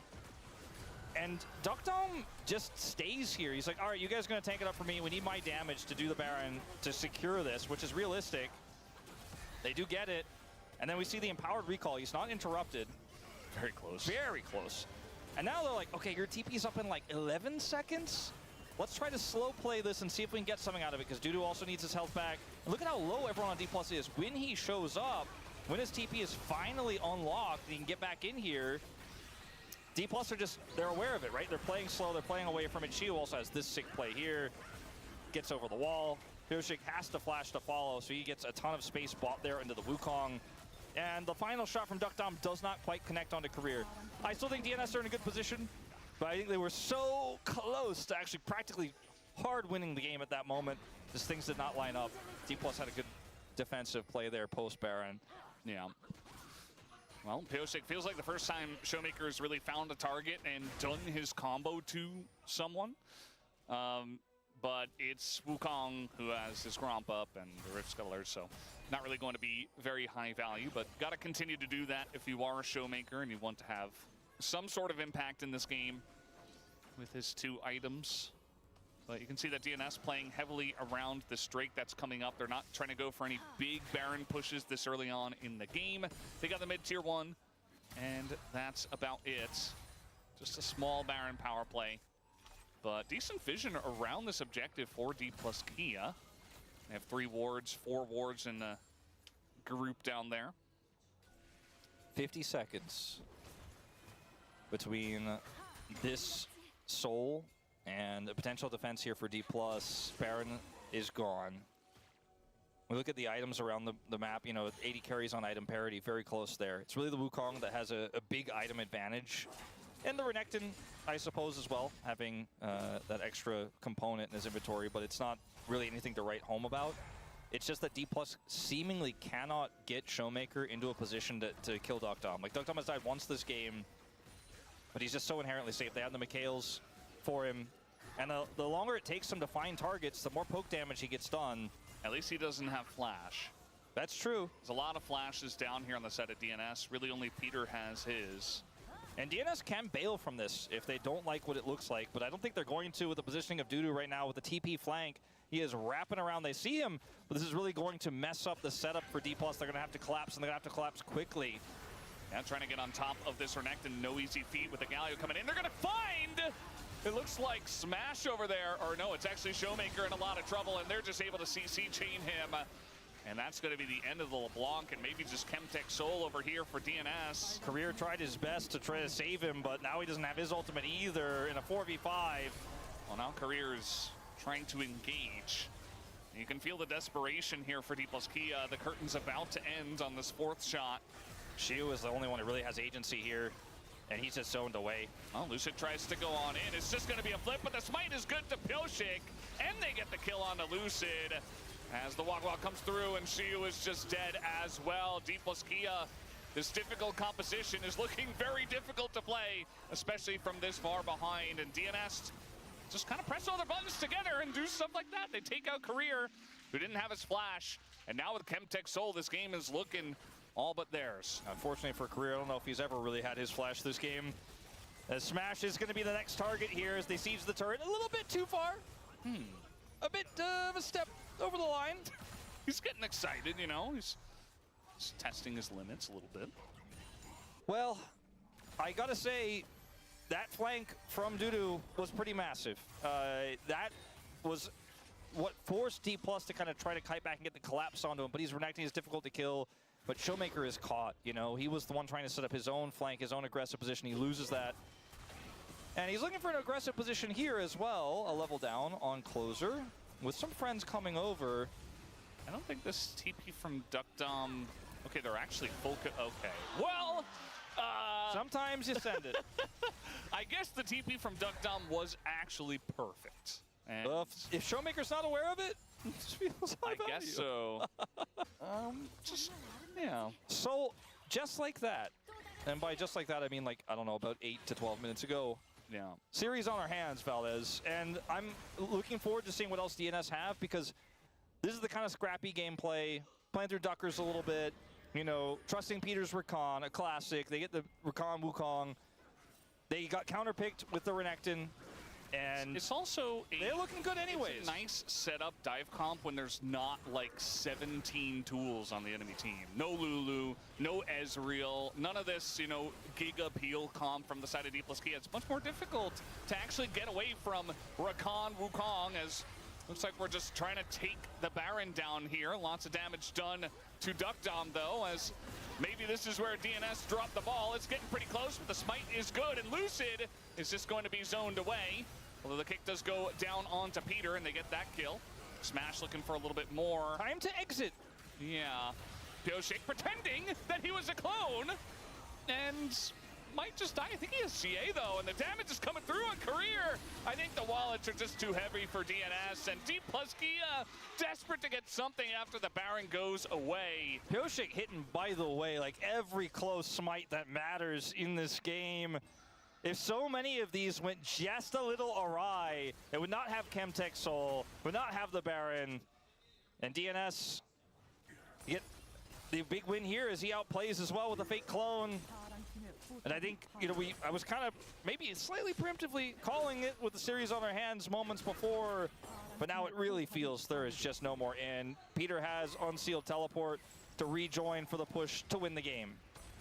And Duckdom just stays here. He's like, all right, you guys are going to tank it up for me. We need my damage to do the Baron to secure this, which is realistic. They do get it. And then we see the empowered recall. He's not interrupted. Very close. Very close. And now they're like, okay, your TP's up in like 11 seconds? Let's try to slow play this and see if we can get something out of it, because Dudu also needs his health back. And look at how low everyone on D+ is. When he shows up, when his TP is finally unlocked, he can get back in here. D+ are just, they're aware of it, right? They're playing slow, they're playing away from it. Shio also has this sick play here. Gets over the wall. Pyosik has to flash to follow, so he gets a ton of space bought there into the Wukong. And the final shot from Duckdom does not quite connect onto Career. I still think DNS are in a good position, but I think they were so close to actually practically hard winning the game at that moment. Just things did not line up. D+ had a good defensive play there post Baron. Yeah. Well, Pyosik feels like the first time Showmaker has really found a target and done his combo to someone. But it's Wukong who has his Gromp up and the Rift Scuttler, so not really going to be very high value, but got to continue to do that if you are a Showmaker and you want to have some sort of impact in this game with his 2 items. But you can see that DNS playing heavily around this Drake that's coming up. They're not trying to go for any big Baron pushes this early on in the game. They got the mid-tier 1, and that's about it. Just a small Baron power play. But decent vision around this objective for D+ Kia. They have 3 wards, 4 wards in the group down there. 50 seconds between this Soul and a potential defense here for D+. Baron is gone. We look at the items around the map, you know, 80 carries on item parity, very close there. It's really the Wukong that has a big item advantage. And the Renekton, I suppose, as well, having that extra component in his inventory, but it's not really anything to write home about. It's just that D+ seemingly cannot get Showmaker into a position to kill Duckdom. Like, Duckdom has died once this game, but he's just so inherently safe. They have the Mikhails for him, and the longer it takes him to find targets, the more poke damage he gets done. At least he doesn't have flash. That's true. There's a lot of flashes down here on the side of DNS. Really only Peter has his. And DNS can bail from this if they don't like what it looks like, but I don't think they're going to with the positioning of Dudu right now with the TP flank. He is wrapping around. They see him, but this is really going to mess up the setup for D+. They're going to have to collapse, and they're going to have to collapse quickly. Yeah, trying to get on top of this Renekton. No easy feat with the Galio coming in. They're going to find, it looks like Smash over there, or no, it's actually Showmaker in a lot of trouble, and they're just able to CC chain him. And that's going to be the end of the LeBlanc, and maybe just Chemtech Soul over here for DNS. Career tried his best to try to save him, but now he doesn't have his ultimate either in a 4v5. Well, now Career's trying to engage. You can feel the desperation here for D+ Kia. The curtain's about to end on this 4th shot. Shio is the only one who really has agency here, and he's just zoned away. Well, Lucid tries to go on in. It's just going to be a flip, but the smite is good to Pyosik, and they get the kill on to Lucid. As the walk comes through, and Shio is just dead as well. D+ Kia, this difficult composition is looking very difficult to play, especially from this far behind. And DNS just kind of press all their buttons together and do stuff like that. They take out Career, who didn't have his flash. And now with Chemtech Soul, this game is looking all but theirs. Unfortunately for Career, I don't know if he's ever really had his flash this game. As Smash is going to be the next target here as they siege the turret a little bit too far. A bit of a step over the line. He's getting excited, you know. He's testing his limits a little bit. Well, I gotta say, that flank from Dudu was pretty massive. That was what forced D+ to kind of try to kite back and get the collapse onto him, but he's Renekton, he's difficult to kill. But Showmaker is caught, you know. He was the one trying to set up his own flank, his own aggressive position. He loses that. And he's looking for an aggressive position here as well, a level down on closer, with some friends coming over. I don't think this TP from Duckdom. Okay, they're actually full. Okay. Well, sometimes you send it. I guess the TP from Duckdom was actually perfect. And if Showmaker's not aware of it, it feels high value. I guess so. Just, yeah. So, just like that, and by just like that, I mean like, I don't know, about 8 to 12 minutes ago. Yeah. Series on our hands, Valdez, and I'm looking forward to seeing what else DNS have, because this is the kind of scrappy gameplay, playing through Duckers a little bit, you know, trusting Peter's Rakan, a classic. They get the Rakan Wukong. They got counterpicked with the Renekton, and it's also they're looking good anyways. It's a nice setup dive comp when there's not like 17 tools on the enemy team. No Lulu, no Ezreal, none of this, you know, giga peel comp from the side of D+ Kia. It's much more difficult to actually get away from Rakan Wukong, as looks like we're just trying to take the Baron down here. Lots of damage done to Duck Dom, though, as maybe this is where DNS dropped the ball. It's getting pretty close, but the smite is good, and Lucid is just going to be zoned away. Although the kick does go down onto Peter, and they get that kill. Smash looking for a little bit more. Time to exit. Yeah. Pioshik pretending that he was a clone, and might just die. I think he has CA, though, and the damage is coming through on Career. I think the wallets are just too heavy for DNS, and Deep Plus Kia desperate to get something after the Baron goes away. Pioshik hitting, by the way, like every close smite that matters in this game. If so many of these went just a little awry, it would not have Chemtech Soul, would not have the Baron, and DNS get the big win here as he outplays as well with a fake clone. And I think, you know, I was kind of maybe slightly preemptively calling it with the series on our hands moments before, but now it really feels there is just no more in. Peter has unsealed teleport to rejoin for the push to win the game.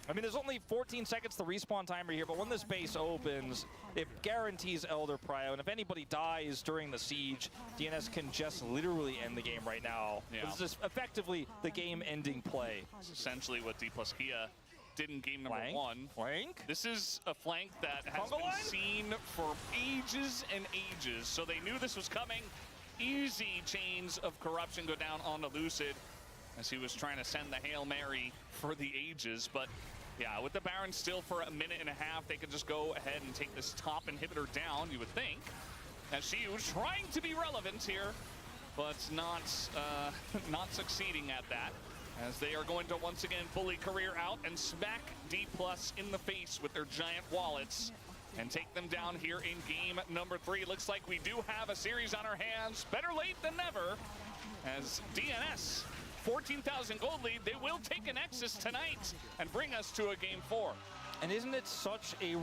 I mean, there's only 14 seconds to respawn timer here, but when this base opens, it guarantees Elder Prio, and if anybody dies during the siege, DNS can just literally end the game right now. Yeah. This is effectively the game-ending play. It's essentially what D plus Kia did in game number Flank? one. Flank? This is a flank that has Conga been line? seen for ages and ages, so they knew this was coming. Easy chains of corruption go down onto Lucid as he was trying to send the Hail Mary for the ages, but yeah, with the Baron still for a minute and a half, they could just go ahead and take this top inhibitor down, you would think. As Shiu trying to be relevant here, but not succeeding at that. As they are going to once again bully Career out and smack D+ in the face with their giant wallets and take them down here in game number 3. Looks like we do have a series on our hands. Better late than never, as DNS 14,000 gold lead. They will take a Nexus tonight and bring us to a game 4. And isn't it such a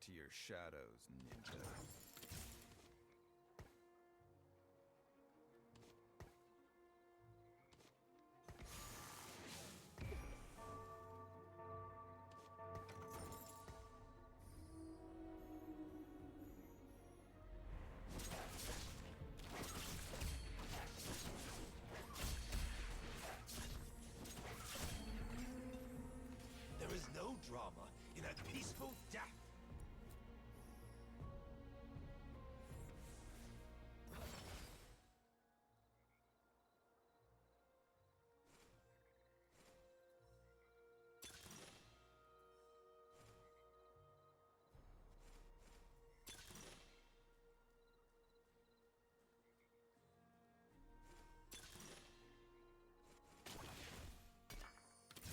to your shadows, ninja. There is no drama in a peaceful death.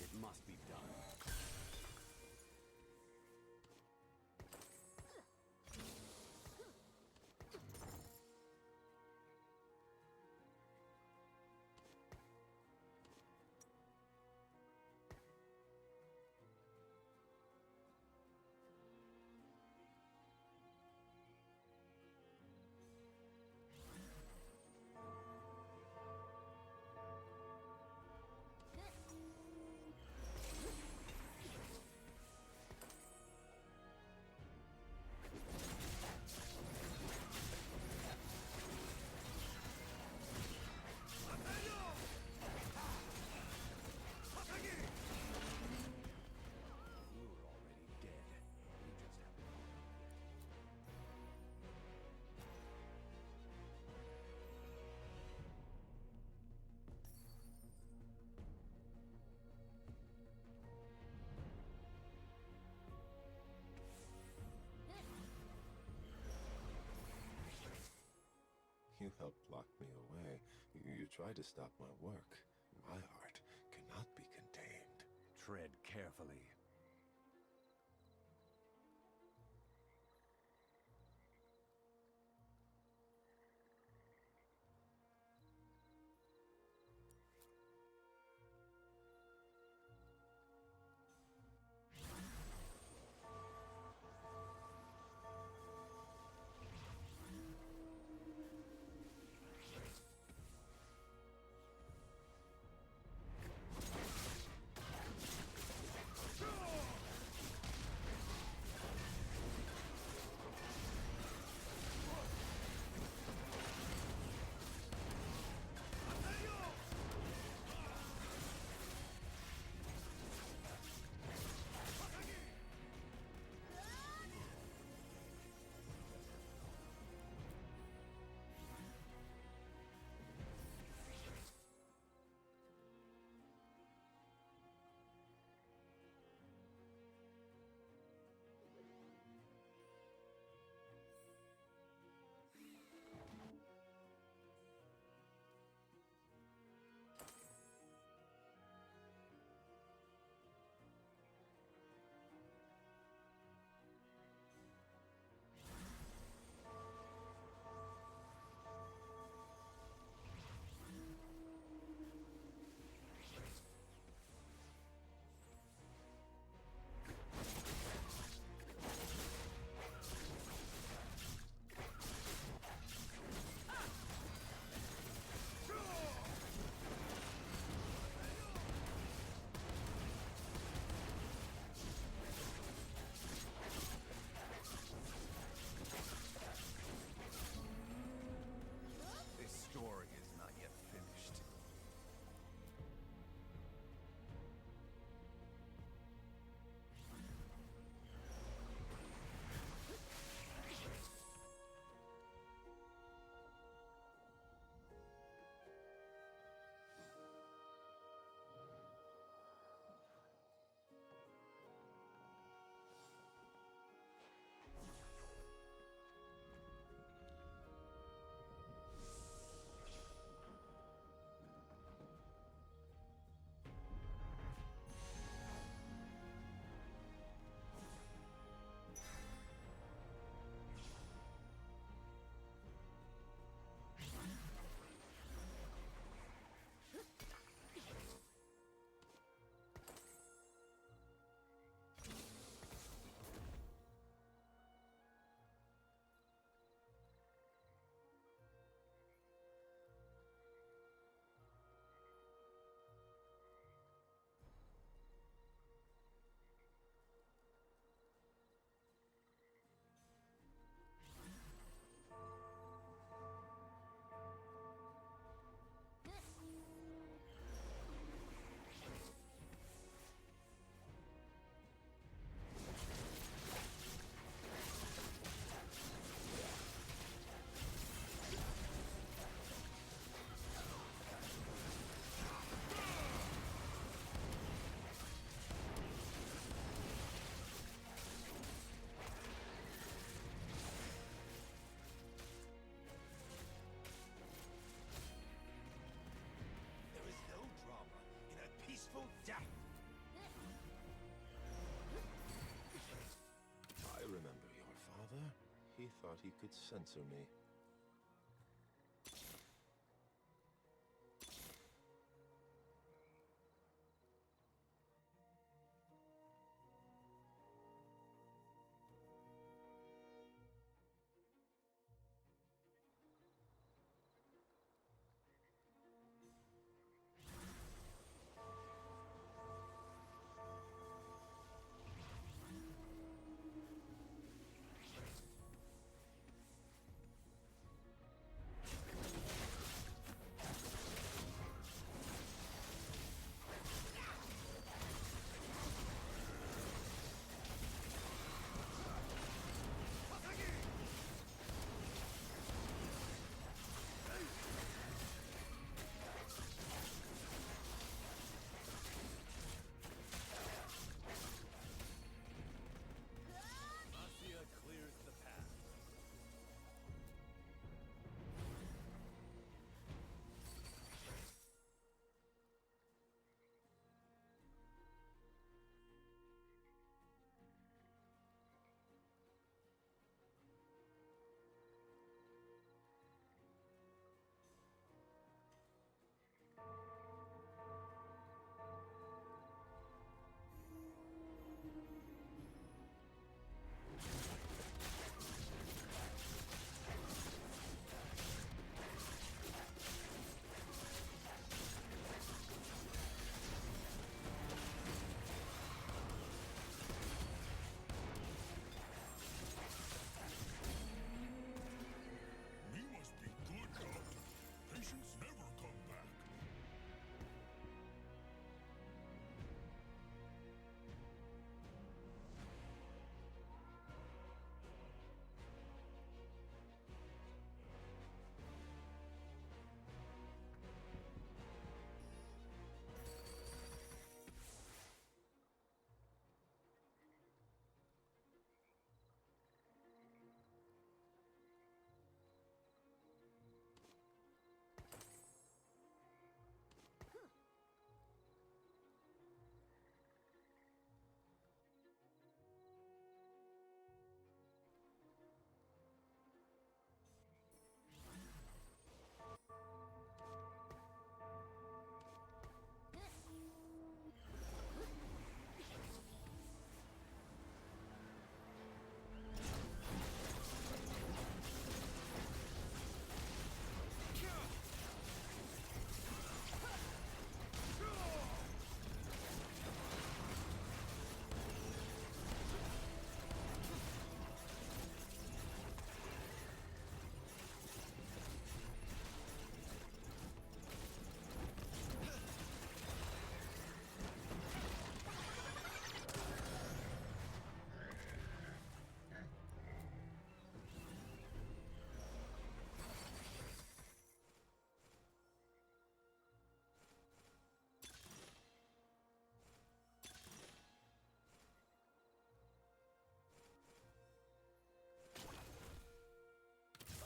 It must be done. You were already dead. You just have to You helped lock me away. You tried to stop my work. My heart cannot be contained. tread carefully. might censor me.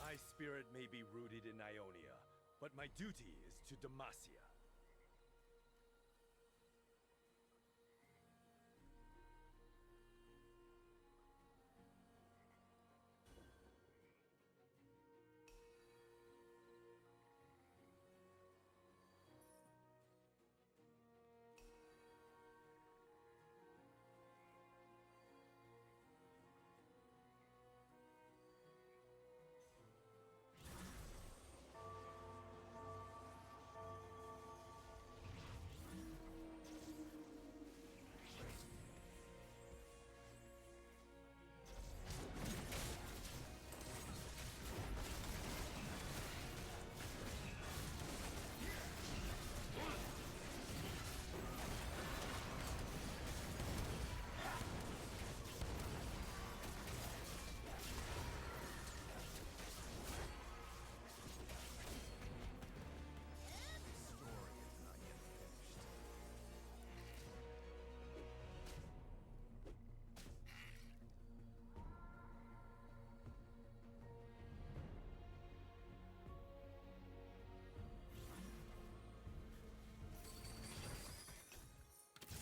My spirit may be rooted in Ionia, but my duty is to Demacia.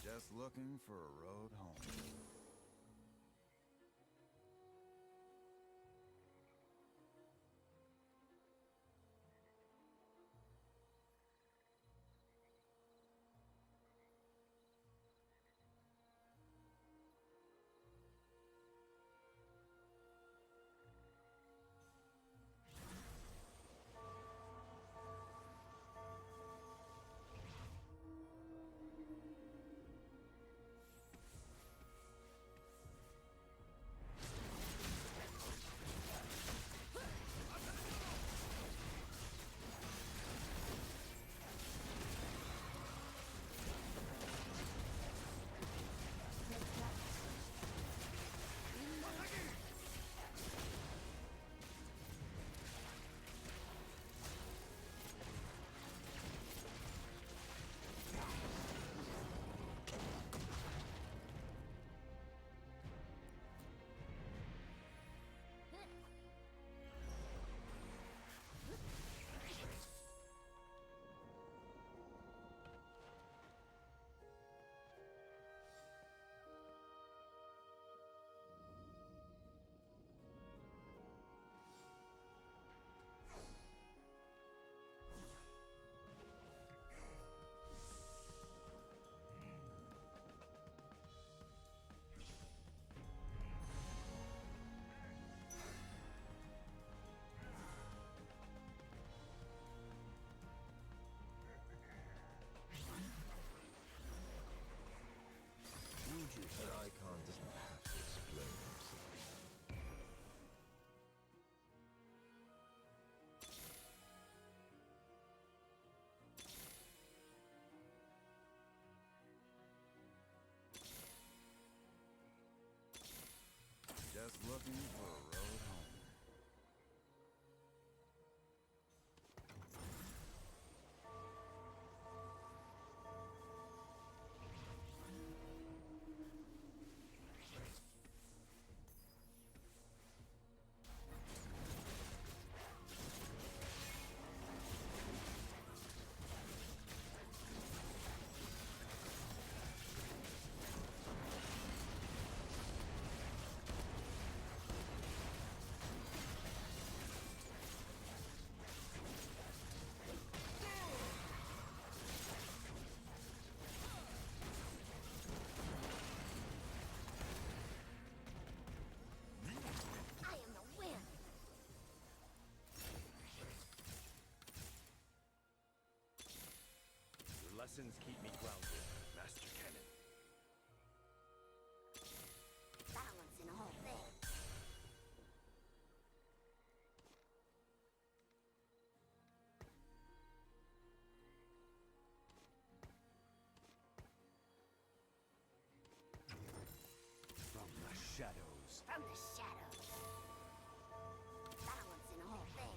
Just looking for a road home. keep me grounded, Master Cannon. Balancing all things. From the shadows. From the shadows. Balancing all things.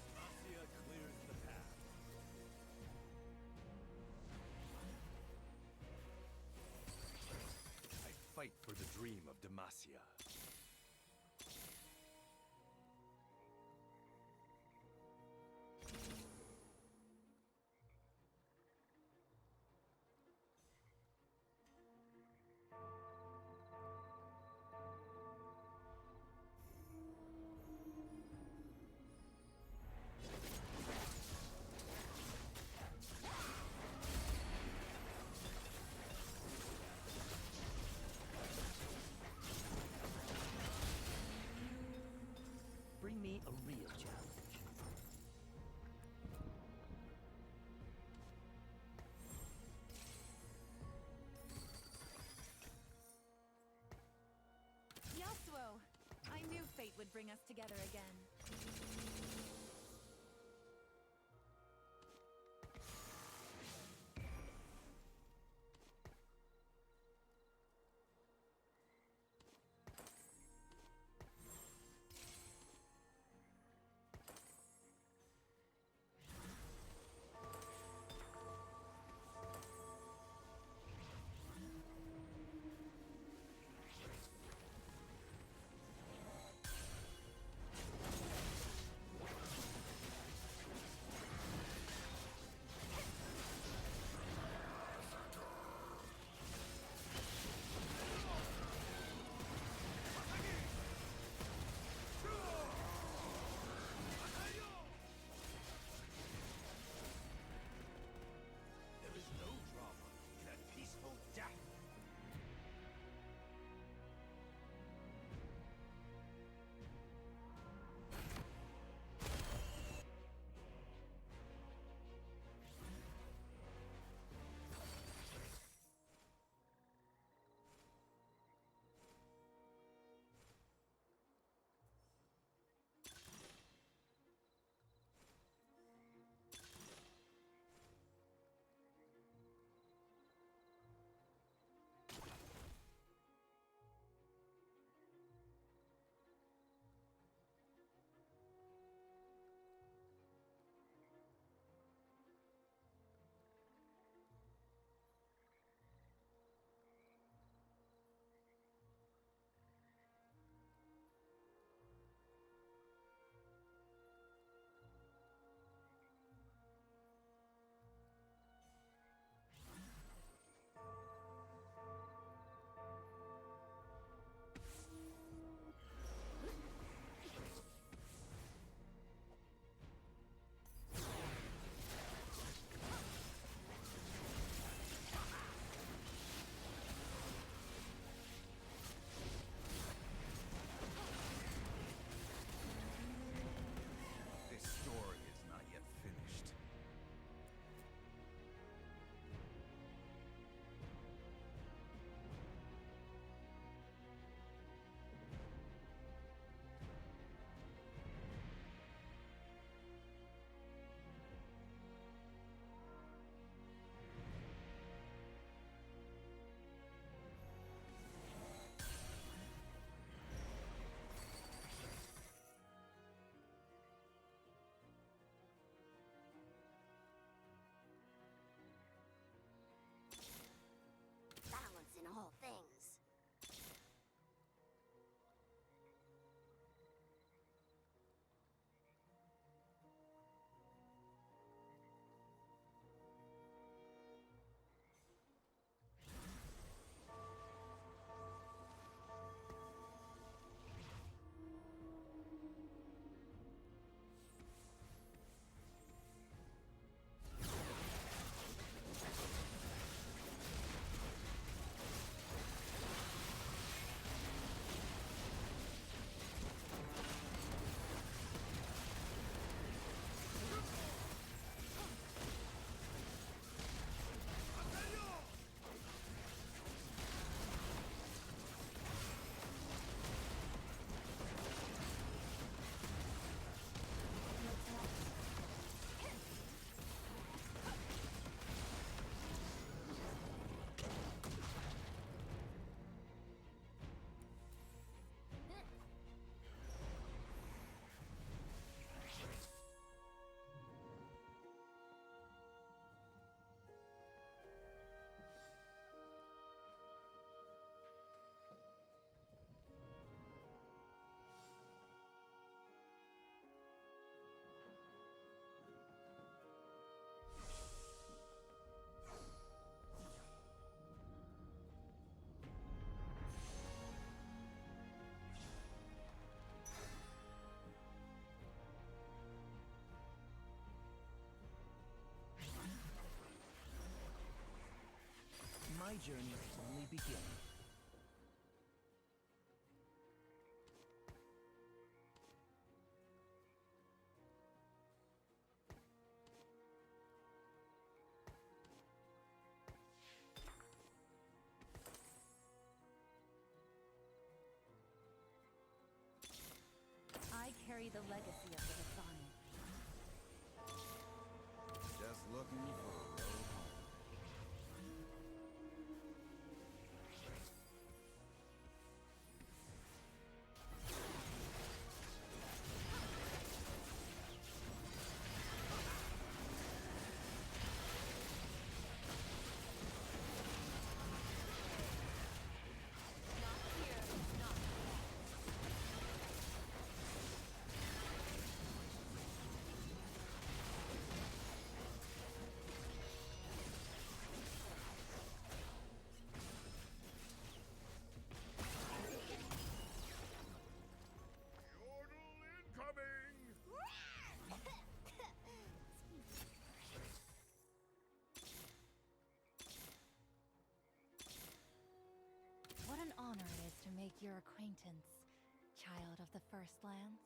Demacia clears the path. I fight for the dream of Demacia. Bring me a real challenge. Yasuo! I knew fate would bring us together again. journey is only beginning. I carry the legacy of the Dasani. Just looking for a road home. What an honor it is to make your acquaintance, child of the First Lands.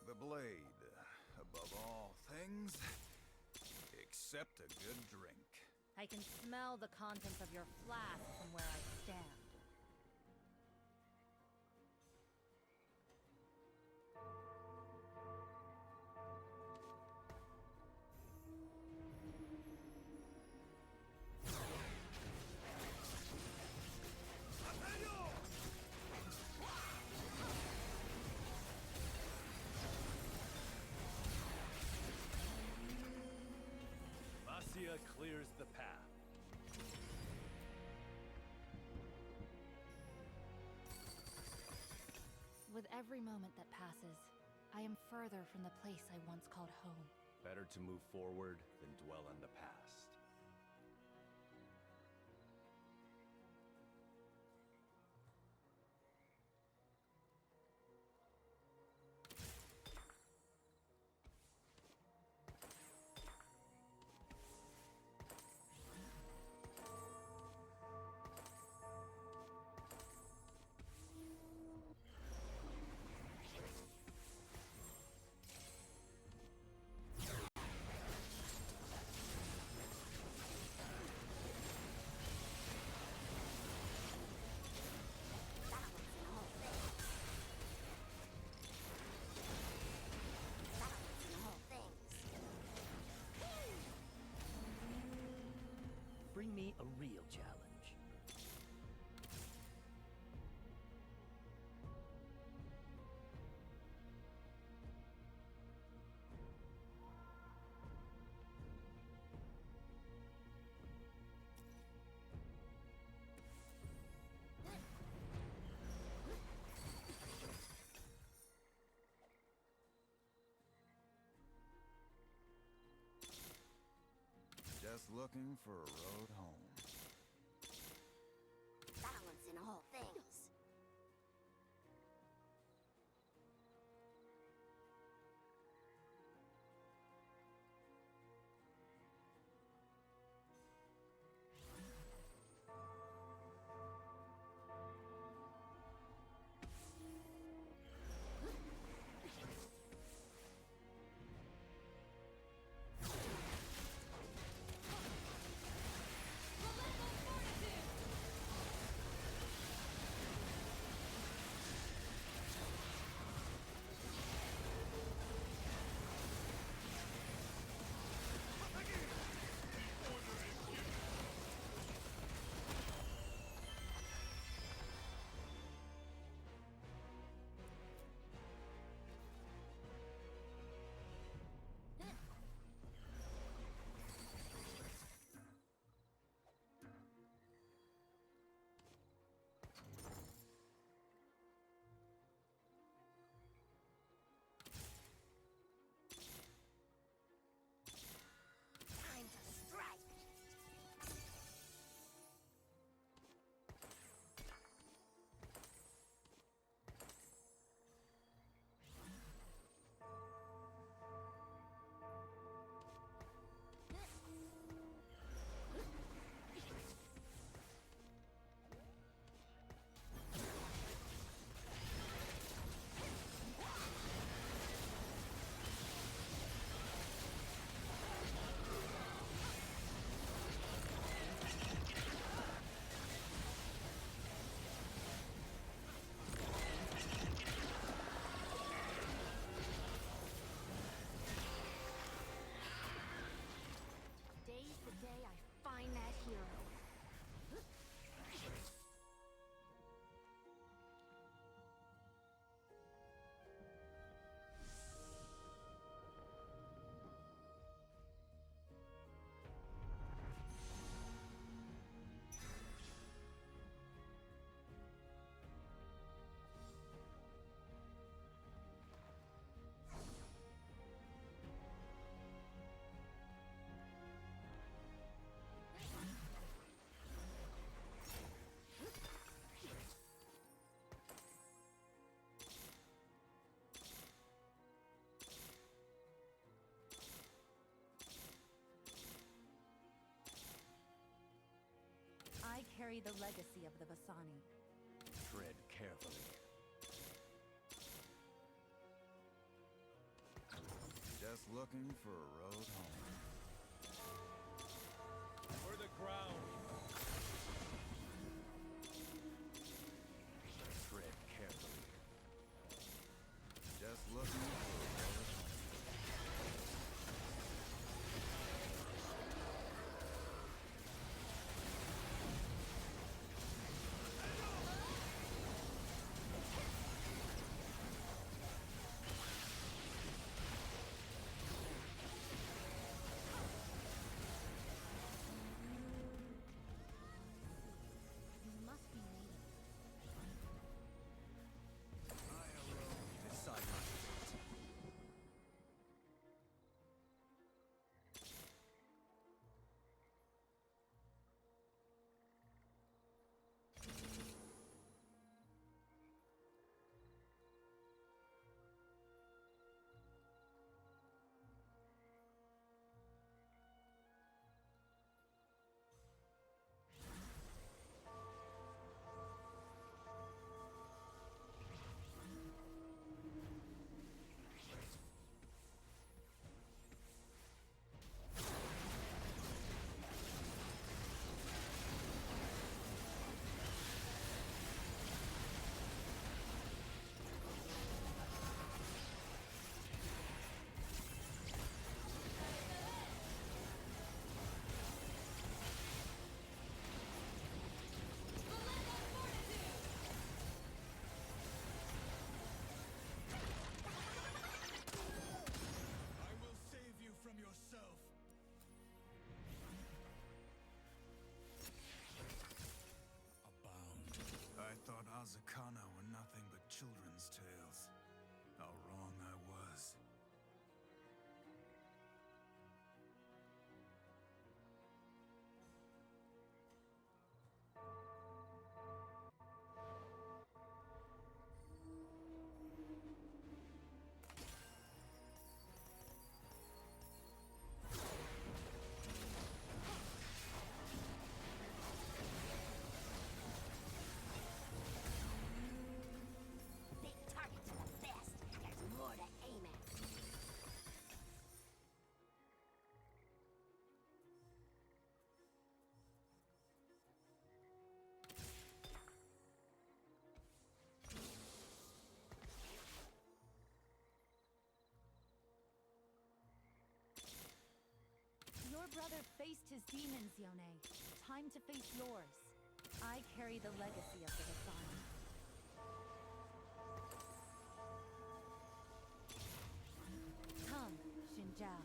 The blade, above all things, except a good drink. I can smell the contents of your flask from where I stand. Demacia clears the path. With every moment that passes, I am further from the place I once called home. Better to move forward than dwell in the past. Bring me a real challenge. Just looking for a road home. Balance in all things. carry the legacy of the Bassani. Tread carefully. Just looking for a road home. For the ground. Tread carefully. Just looking for a road home. You must be needed. I alone decide my fate. I will save you from yourself. Abound. I thought Azakana were nothing but children's tales. How wrong I was. Big target to the best. There's more to aim at. Your brother faced his demons, Yone. Time to face yours. I carry the legacy of the Bassani. Come, Xinjiao.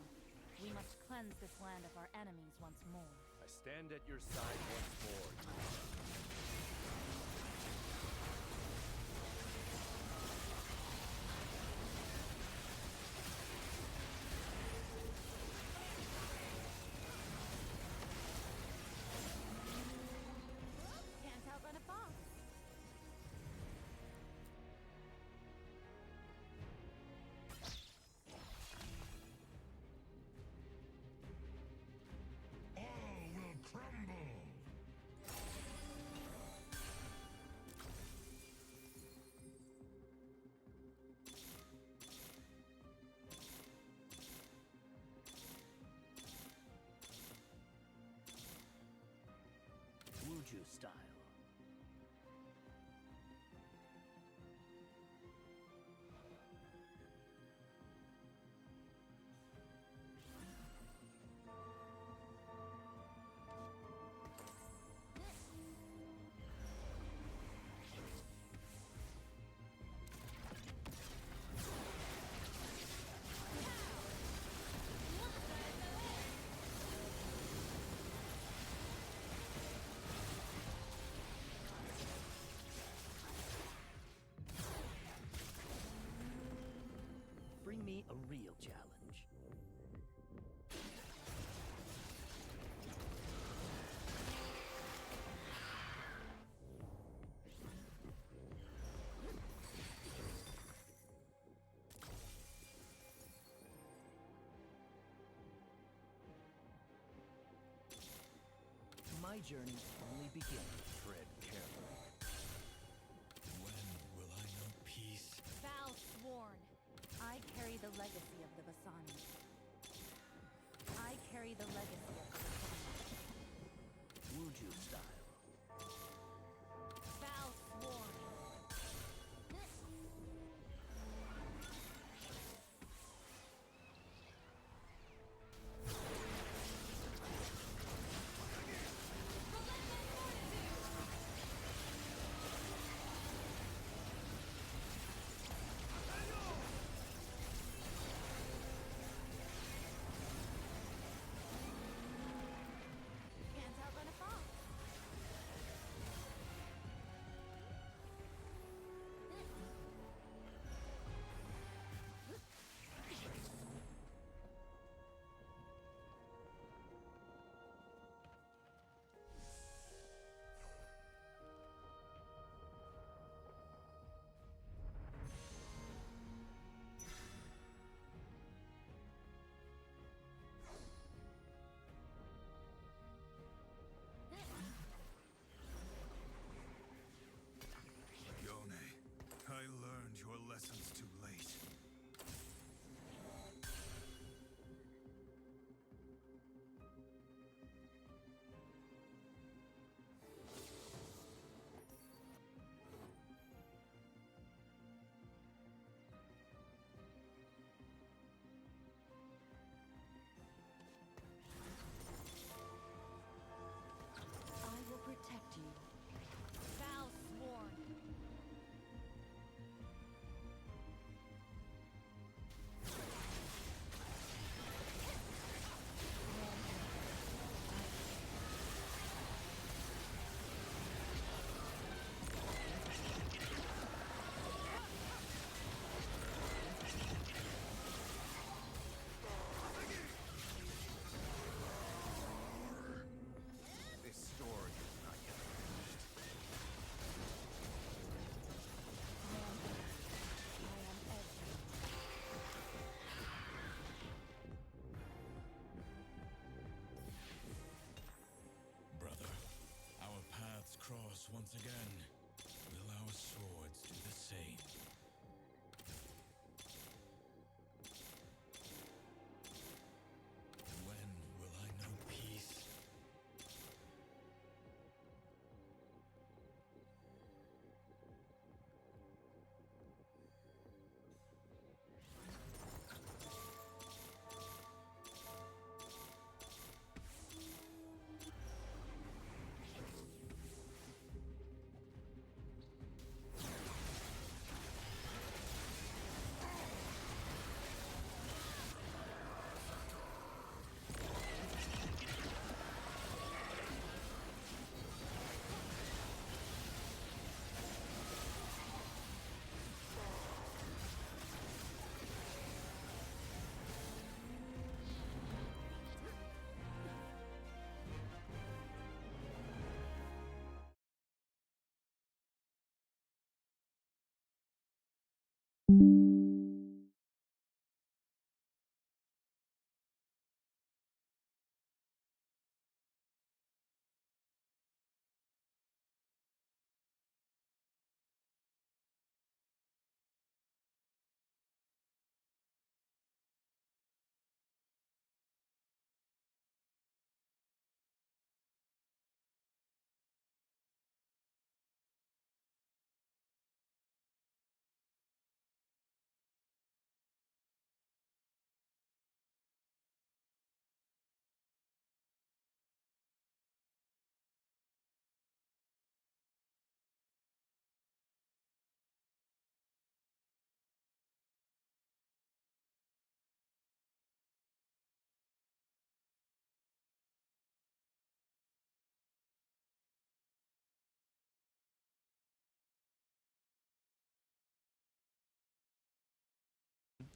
We must cleanse this land of our enemies once more. I stand at your side once more. Can't outrun a fox. All will crumble. Wuju style. Bring me a real challenge. My journey only begins. legacy of the Vasani. I carry the legacy of the Vasani. Wuju style. Vow sworn. Can't outrun a fox. Yone, I learned your lessons too late. I will protect you. Vow sworn. This story is not yet finished. I am everything. Brother, our paths cross once again. Will our swords do the same? When will I know peace?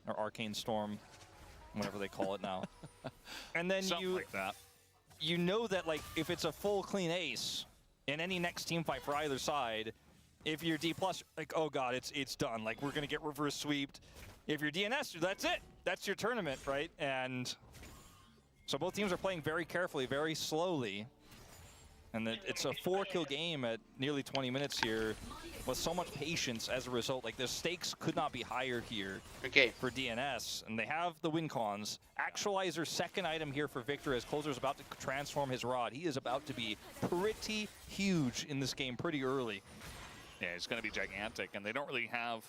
Or Arcane Storm, whatever they call it now. And then Something like that. you know that like if it's a full clean ace in any next team fight for either side, if you're D+, like, oh god, it's done. Like, we're gonna get reverse sweeped. If you're DNS, that's it. That's your tournament, right? And so both teams are playing very carefully, very slowly. And it's a 4-kill game at nearly 20 minutes here with so much patience as a result. Like, the stakes could not be higher here for DNS. And they have the win cons. Actualizer's second item here for Victor as Closer's about to transform his rod. He is about to be pretty huge in this game pretty early. Yeah, he's going to be gigantic, and they don't really have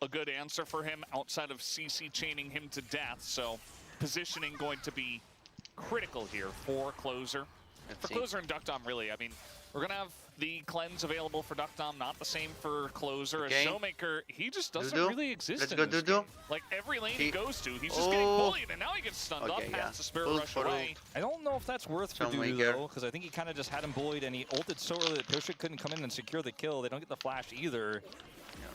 a good answer for him outside of CC chaining him to death. So positioning going to be critical here for Closer. For Closer and Duckdom, really. I mean, we're going to have the cleanse available for Duckdom, not the same for Closer. As Showmaker, he just doesn't really exist in this game. Like, every lane he goes to, he's just getting bullied, and now he gets stunned up past the Spirit Rush away. I don't know if that's worth for Dudu, though, because I think he kind of just had him bullied, and he ulted so early that Poshik couldn't come in and secure the kill. They don't get the flash either.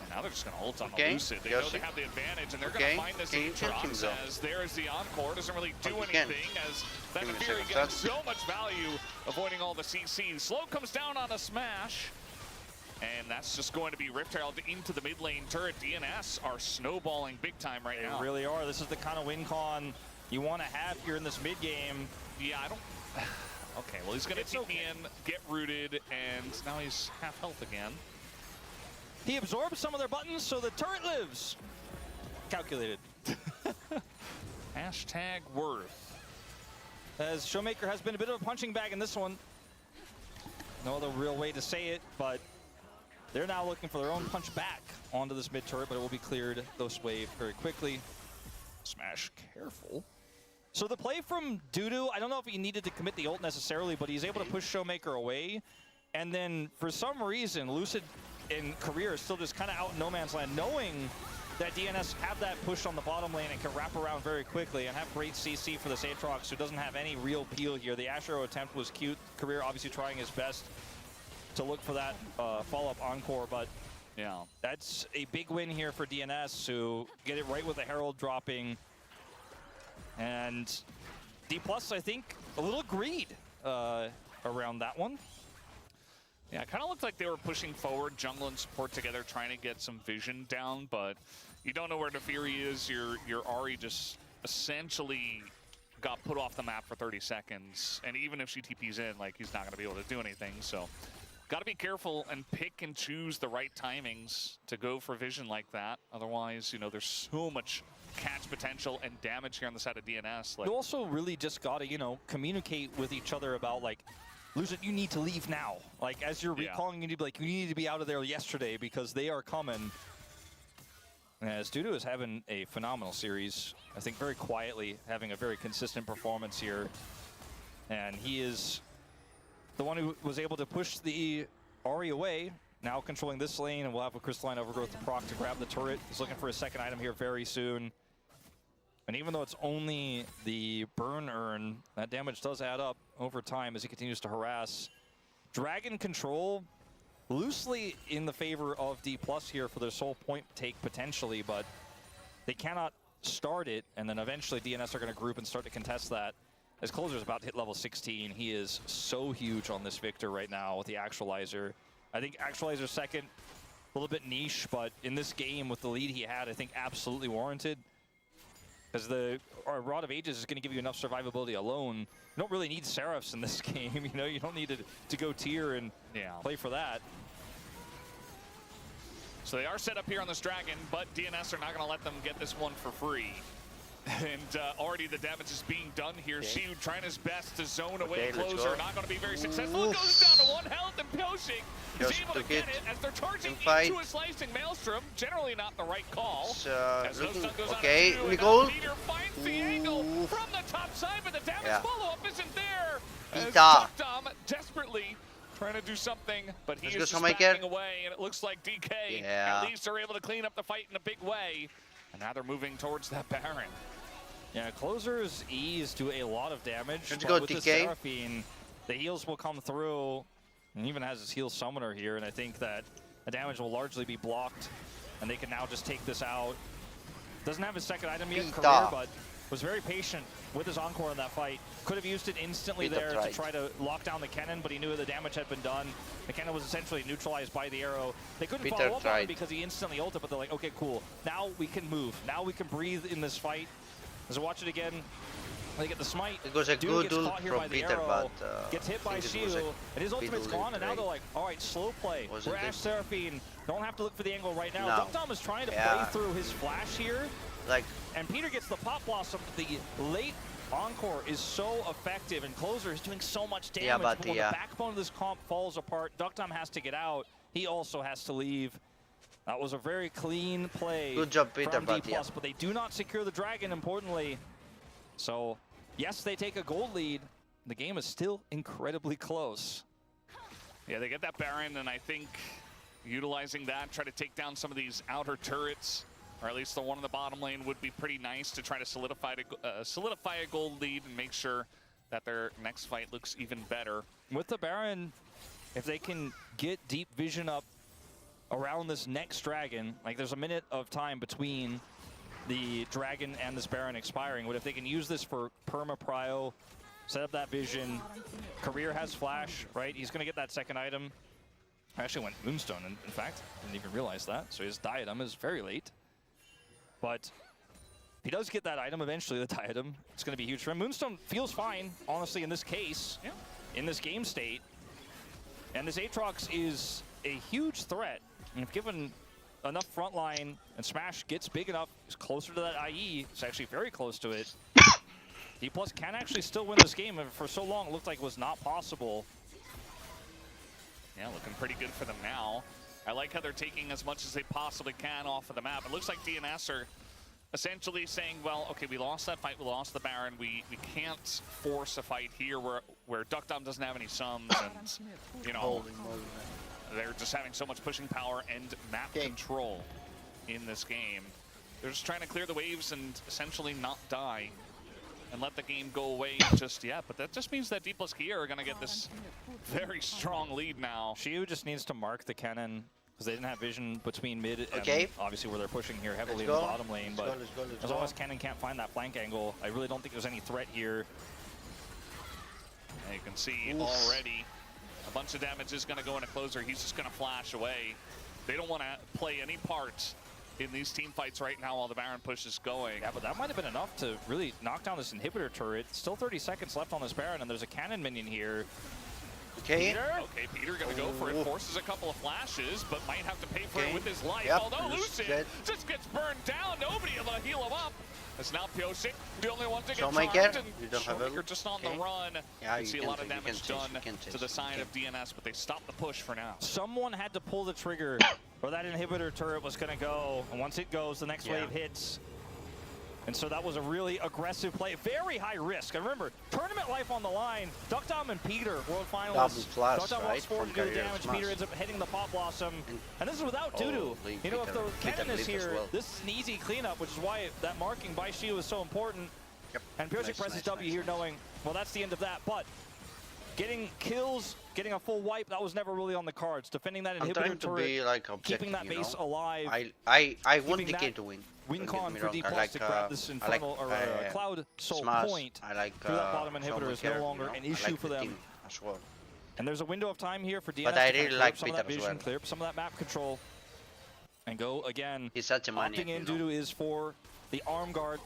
And now they're just going to ult on the Lucid. They know they have the advantage, and they're going to find this Aatrox as there is the Encore. Doesn't really do anything, as Benefiri gets so much value, avoiding all the CCs. Slow comes down on a smash, and that's just going to be Rift Herald into the mid lane turret. DNS are snowballing big time right now. They really are. This is the kind of win con you want to have here in this mid game. Yeah, I don't... Okay, well, he's going to TP in, get rooted, and now he's half health again. He absorbs some of their buttons, so the turret lives. Calculated. Hashtag worth. As Showmaker has been a bit of a punching bag in this one. No other real way to say it, but they're now looking for their own punch back onto this mid turret, but it will be cleared this wave very quickly. Smash careful. So the play from Dudu, I don't know if he needed to commit the ult necessarily, but he's able to push Showmaker away. And then for some reason, Lucid in career is still just kind of out in no man's land, knowing that DNS have that push on the bottom lane and can wrap around very quickly and have great CC for this Aatrox, who doesn't have any real peel here. The Ashero attempt was cute. Career obviously trying his best to look for that follow-up Encore, but yeah, that's a big win here for DNS, who get it right with the Herald dropping. And D+, I think, a little greed around that one. Yeah, it kind of looked like they were pushing forward, jungle and support together, trying to get some vision down, but you don't know where Nefiri is. Your Ahri just essentially got put off the map for 30 seconds. And even if she TPs in, like, he's not going to be able to do anything. So got to be careful and pick and choose the right timings to go for vision like that. Otherwise, you know, there's so much catch potential and damage here on the side of DNS. Like, you also really just got to, you know, communicate with each other about, like, Lucid, you need to leave now. Like, as you're recalling, you need to be like, you need to be out of there yesterday because they are coming. As Dudu is having a phenomenal series, I think very quietly having a very consistent performance here. And he is the one who was able to push the Ahri away, now controlling this lane, and we'll have a Crystalline Overgrowth to proc to grab the turret. He's looking for a second item here very soon. And even though it's only the burn urn, that damage does add up over time as he continues to harass. Dragon control loosely in the favor of D+ here for their sole point take potentially, but they cannot start it, and then eventually DNS are going to group and start to contest that. As Closer's about to hit level 16, he is so huge on this Victor right now with the Actualizer. I think Actualizer's second, a little bit niche, but in this game with the lead he had, I think absolutely warranted. Because the Rod of Ages is going to give you enough survivability alone. You don't really need Seraphs in this game. You know, you don't need to go tier and play for that. So they are set up here on this Dragon, but DNS are not going to let them get this one for free. And already the damage is being done here. Shiu trying his best to zone away Closer. Not going to be very successful. It goes down to 1 health, and Poshik is able to get it as they're charging into a slicing Maelstrom. Generally not the right call. As no stun goes on Nicole. Peter finds the angle from the top side, but the damage follow-up isn't there. As Duckdom desperately trying to do something, but he is just backing away, and it looks like DK at least are able to clean up the fight in a big way. And now they're moving towards that Baron. Yeah, Closer's E's do a lot of damage. Let's but go, with DK. the Seraphine, the heals will come through, and even has his heal summoner here, and I think that the damage will largely be blocked, and they can now just take this out. Doesn't have his second item yet, career, but was very patient with his Encore in that fight. Could have used it instantly there to try to lock down the cannon, but he knew the damage had been done. The cannon was essentially neutralized by the arrow. They couldn't follow up on it because he instantly ulted, but they're like, okay, cool. Now we can move. Now we can breathe in this fight. As I watch it again, They get the smite. It was a Dude good gets ult caught here from by the Peter, arrow, but gets hit by I think it was a Shiu, and his ultimate's bit gone, and now late. they're like, all right, slow play. Wasn't We're it? Ash Seraphine. Don't have to look for the angle right now. No. Duckdom is trying to Yeah. play through his flash here, Like, and Peter gets the pop blossom. The late encore is so effective, and Closer is doing so much damage. Yeah, but when yeah. the backbone of this comp falls apart, Duckdom has to get out. He also has to leave. That was a very clean play. Good job, Peter, from D+, but yeah. but they do not secure the dragon, importantly. So, yes, they take a gold lead. The game is still incredibly close. Yeah, they get that Baron, and I think utilizing that, try to take down some of these outer turrets, or at least the one in the bottom lane would be pretty nice to try to solidify a gold lead and make sure that their next fight looks even better. With the Baron, if they can get deep vision up around this next dragon, like there's a minute of time between the dragon and this Baron expiring, but if they can use this for perma-prio, set up that vision, Career has flash, right? He's gonna get that second item. I actually went Moonstone, in fact, didn't even realize that, so his diadem is very late. But if he does get that item eventually, the diadem, it's gonna be huge for him. Moonstone feels fine, honestly, in this case, in this game state. And this Aatrox is a huge threat. And if given enough frontline and Smash gets big enough, he's closer to that IE, it's actually very close to it. D+ can actually still win this game, and for so long it looked like it was not possible. Yeah, looking pretty good for them now. I like how they're taking as much as they possibly can off of the map. It looks like DNS are essentially saying, well, okay, we lost that fight, we lost the Baron, we can't force a fight here where Duckdom doesn't have any sums, and, you know, they're just having so much pushing power and map control in this game. They're just trying to clear the waves and essentially not die and let the game go away just yet. But that just means that D+ Kia are going to get this very strong lead now. Shiu just needs to mark the cannon, because they didn't have vision between mid and obviously where they're pushing here heavily in the bottom lane. But as long as Cannon can't find that flank angle, I really don't think there's any threat here. And you can see already a bunch of damage is going to go into Closer. He's just going to flash away. They don't want to play any part in these team fights right now while the Baron push is going. Yeah, but that might have been enough to really knock down this inhibitor turret. Still 30 seconds left on this Baron, and there's a cannon minion here. Peter gonna go for it, forces a couple of flashes, but might have to pay for it with his life. Although Lucid just gets burned down, nobody able to heal him up. It's now Pyosik, the only one to get charmed, and Showmaker just on the run. Yeah, you see a lot of damage done to the side of DNS, but they stopped the push for now. Someone had to pull the trigger, or that inhibitor turret was gonna go, and once it goes, the next wave hits. And so that was a really aggressive play, very high risk. And remember, tournament life on the line. Duckdom and Peter, world finalists. Duckdom walks forward to do the damage. Peter ends up hitting the pop blossom. And this is without Dudu. You know, if the cannon is here, this is an easy cleanup, which is why that marking by Shiu is so important. And Pyosik presses W here knowing, well, that's the end of that. But getting kills, getting a full wipe, that was never really on the cards. Defending that inhibitor turret, keeping that base alive. I want DK to win. WinCon for D+ to grab this Infernal or Cloud Soul point through that bottom inhibitor is no longer an issue for them. As well. And there's a window of time here for DNS but I to really like some of Peter that vision, as well. clear up some of that map control, and go again. He's such a maniac, Opting in, Dudu is for the arm guard,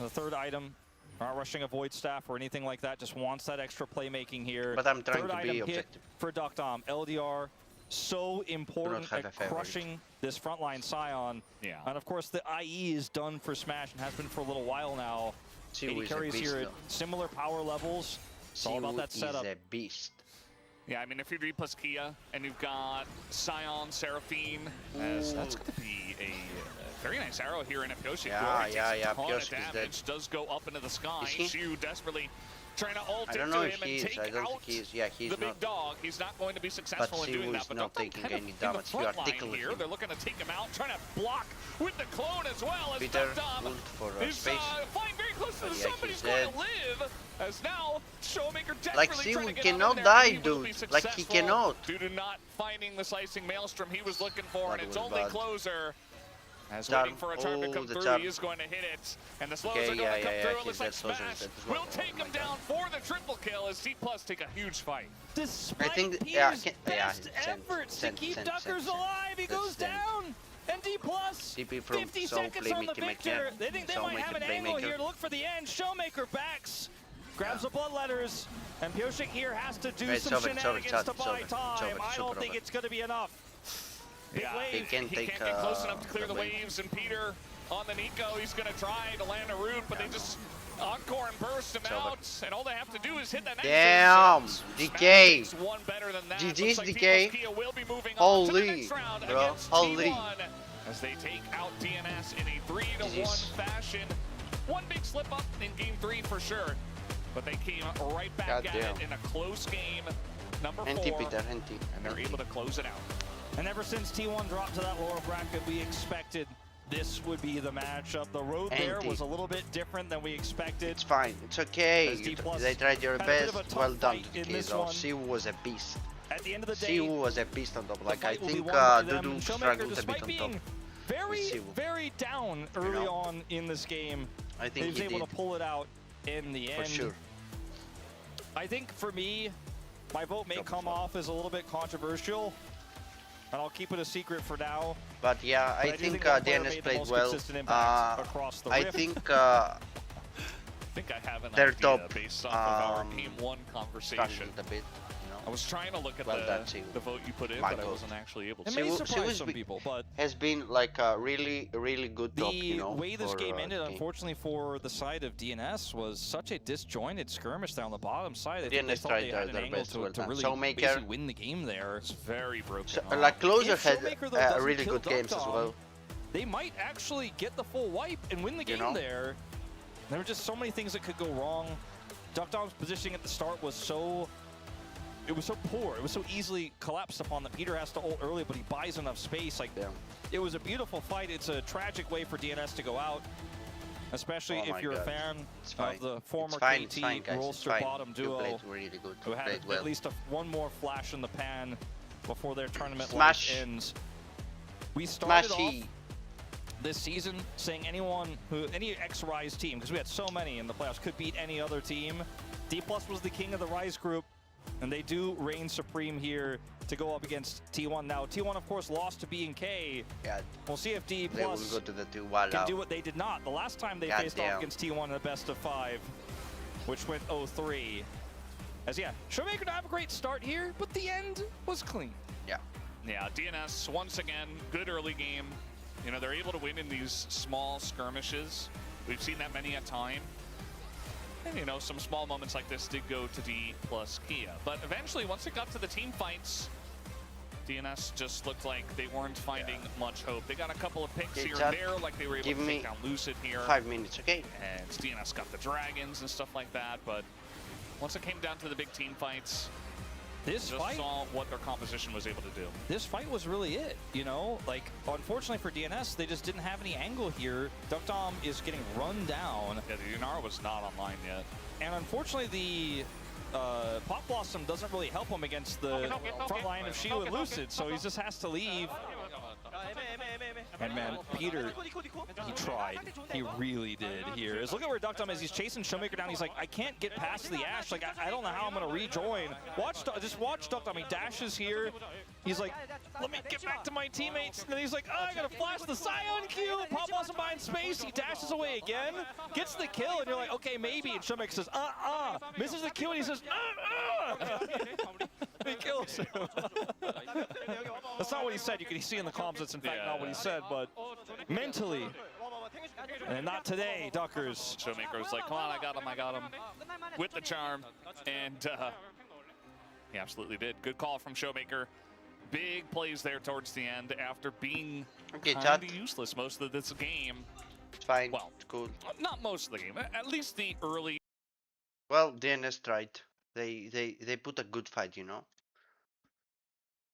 the third item. Not rushing a Void Staff or anything like that, just wants that extra playmaking here. But I'm trying third to be item objective. Hit for Duckdom. LDR, so important at crushing this frontline Scion. Yeah. And of course, the IE is done for Smash and has been for a little while now. 80 carries here at similar power levels. It's all about that setup. Is a beast. Yeah, I mean, if you're D+ Kia and you've got Scion, Seraphine, that's going to be a very nice arrow here in a Pyosik. Yeah, Pyosik damage does go up into the sky. Shiu desperately trying to ult into him and take out the big dog. He's not going to be successful in doing that, but not taking any damage. In the front line here, they're looking to take him out, trying to block with the clone as well as Duckdom is flying very close to somebody's going to live. As now, Showmaker desperately trying to get cannot there, die, he will be dude. Like, he cannot. Due to not finding the slicing maelstrom he was looking for, and it's only Closer. As waiting for a turn to come through, he is going to hit it. And the slows are going to come through. It looks like Smash will take him down for the triple kill as D+ take a huge fight. Despite Peter's best efforts to keep Duckers alive, he goes down. And D plus, TP from 50 so seconds on the playmaking victor. They think they so might have an making angle playmaker. here to look for the end. Showmaker backs, grabs the bloodletters, and Pioshik here has to do It's some over, it's over, shenanigans to it's buy over, it's time. over, I it's don't super think over. it's going to be enough. Big Yeah, wave. He can't take get close enough to clear the the wave. waves, and Peter on the Nico, he's gonna try to land a root, but they just encore and burst him over. out, and all they have to do is hit that next Damn, DK. Smash one better than that. GG's Looks like DK. T+Kia will be moving on to the Holy, next round bro, against holy. T1 as they take out DNS in a 3-1 GG's. fashion. One big slip up in game 3 for sure, but they came right back at Goddamn. it in a close game, number 4, NT Peter, NT. and they're able to close it out. And ever since T1 dropped to that lower bracket, we expected this would be the matchup. The road there Anti. was a little bit different than we expected. It's fine, it's okay. As D plus They tried your had a bit of best. a tough Well done fight to in DK this though. one. Siwu was a beast. At the end of the day, Siwu was a beast on top. Like I fight will be think won by them, Dudu and Showmaker, struggled a bit despite on being top. very, Siwu. very down early on in this game, I he think was he able did. to pull it out in the For end. sure. I think for me, my vote may come off as a little bit controversial, and I'll keep it a secret for now. But yeah, But I do think that player DNS made the played most well. consistent impact across the I rift. think I think I have an Their idea top, based off of our um, game 1 conversation. struggled a bit. I was trying to look at Well done, Siwu. the vote you put in, My but I vote. wasn't actually able to. It may Siwu- surprise Siwu's some be- people, but has been like a really, really good top, you know. the way this for, game ended, the game. unfortunately for the side of DNS, was such a disjointed skirmish down the bottom side. I think they DNS thought tried they had an their angle best, to, well to done. really Showmaker- basically win the game there. It's very broken. So, off. like Closer If had Showmaker, though, doesn't really kill good games as Duckdom, well. They might actually get the full wipe and win the You game know? there. There were just so many things that could go wrong. Duckdom's positioning at the start was so... It was so poor. It was so easily collapsed upon that Peter has to ult early, but he buys enough space. Like, it was a beautiful fight. It's a tragic way for DNS to go out, especially Oh if my you're God. a fan It's fine. of the former It's fine, KT it's fine, guys. It's Rolster fine. bottom You duo, played really good. who You had played well. at least one more flash in the pan before their tournament Smash. life ends. We started off Smashy. this season saying any X-Rise team, because we had so many in the playoffs, could beat any other team. D+ was the king of the Rise group, and they do reign supreme here to go up against T1. Now, T1, of course, lost to B&K. Yeah, We'll see if D+ they will go to the 2-1 can do what they did not. The last time they God faced off damn. against T1 in the best of 5, which went 0-3. As yeah, Showmaker didn't have a great start here, but the end was clean. Yeah, DNS, once again, good early game. You know, they're able to win in these small skirmishes. We've seen that many a time. And, you know, some small moments like this did go to D plus Kia. But eventually, once it got to the team fights, DNS just looked like they weren't finding much hope. They got a couple of picks Okay, here chat, and there, like they were able give to me take down Lucid here. 5 minutes, okay? And DNS got the dragons and stuff like that. But once it came down to the big team fights, This just fight, saw what their composition was able to do. this fight was really it, you know? Like, unfortunately for DNS, they just didn't have any angle here. Duckdom is getting run down. Yeah, the Yunara was not online yet. And unfortunately, the Pop Blossom doesn't really help him against the front line of Shiu and Lucid, so he just has to leave. And man, Peter, he tried. He really did here. Look at where Duckdom is. He's chasing Showmaker down. He's like, I can't get past the Ash. Like, I don't know how I'm going to rejoin. Just watch Duckdom. He dashes here. He's like, let me get back to my teammates. And then he's like, oh, I got to flash the Scion Q. Pop Blossom behind space. He dashes away again. Gets the kill. And you're like, okay, maybe. And Showmaker says, misses the kill. And he says, he kills him. That's not what he said. You can see in the comms that's in fact not what he said, but mentally. And not today, Duckers. Showmaker was like, come on, I got him. With the charm. And he absolutely did. Good call from Showmaker. Big plays there towards the end after being Okay, kind chat. of useless most of this game. It's fine. Well, it's cool. Not most of the game. At least the early. Well, DNS tried. They put a good fight, you know.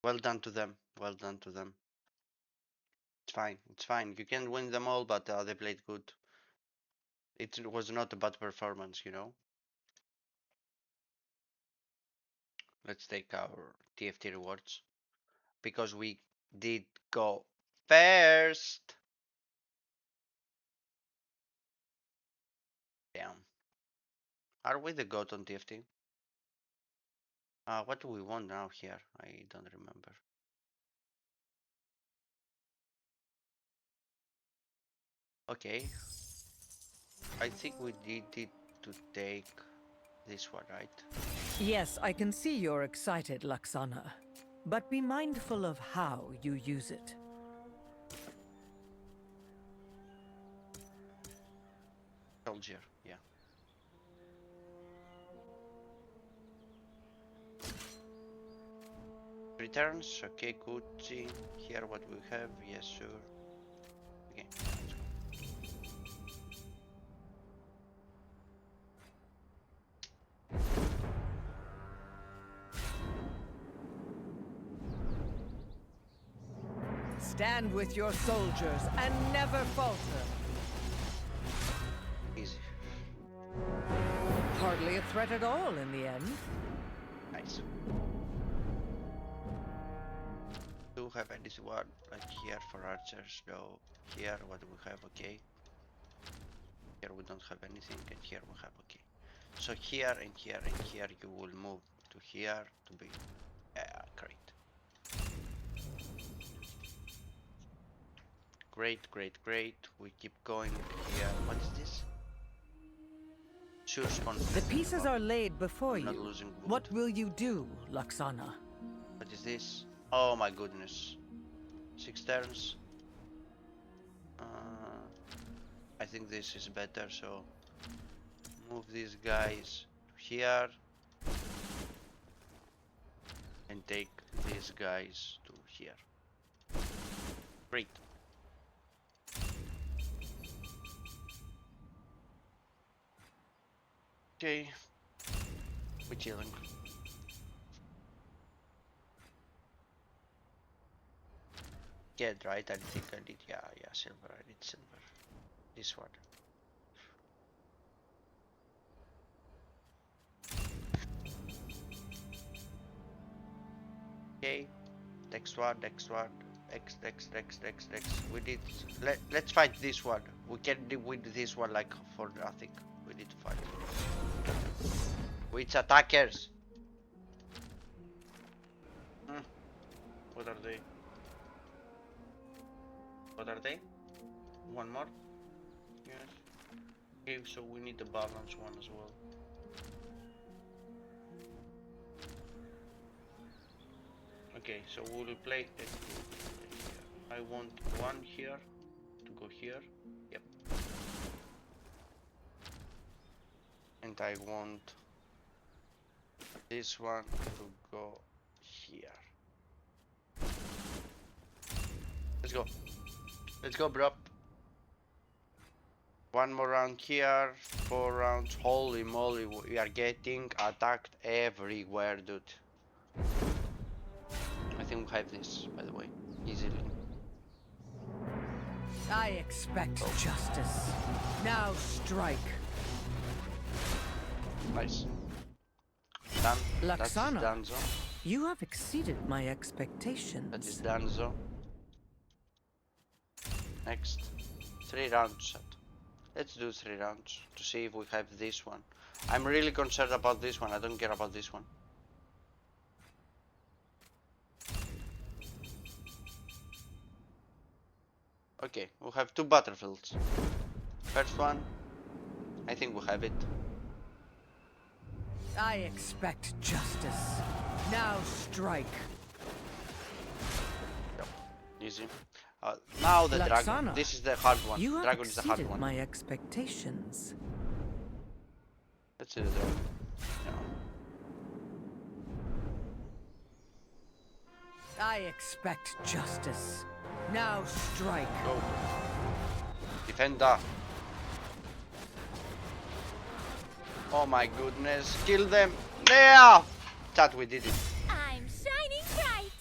Well done to them. Well done to them. It's fine. It's fine. You can win them all, but they played good. It was not a bad performance, you know. Let's take our TFT rewards because we did go first. Damn. Are we the GOAT on TFT? What do we want now here? I don't remember. Okay. I think we needed to take this one, right? Yes, I can see you're excited, Laxana. But be mindful of how you use it. Soldier, yeah. Returns, okay, good. See here what we have, yes, sure. Okay, let's go. Stand with your soldiers and never falter. Easy. Hardly a threat at all in the end. Nice. Do have anyone like here for archers? No. Here what we have, okay. Here we don't have anything, and here we have, okay. So here and here and here you will move to here to be great. Great, great, great. We keep going here. What is this? Sure, spawn. The pieces are laid before I'm not you. losing wood. What will you do, Laxana? What is this? Oh my goodness. 6 turns. I think this is better, so move these guys to here and take these guys to here. Great. Okay, we're chilling. Get right, I think I need, yeah, silver, I need silver. This one. Okay, next one, next. We need, let's fight this one. We can win this one like for nothing. We need to fight. Which attackers? What are they? What are they? One more? Yes. Okay, so we need the balance one as well. Okay, so we'll play it. I want one here to go here. Yep. And I want this one to go here. Let's go. Let's go, bro. One more round here. 4 rounds. Holy moly, we are getting attacked everywhere, dude. I think we have this, by the way, easily. I expect justice. Now strike. Nice. Done. Laxana, That's Danzo. you have exceeded my expectations. That is Danzo. Next. 3 rounds set. Let's do 3 rounds to see if we have this one. I'm really concerned about this one. I don't care about this one. Okay, we have 2 battlefields. First one, I think we have it. I expect justice. Now strike. Yep. Easy. Now the Laxana, dragon. This is the hard one. You have Dragon is the hard exceeded one. my expectations. Let's do the dragon. Yeah. I expect justice. Now strike. Go. Defender. Oh my goodness. Kill them. Yeah! Chat, we did it. I'm shining bright.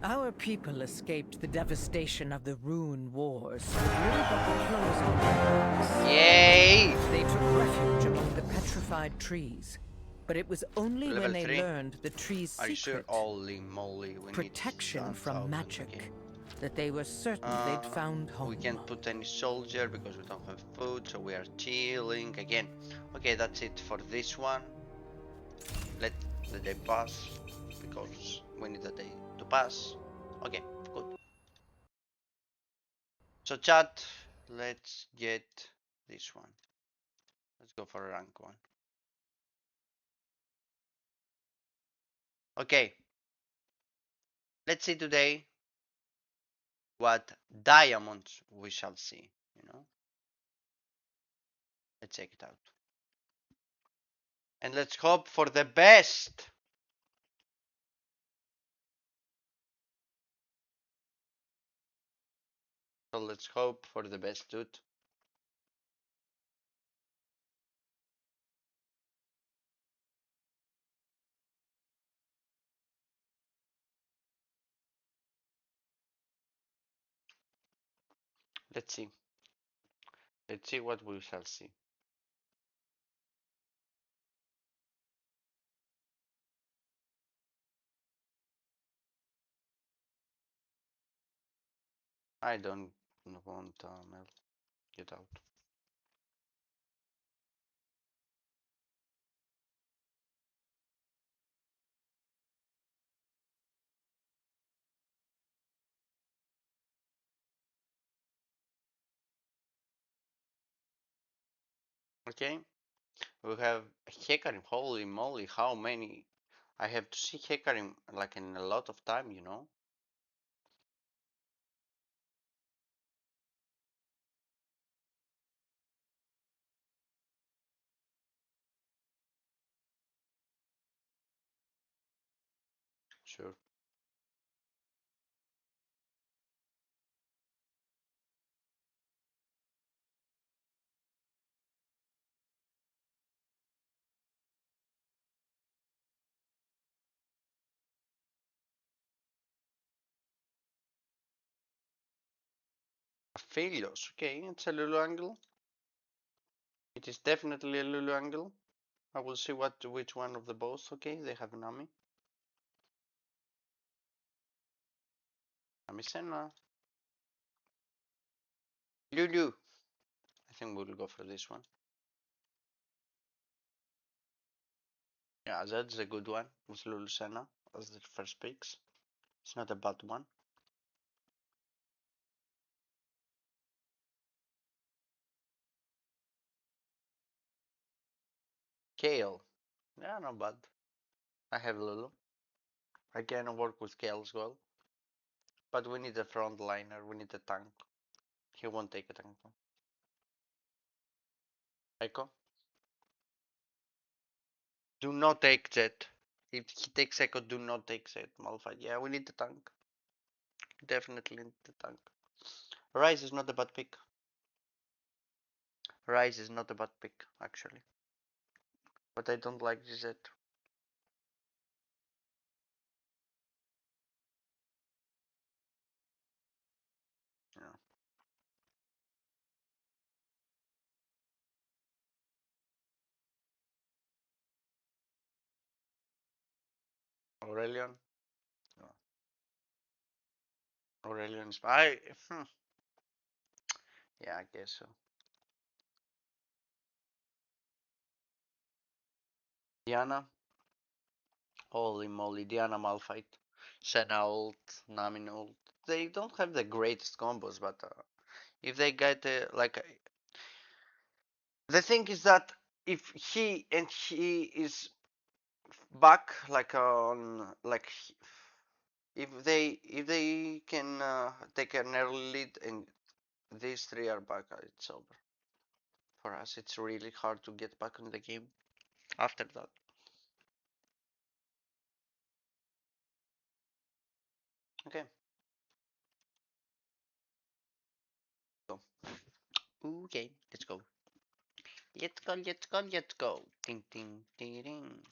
Our people escaped the devastation of the Rune Wars with little but the clothes on their backs. Yay! They took refuge among the petrified trees. But it was only Level when they 3? learned the tree's Are you sure? secret, Holy moly. We protection need from 1000 magic, again. that they were certain they'd found home. We can't put any soldier because we don't have food, so we are chilling again. Okay, that's it for this one. Let the day pass because we need the day to pass. Okay, good. So chat, Let's get this one. Let's go for a rank one. Okay. Let's see today what diamonds we shall see, you know. Let's check it out. And let's hope for the best. So let's hope for the best, dude. Let's see. Let's see what we shall see. I don't want Mel. Get out. Okay. We have Hecarim. Holy moly, how many? I have to see Hecarim like in a lot of time, you know. Sure. Aphelios. Okay, it's a Lulu angle. It is definitely a Lulu angle. I will see which one of the both. Okay, they have Nami. Nami Senna. Lulu. I think we'll go for this one. Yeah, that's a good one with Lulu Senna as the first picks. It's not a bad one. Kale. Yeah, not bad. I have Lulu. I can work with Kale as well. But we need a frontliner. We need a tank. He won't take a tank though. Echo. Do not take Jet. If he takes Echo, do not take Jet. Malphite. Yeah, we need the tank. Definitely need the tank. Rise is not a bad pick. Rise is not a bad pick, actually. But I don't like Jet. Yeah. Aurelion. No. Aurelion is. Yeah, I guess so. Diana. Holy moly, Diana Malphite. Senna ult, Nami ult. They don't have the greatest combos, but if they get the thing is that if he is back like on like if they can take an early lead and these three are back, it's over. For us, it's really hard to get back in the game after that. Okay. Go. Okay, let's go. Let's go, let's go, let's go. Ding, ding, ding, ding.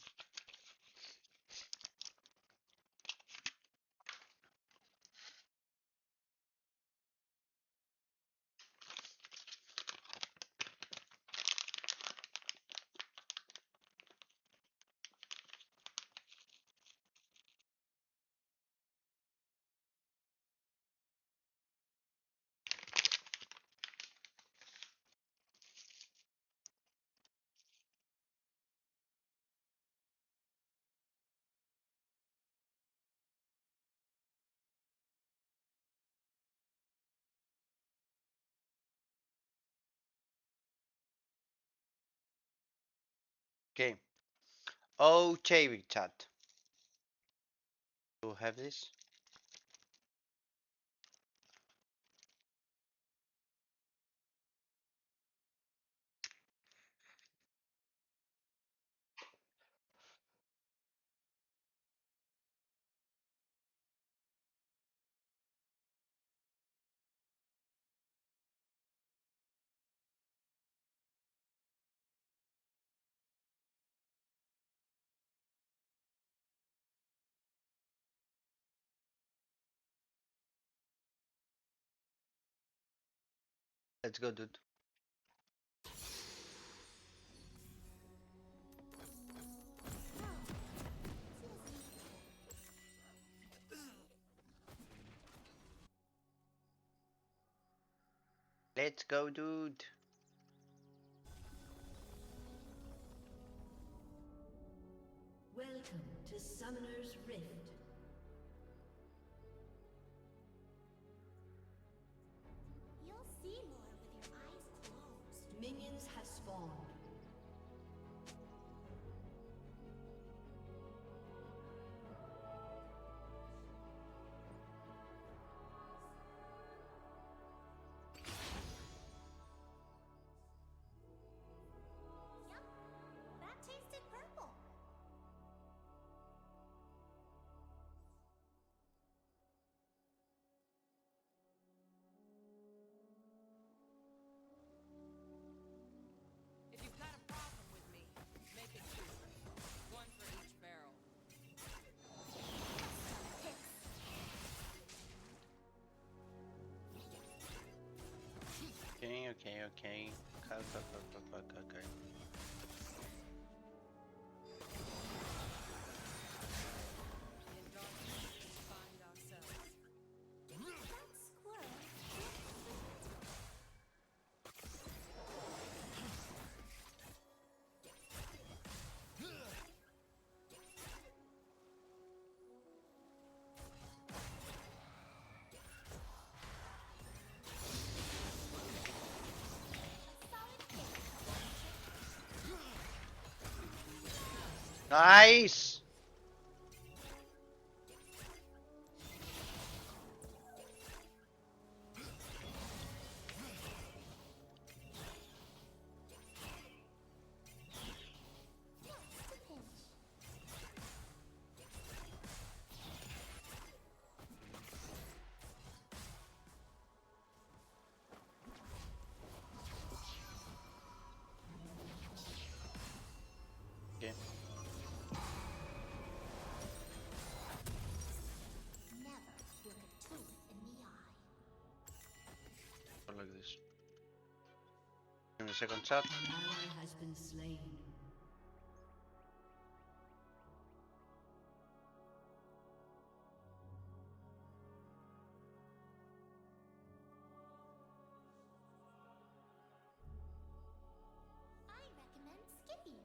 Okay. Okay, big chat. Do you have this? Let's go, dude. Let's go, dude. Welcome to Summoner's Rift. You'll see more with your eyes closed. Minions have spawned. Yup, that tasted purple. If you've got a problem with me, make it two. One for each barrel. Okay, okay, okay. Okay. In darkness, we find ourselves. That squirrel. Nice! Just a pinch. Okay. Never look a tooth in the eye. Or like this. Give me a second, chat. An ally has been slain. I recommend skipping.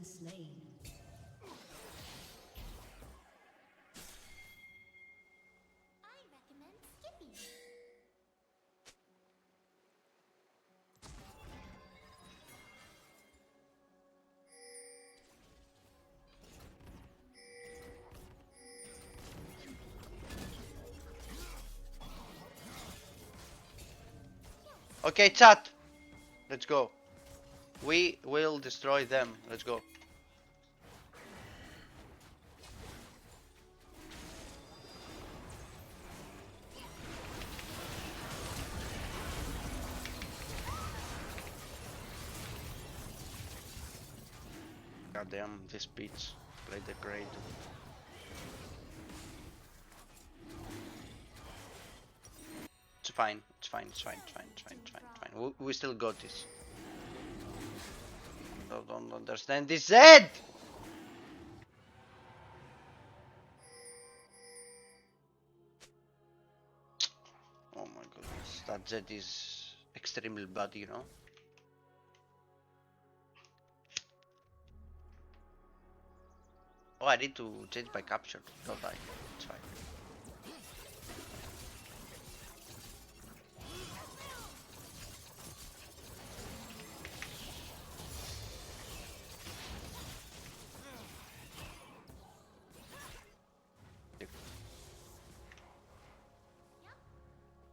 slain. I recommend skipping. Okay, chat. Let's go. We will destroy them. Let's go. Goddamn, this bitch played the great. It's fine. It's fine. It's fine. It's fine. It's fine. It's fine. It's fine. We still got this. I don't understand this Zed. Oh my goodness, that Zed is extremely bad, you know. Oh, I need to change my capture. Don't I? It's fine.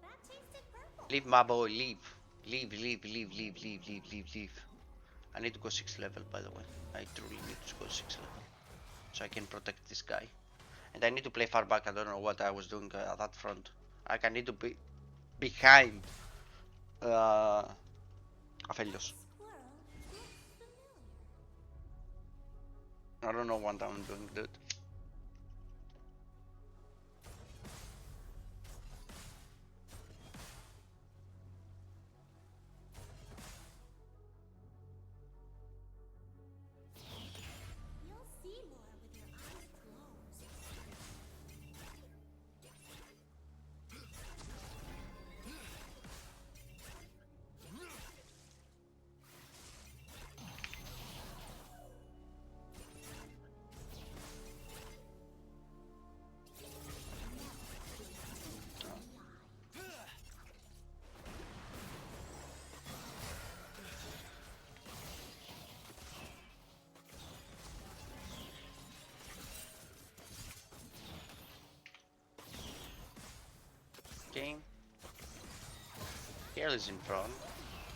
That tasted purple. Leave my boy, leave. Leave. I need to go 6th level, by the way. I truly need to go 6th level. So I can protect this guy. And I need to play far back. I don't know what I was doing at that front. Like, I need to be behind Aphelios. I don't know what I'm doing, dude. You'll see more with your eyes closed. Okay. Gale is in front.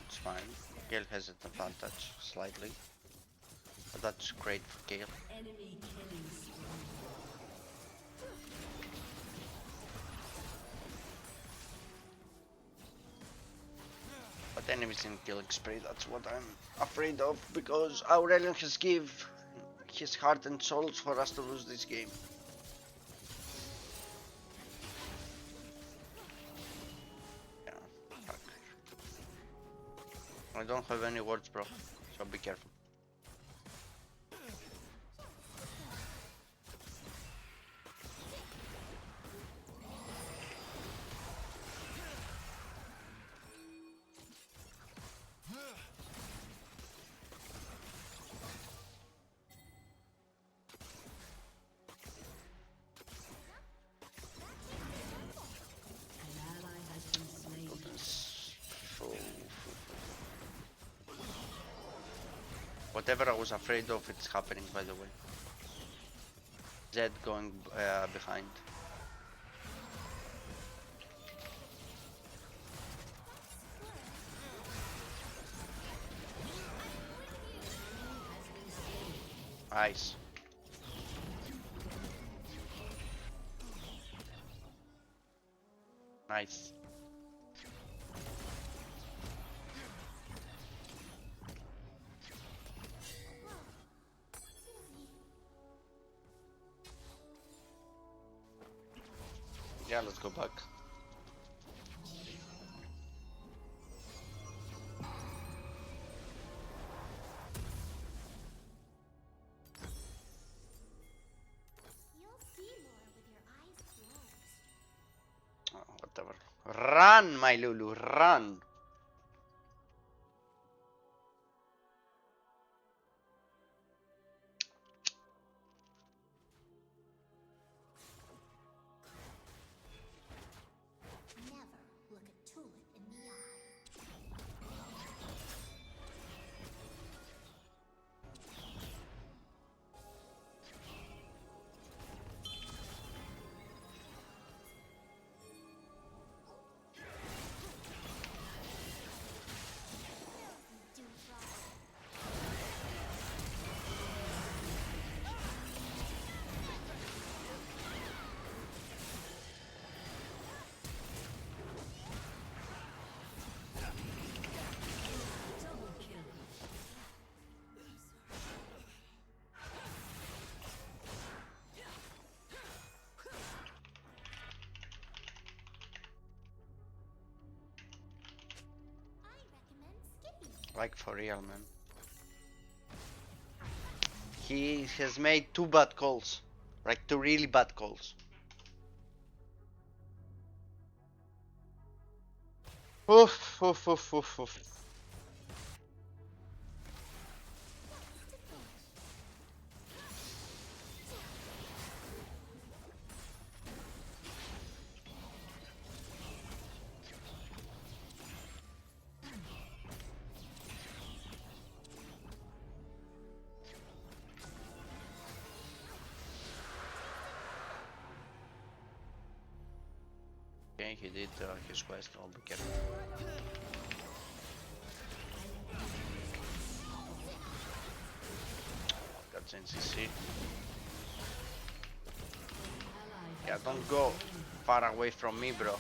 It's fine. Gale has an advantage slightly. But that's great for Gale. Enemy killing spree. But enemies in killing spree, that's what I'm afraid of, because Aurelion has give his heart and souls for us to lose this game. Yeah, fuck. I don't have any words, bro, so be careful. An ally has been slain. Whatever I was afraid of, it's happening, by the way. Zed going behind. Nice. Nice. Yeah, let's go back. You'll see more with your eyes closed. Oh, whatever. Run, my Lulu, run! Like for real, man. He has made 2 bad calls. Like 2 really bad calls. Oof, oof, oof, oof, oof. Okay, he did his quest. I'll be careful. Got NCC. Yeah, don't go far away from me, bro.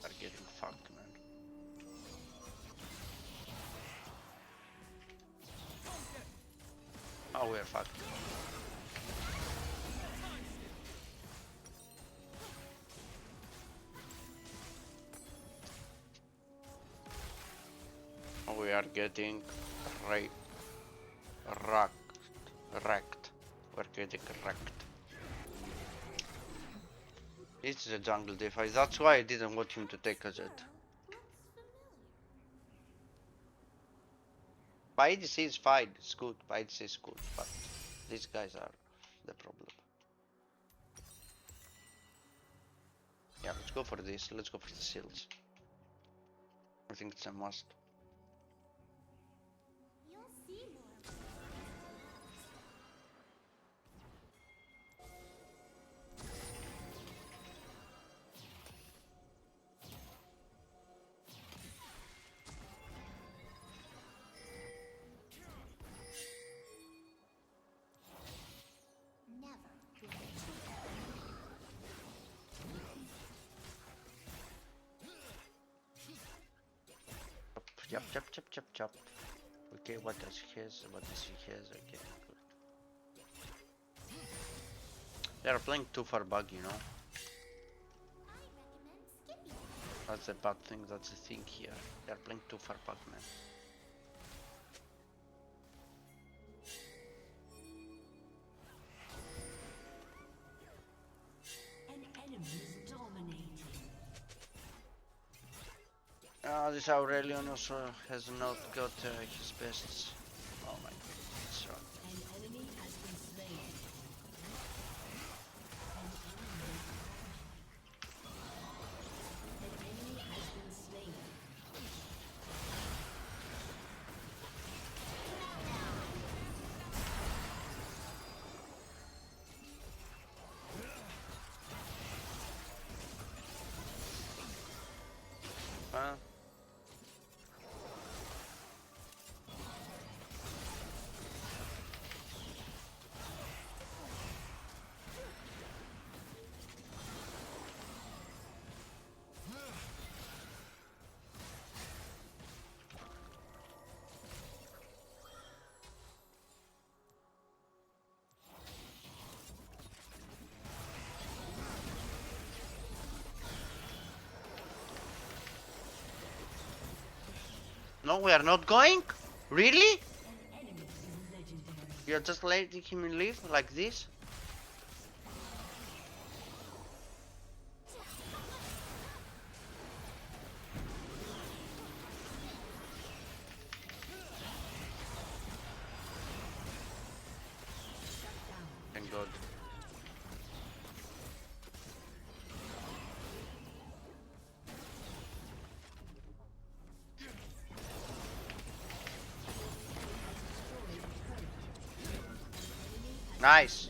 Are getting fucked, man. Oh, we're fucked. We are getting wrecked. We're getting wrecked. It's a jungle device. That's why I didn't want him to take a jet. By ADC is fine. It's good. By ADC is good, but these guys are the problem. Yeah, let's go for this. Let's go for the shields. I think it's a must. Chop, chop, chop, chop, chop. Okay, what does he has? What does he has? Okay, good. They are playing too far bug, you know. That's a bad thing. That's the thing here. They are playing too far bug, man. An enemy is dominating. This Aurelion also has not got his bests. Oh my god, that's wrong. An enemy has been slain. An enemy has been slain. No, we are not going? Really? You're just letting him leave like this? Thank God. Nice.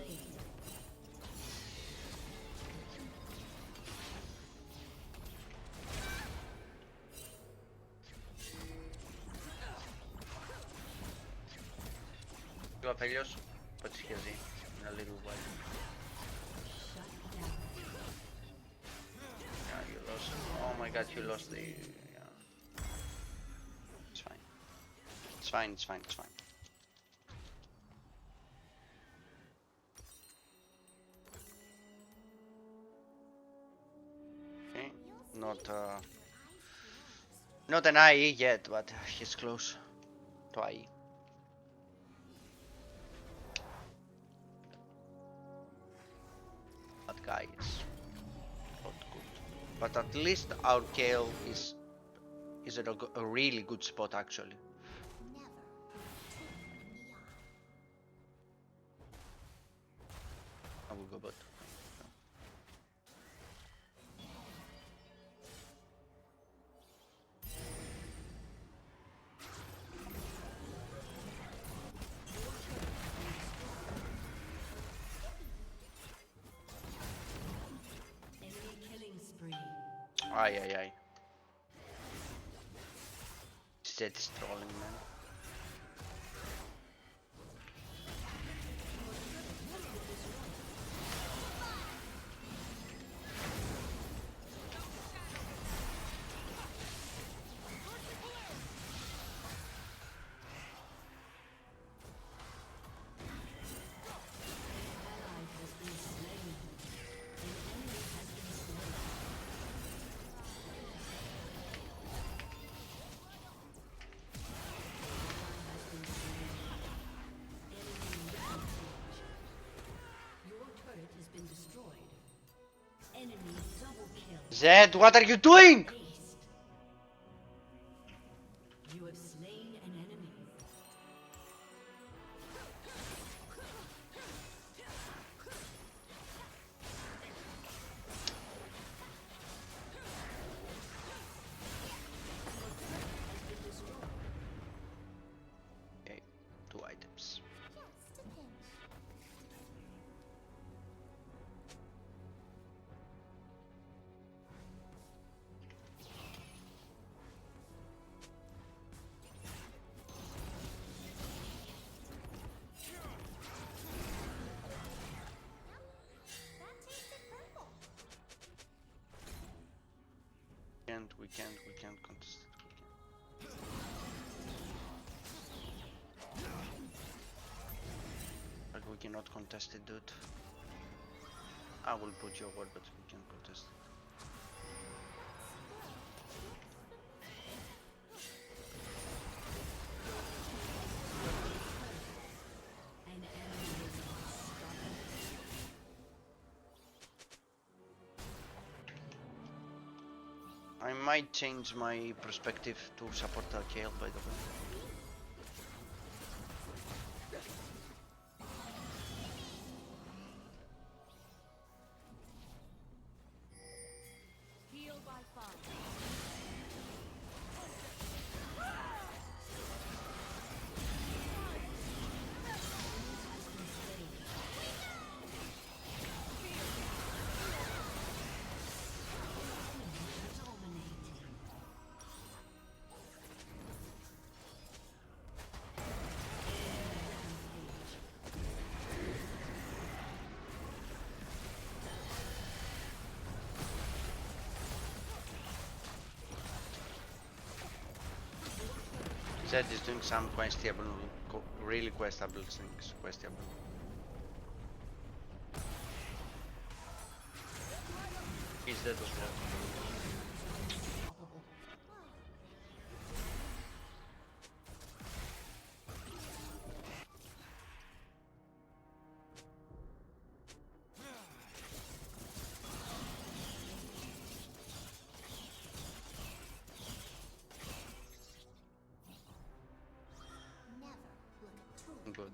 You have Helios, but he has it in a little while. Yeah, you lost. Oh my god, you lost the. Yeah. It's fine. It's fine. It's fine. It's fine. not an IE yet, but he's close to IE. That guy is not good, but at least our Kale is at a really good spot actually. I will go bot. Ay, ay, ay. Zed is trolling, man. Zed, what are you doing? You have slain an enemy. Okay, 2 items. We can't contest it. Like we cannot contest it, dude. I will put your word, but we can't contest it. I might change my perspective to support Kale, by the way. Heal by fire. Zed is doing some questionable, really questionable things. Questionable. He's dead as well. Good.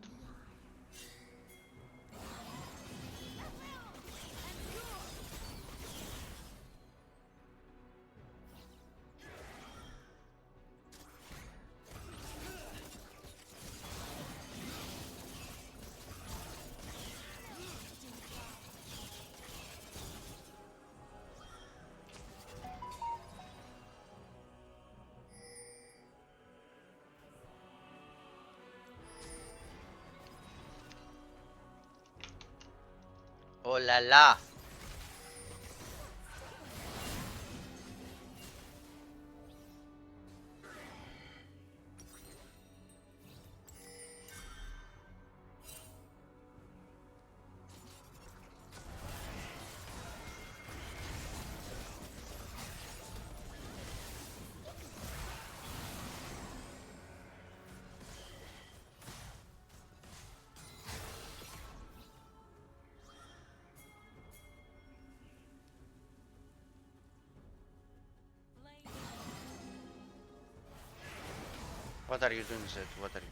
Oh la la! What are you doing, Zed? What are you?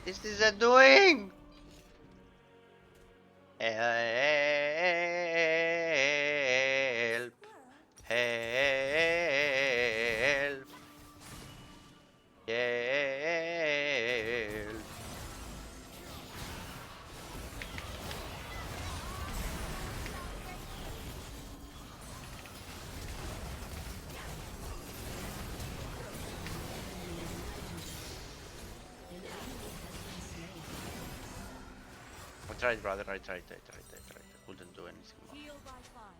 This is a doing. Help! Help! Help! I tried, brother. I tried. I couldn't do anything more. Heal by fire.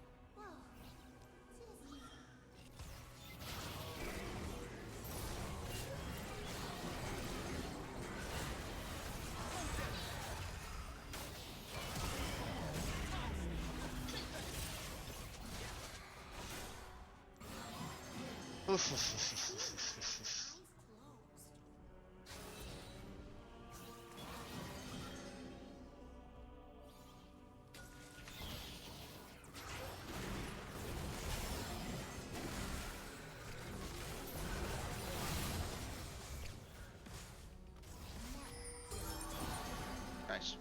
Nice.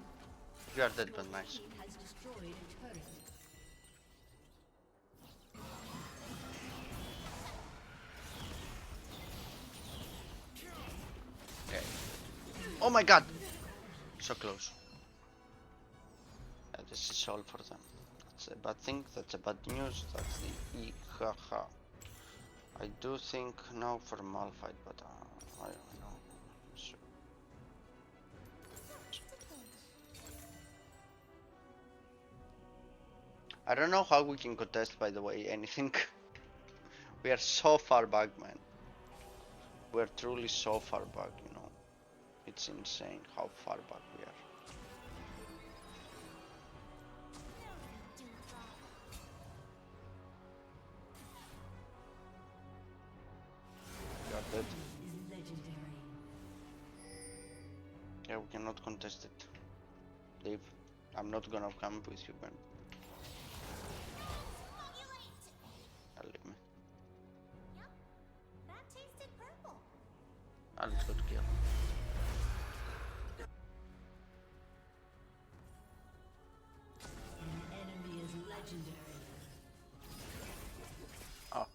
You are dead, but nice. Has destroyed a turret. Okay. Oh my god! So close. Yeah, this is all for them. That's a bad thing, that's a bad news, that's the e-ha-ha. I do think now for Malphite, but I don't know. Sure. I don't know how we can contest, by the way, anything. We are so far back, man. We are truly so far back, you know. It's insane how far back we are. You are dead. Legendary. Yeah, we cannot contest it. Dave, I'm not gonna come with you, man. I'll leave me. That tasted purple. I'll go kill. An enemy is legendary. Oh.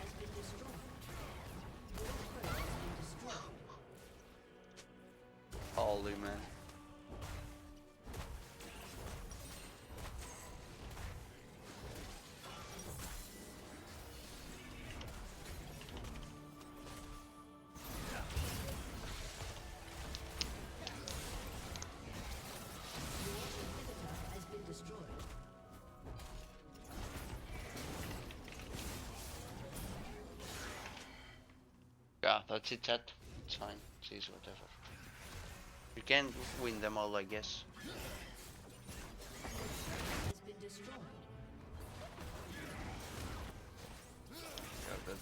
Has been destroyed. Your turret has been destroyed. Holy man. Has been destroyed. Yeah, that's it, chat. It's fine. It's whatever. You can win them all, I guess. Has been destroyed. Yeah, good.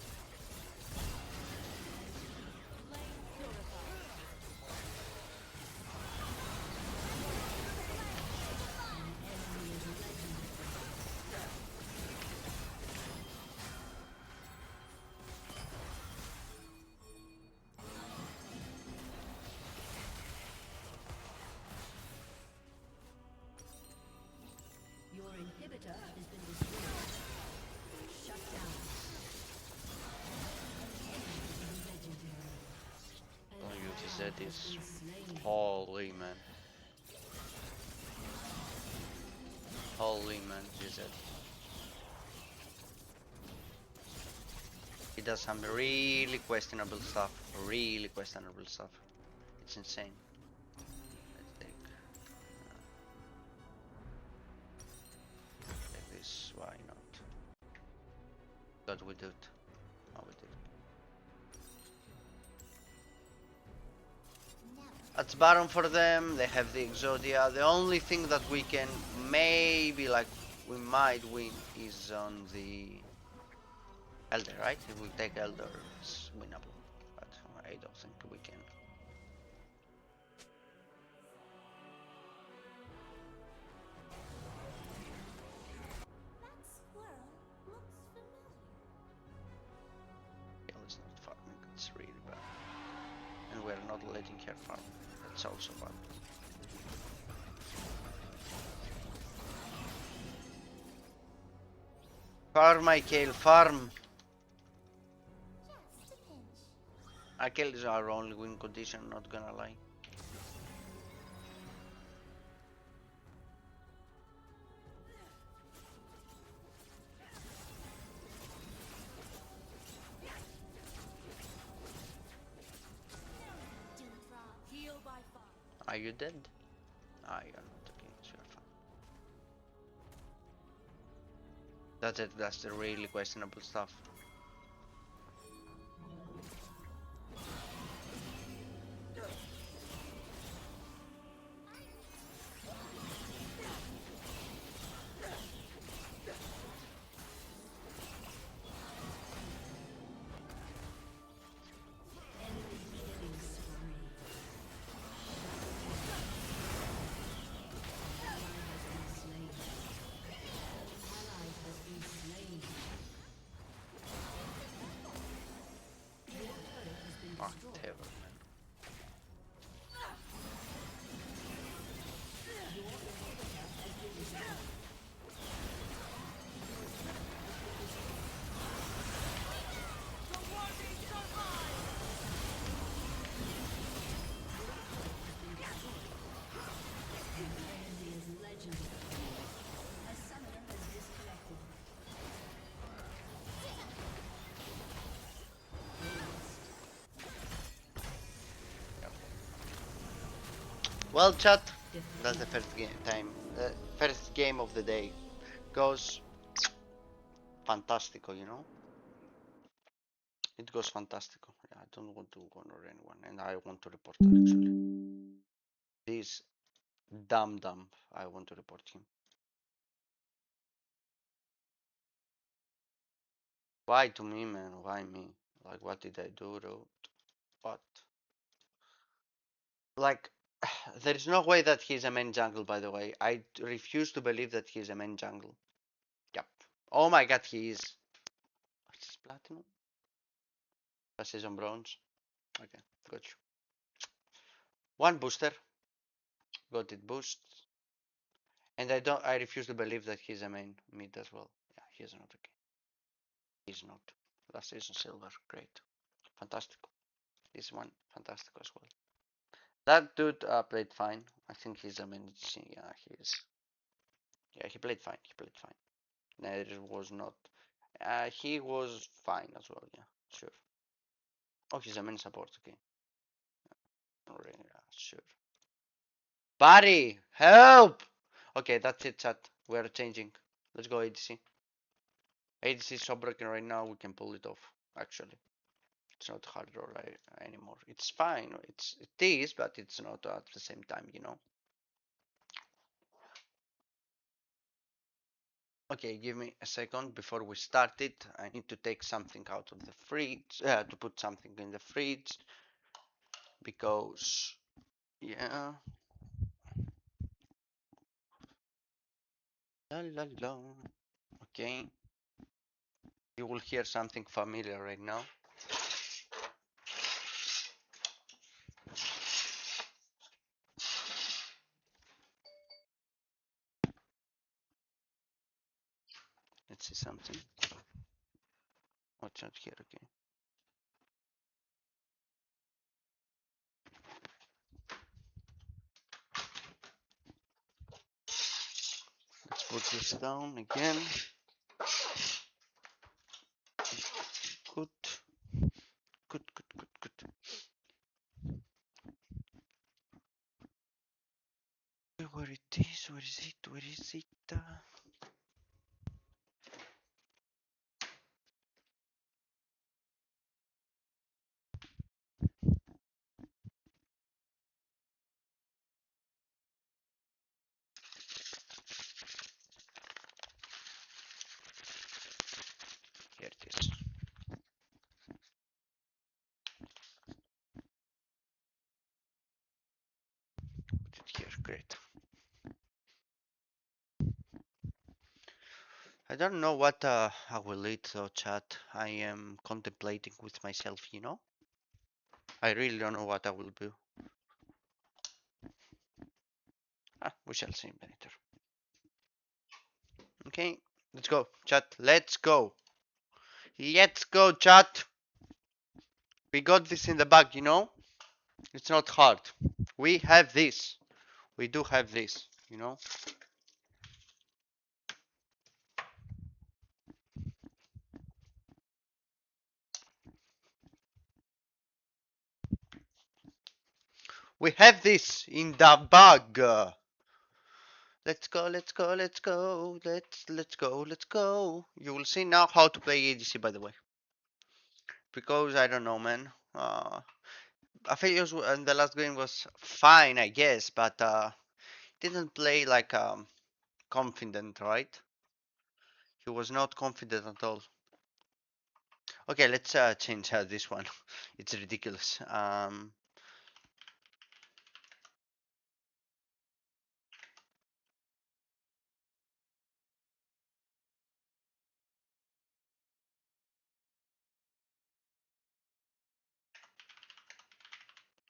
Enemy is legendary. Your inhibitor has been destroyed. Shut down. Legendary. Oh, you An said ally has this. been slain. Holy man. Holy man, you said. He does some really questionable stuff. Really questionable stuff. It's insane. Let's take this, why not? God, we do it. Oh, we did. That's Baron for them. They have the Exodia. The only thing that we can maybe, like, we might win is on the Elder, right? If we take Elder, it's winnable. But I don't think we can. That squirrel looks familiar. Gale is not farming. It's really bad. And we're not letting her farm. That's also bad. Farm, Michael, farm! Just a pinch. Michael is our only win condition, not gonna lie. Dewdrop. Heal by fire. Are you dead? Ah, you're not. Okay, so you're fine. That's it, that's the really questionable stuff. Whatever, man. Well, chat, that's the first first game of the day. Goes fantastico, you know? It goes fantastico. Yeah, I don't want to honor anyone, and I want to report actually. This dumb, I want to report him. Why to me, man? Why me? Like, what did I do, bro? What? Like, there is no way that he's a main jungle, by the way. I refuse to believe that he's a main jungle. Yep. Oh my god, he is. What's his platinum? That's his on bronze. Okay, got you. One booster. Got it boost. And I refuse to believe that he's a main mid as well. Yeah, he's not okay. He's not. Last season silver, great. Fantastic. This one, fantastic as well. That dude played fine. I think he's a main. Yeah, he is. Yeah, he played fine. He played fine. There was not. He was fine as well. Yeah, sure. Oh, he's a main support. Okay. Yeah, sure. Barry, help! Okay, that's it, chat. We're changing. Let's go ADC. ADC is so broken right now. We can pull it off. Actually, it's not hard roll anymore. It's fine. It is, but it's not at the same time. You know. Okay, give me a second before we start it. I need to take something out of the fridge, to put something in the fridge, because, yeah. La la la. Okay. You will hear something familiar right now. Let's see something. Watch out here, okay. Let's put this down again. Good. Good, good, good, good. Where it is, where is it, where is it? Put it here, great. I don't know what I will eat though, chat. I am contemplating with myself, you know? I really don't know what I will do. We shall see later. Okay, let's go, chat. Let's go. Let's go, chat. We got this in the bag, you know? It's not hard. We have this. We do have this, you know? We have this in the bag. Let's go, let's go, let's go. Let's go, let's go. You will see now how to play ADC, by the way. Because I don't know, man. Aphelios in the last game was fine, I guess, but didn't play like confident, right? He was not confident at all. Okay, let's change this one. It's ridiculous.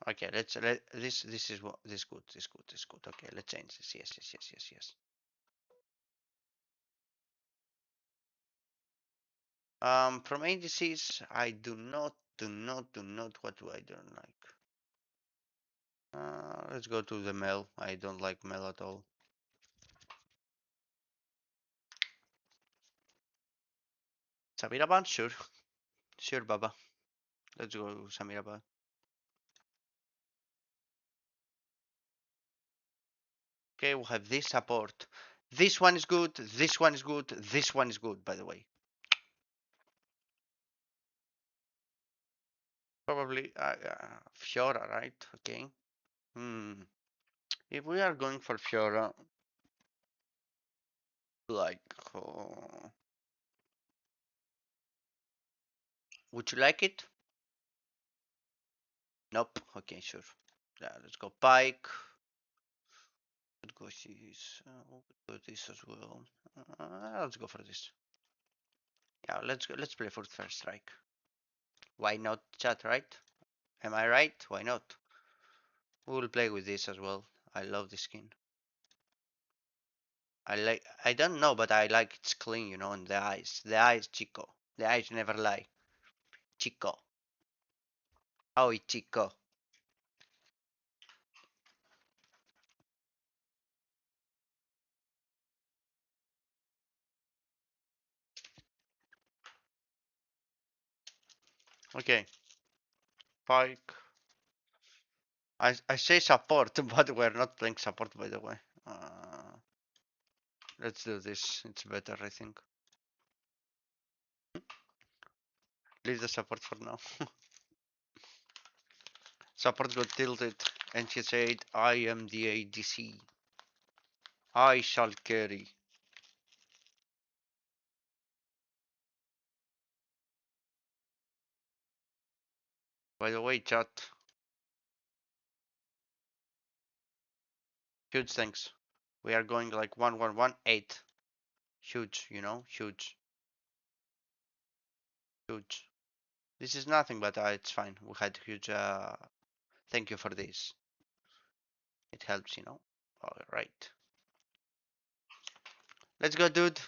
Okay, let's let this is what this good, this good, this good. Okay, let's change this. Yes, yes, yes, yes, yes. From ADCs, I do not. What do I don't like? Let's go to the Mel. I don't like Mel at all. Samiraban, sure, sure, Baba. Let's go Samiraban. Okay, we'll have this support. This one is good. This one is good. This one is good, by the way. Probably Fiora, right? Okay. If we are going for Fiora, like, would you like it? Nope. Okay, sure. Yeah, let's go Pike. Could go this. Could go this as well. Let's go for this. Yeah, let's go. Let's play for first strike. Why not, chat? Right? Am I right? Why not? We will play with this as well. I love this skin. I don't know, but I like it's clean, you know, and the eyes. The eyes, Chico. The eyes never lie. Chico. Oh, Chico. Okay. Pike. I say support, but we're not playing support, by the way. Let's do this. It's better, I think. Leave the support for now. Support got tilted, and he said, I am the ADC. I shall carry. By the way, chat. Huge thanks. We are going like 1118. Huge, you know, huge. Huge. This is nothing, but it's fine. We had huge. Thank you for this. It helps, you know. All right. Let's go, dude.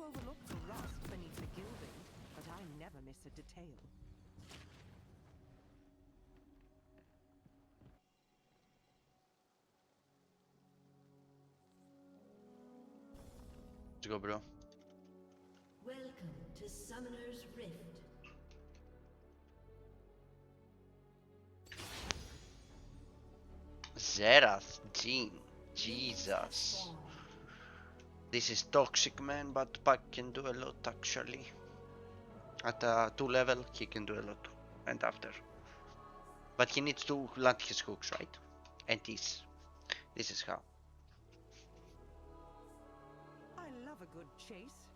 to overlook the rust beneath the gilding, but I never miss a detail. Let's go, bro. Welcome to Summoner's Rift. Zerath, Jean, Jesus. This is toxic, man, but Pac can do a lot actually. At 2 level, he can do a lot, and after. But he needs to land his hooks, right? And this is how. I love a good chase.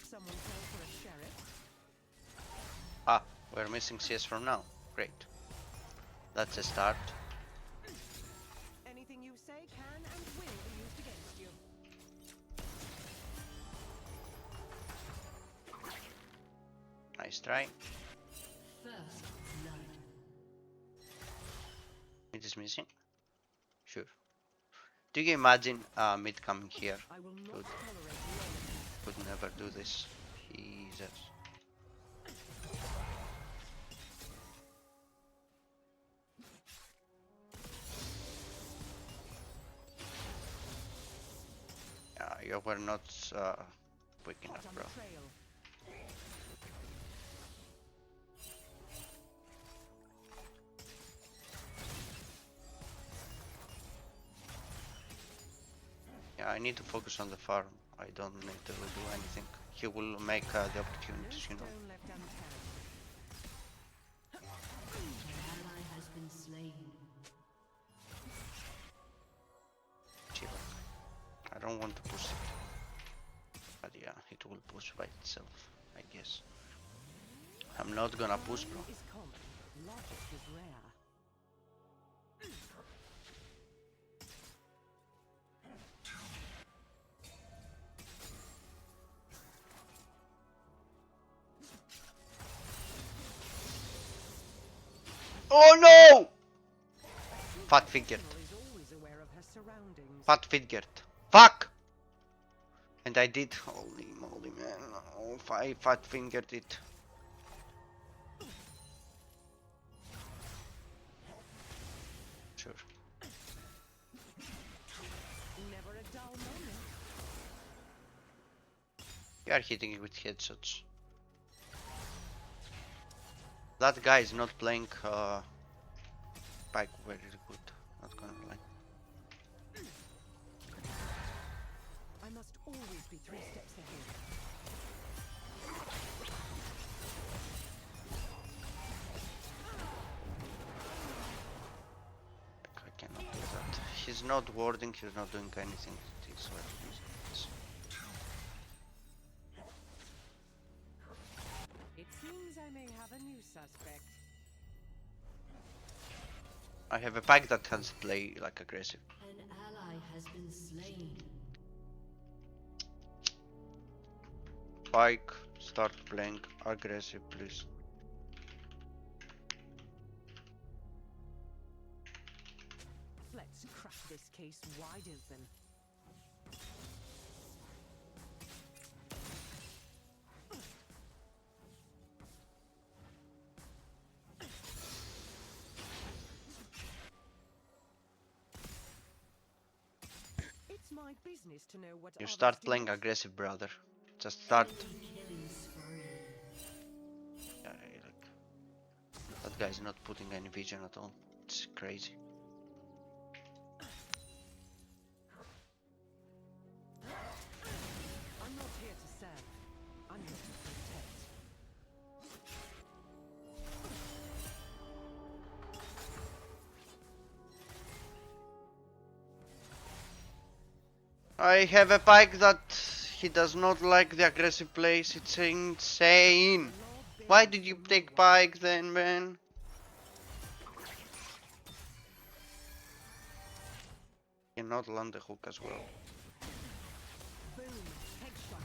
Someone call for a sheriff. Ah, we're missing CS from now. Great. That's a start. Anything you say can and will be used against you. Nice try. First blood. Mid is missing. Sure. Do you imagine mid coming here? I will not tolerate Could never do this. Jesus. Yeah, you were not quick enough, bro. Yeah, I need to focus on the farm. I don't need to do anything. He will make the opportunities, you know. An ally has been slain. Chill. I don't want to push it. But yeah, it will push by itself, I guess. I'm not gonna push, bro. is common. Logic is rare. Oh no! Fat figured. Is always aware of her surroundings. Fat figured. Fuck! And I did. Holy moly, man. Oh, I fat fingered it. Sure. Never a dull moment. You are hitting it with headshots. That guy is not playing Pike very good. Not gonna lie. I must always be 3 steps ahead. I cannot do that. He's not warding, he's not doing anything. It is what it is. It seems I may have a new suspect. I have a Pike that can play like aggressive. An ally has been slain. Pike, start playing aggressive, please. Let's crack this case wide open. It's my business to know what You others start do playing not. aggressive, brother. Just start. Killing spree. Yeah, like, that guy's not putting any vision at all. It's crazy. I'm not here to serve. I'm here to protect. I have a Pike that he does not like the aggressive plays. It's insane. Why did you take Pike then, man? Cannot land the hook as well. Boom. Headshot.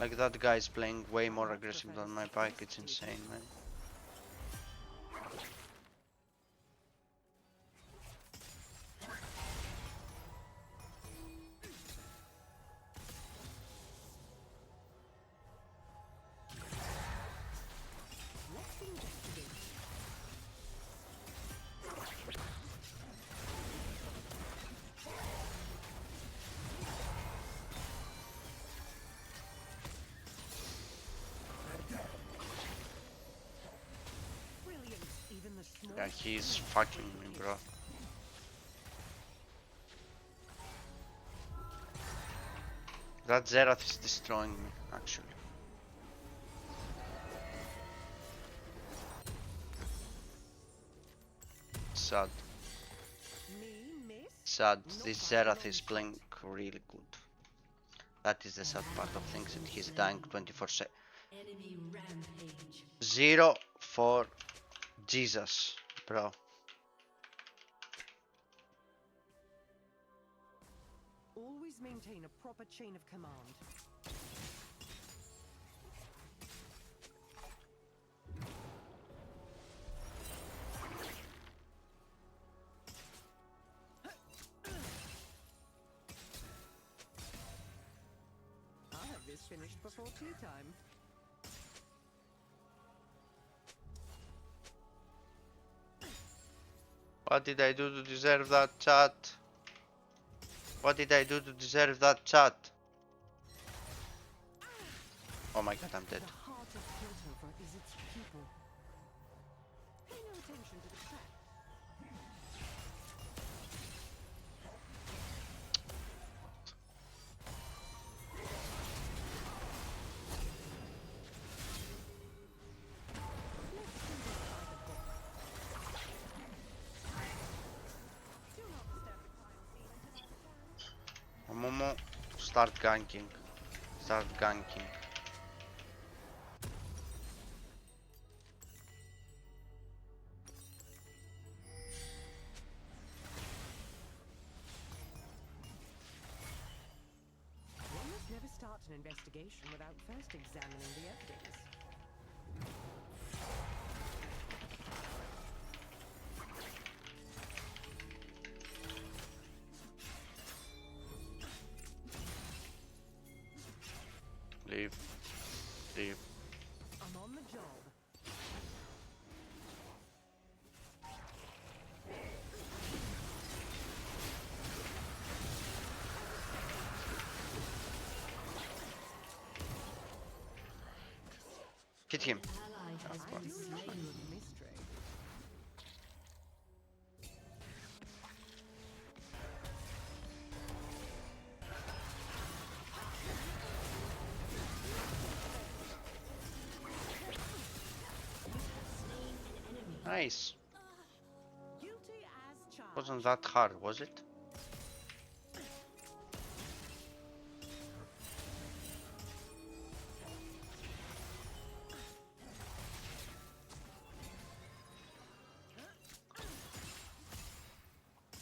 Like that guy's playing way more aggressive than my bike. It's insane, man. Yeah, he's fucking me, bro. That Zerath is destroying me, actually. Sad. Sad. This Zerath is playing really good. That is the sad part of things, and he's dying 24/7. Enemy rampage. 0 for Jesus, bro. Always maintain a proper chain of command. I'll have this finished before tea time. What did I do to deserve that, chat? What did I do to deserve that, chat? Oh my god, I'm dead. The heart of Piltover is its people. Pay no attention to the trap. Momo, start ganking. Start ganking. One must never start an investigation without first examining the evidence. Leave. Leave. I'm on the job. Hit him. Ally has Oh, been slain. Mystery. Nice. Guilty as charged. Wasn't that hard, was it?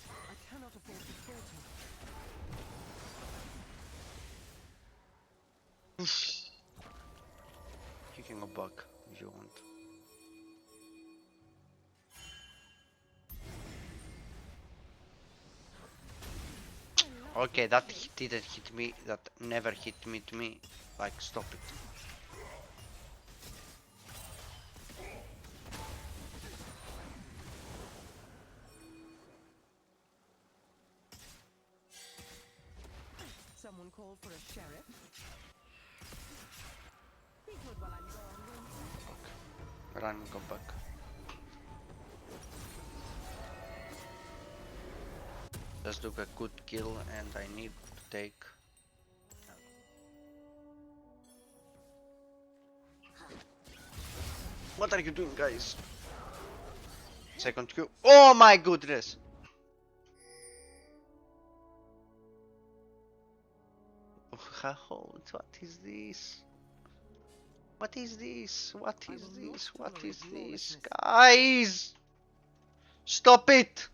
I cannot afford to falter. You can go back if you want. Okay, that didn't hit me. That never hit me to me. Like, stop it. Someone called for a sheriff. Be good while I'm gone, won't you? Run, go back. Just took a good kill and I need to take. What are you doing, guys? Second Q. Oh my goodness! What is this? What is this? What is this? What is this? Guys! Stop it!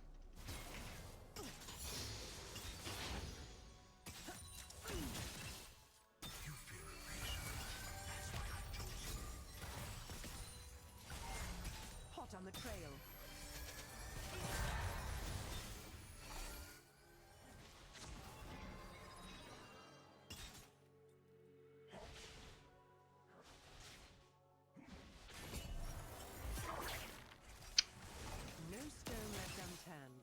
the trail. No stone left unturned.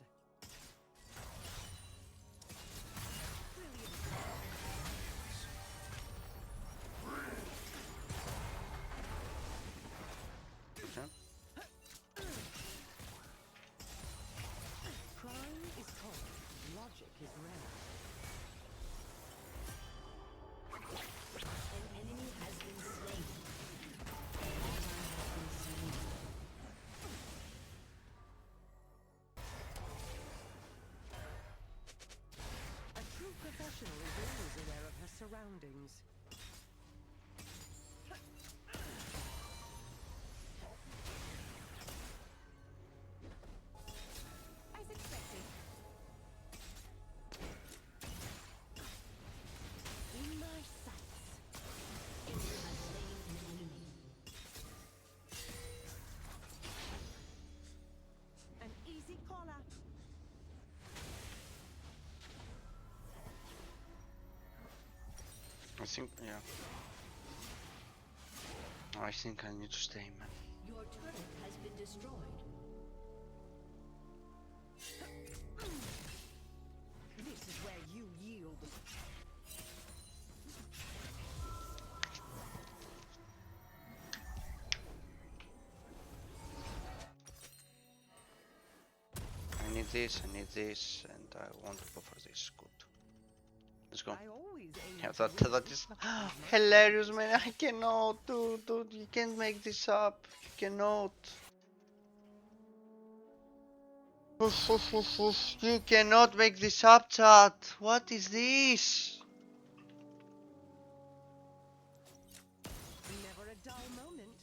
Crime is cold, logic is rare. An enemy has been slain. An ally has been slain. A true professional is always aware of her surroundings. As expected. In my sights. You have slain an enemy. An easy collar. I think, yeah. I think I need to stay, man. Your turret has been destroyed. This is where you yield. I need this, and I want to go for this. Good. Let's go. I always aim Yeah, to that win. is hilarious, man. I cannot, dude, you can't make this up. You cannot. You cannot make this up, chat. What is this? Never a dull moment.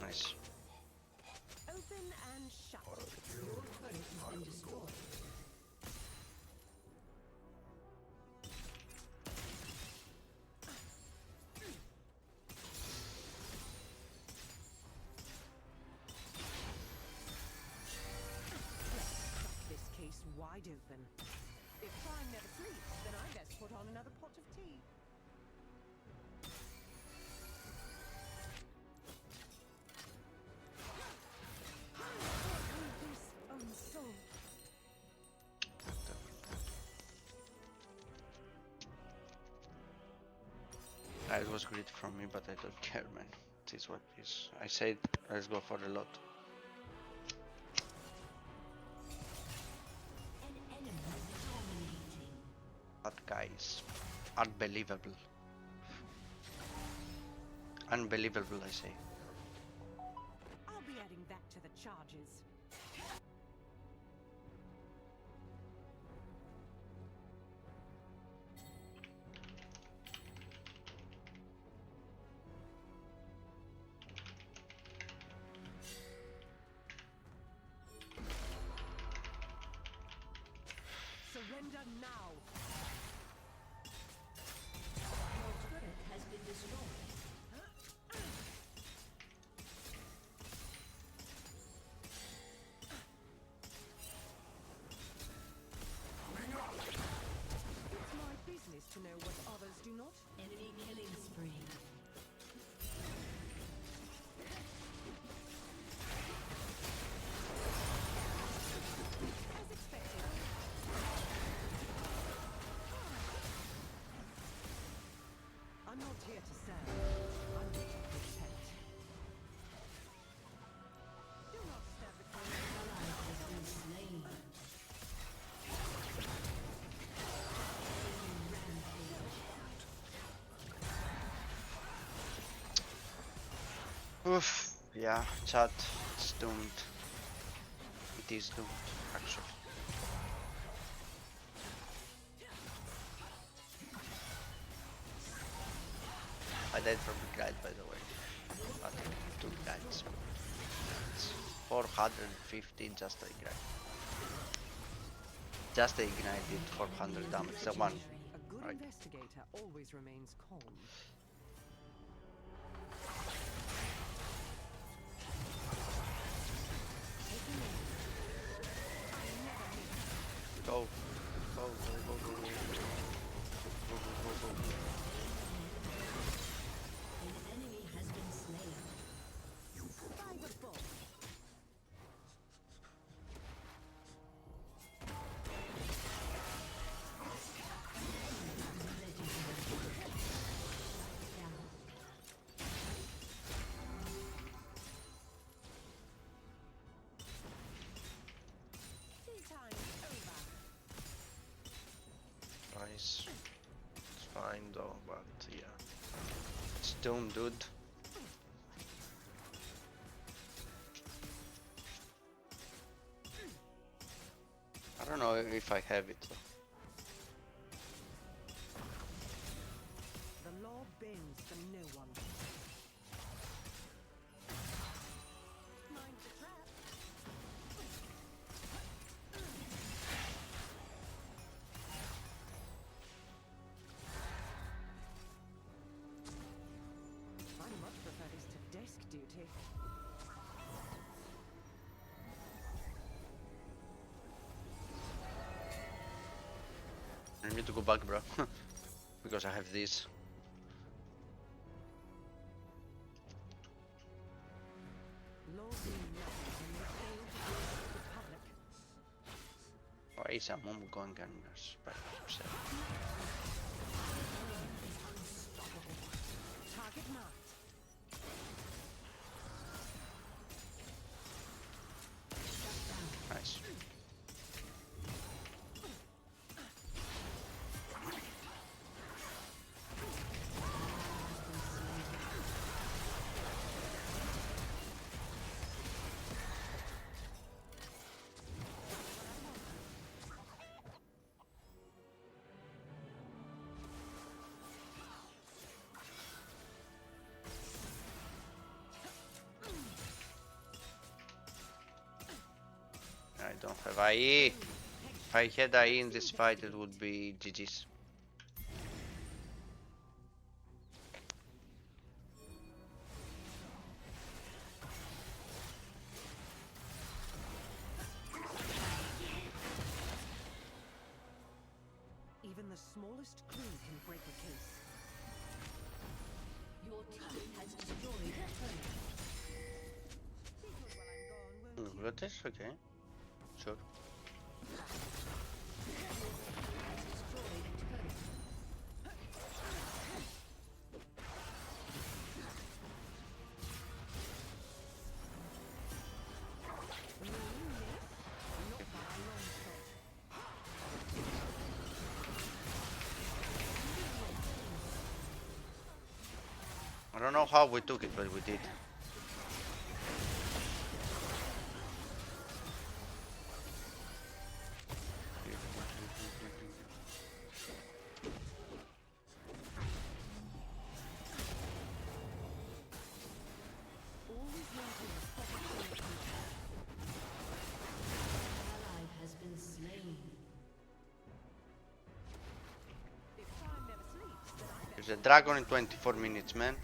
Nice. Open and shut. Your turret has been destroyed. Cut this case wide open. If crime never sleeps, then I best put on another pot of tea. His own soul. It was great from me, but I don't care, man. It is what it is. I said, let's go for a lot. An enemy dominating. That guy is unbelievable. Unbelievable, I say. I'll be adding that to the charges. Surrender now. Your turret has been destroyed. It's my business to know what others do not. Enemy killing spree. As expected. I'm not here to serve. I'm here to protect. Do not stab the king. Ally has been slain. Oof. Yeah, chat. It's doomed. It is doomed, actually. I died from Ignite, by the way. But two Ignites. It's 450 just a Ignite. Just a Ignite did 400 damage. The one. A good Right. investigator always remains calm. Go. Go, go, go, go, go. Go, go, go, go. An enemy has been slain. By the book. Tea time over. Nice. It's fine though, but yeah. It's doomed, dude. I don't know if I have it though. The law bends to no one. Mind the trap. I much prefer this to desk duty. I need to go back, bro. Because I have this. Laws mean nothing when they fail to protect the public. Why is a mom going and spike himself? Target marked. Nice. I don't have IE. If I had IE in this fight, it would be GG's. Even the smallest clue can break a case. Your team has destroyed a turret. Be good while I'm gone, won't you? Got this? Okay. Sure. Destroyed a turret. I don't know how we took it, but we did. Always maintain a proper point. Ally has been slain. If time never sleeps, then I There's a dragon in 24 minutes, man.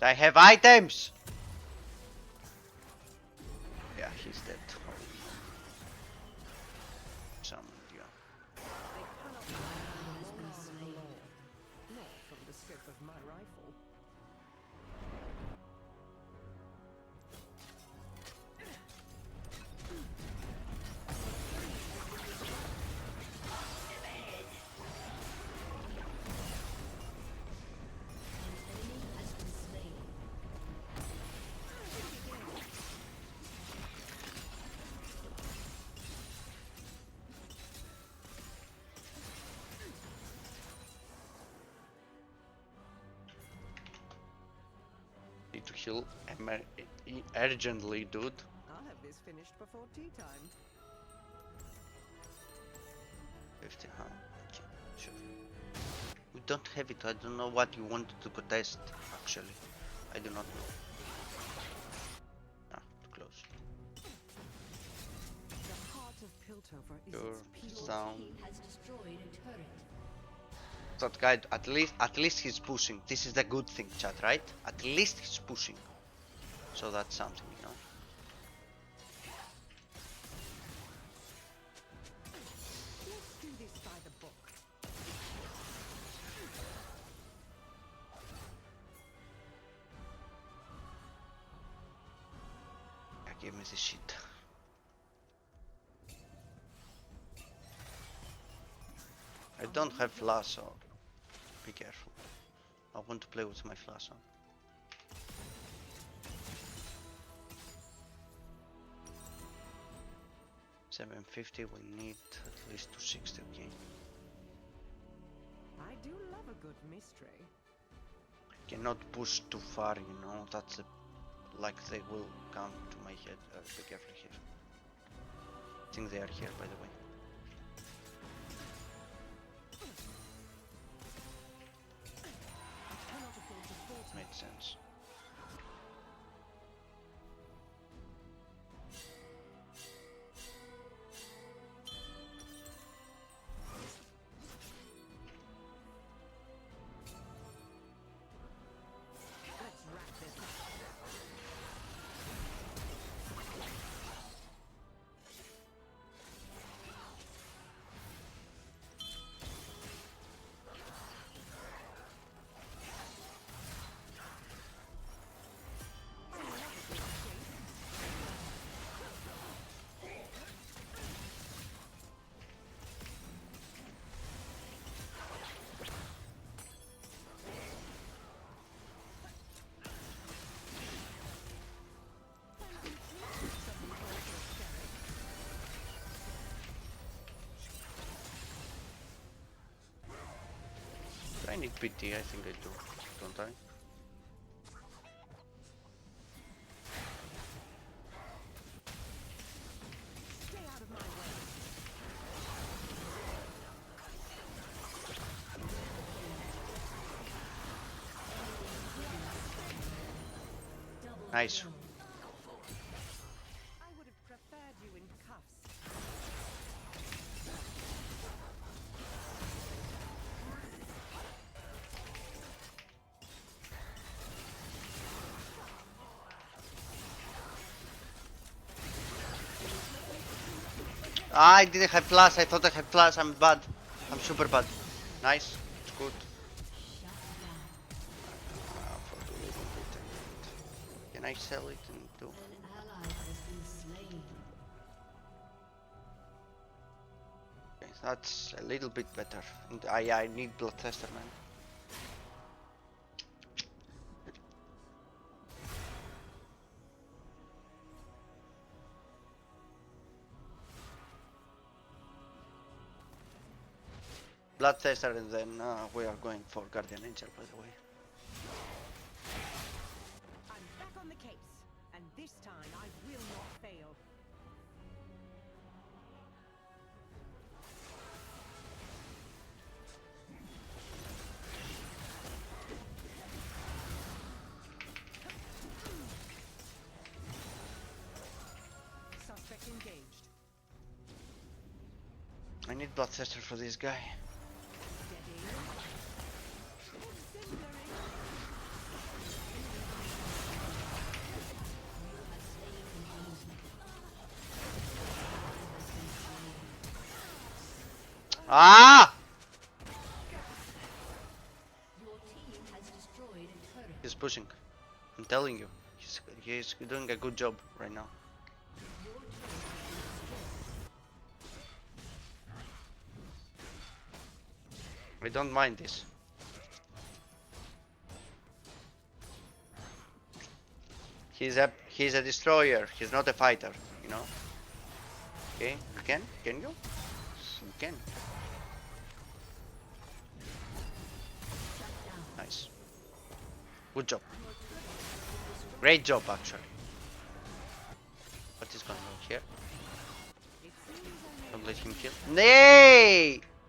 I have items! Yeah, he's dead. Some, yeah. They cannot fire the long arm of the law. Not from the scope of my rifle. An enemy has been slain. Need to heal urgently, dude. I'll have this finished before tea time. 50, huh? Okay, sure. We don't have it. I don't know what you wanted to contest, actually. I do not know. Ah, too close. The heart of Piltover is Sure, its people. it's down. Team has destroyed a turret. That guy, at least he's pushing. This is the good thing, chat, right? At least he's pushing. So that's something, you know. Let's do this by the book. Yeah, give me this shit. I don't have flash, so be careful. I want to play with my flash on. $750, we need at least 260, okay. I do love a good mystery. Cannot push too far, you know, that's like they will come to my head. Be careful here. I think they are here, by the way. Made sense. Let's wrap this up. Do I need PT? I think I do, don't I? Stay out of my way. Nice. I would have preferred you in cuffs. I didn't have plus. I thought I had plus. I'm bad. I'm super bad. Nice. It's good. For too little bit. Can I sell it and do? An ally has been slain. Okay, that's a little bit better. And I need Bloodthirster, man. Bloodthirster, and then we are going for Guardian Angel, by the way. I'm back on the case, and this time I will not fail. Suspect engaged. I need Bloodthirster for this guy. Ah! Your team has destroyed a turret. He's pushing. I'm telling you. He's doing a good job right now. I don't mind this. He's a destroyer. He's not a fighter, you know. Okay, you can you? You can. Nice. Good job. Great job, actually. What is going on here? Don't let him kill. Nay!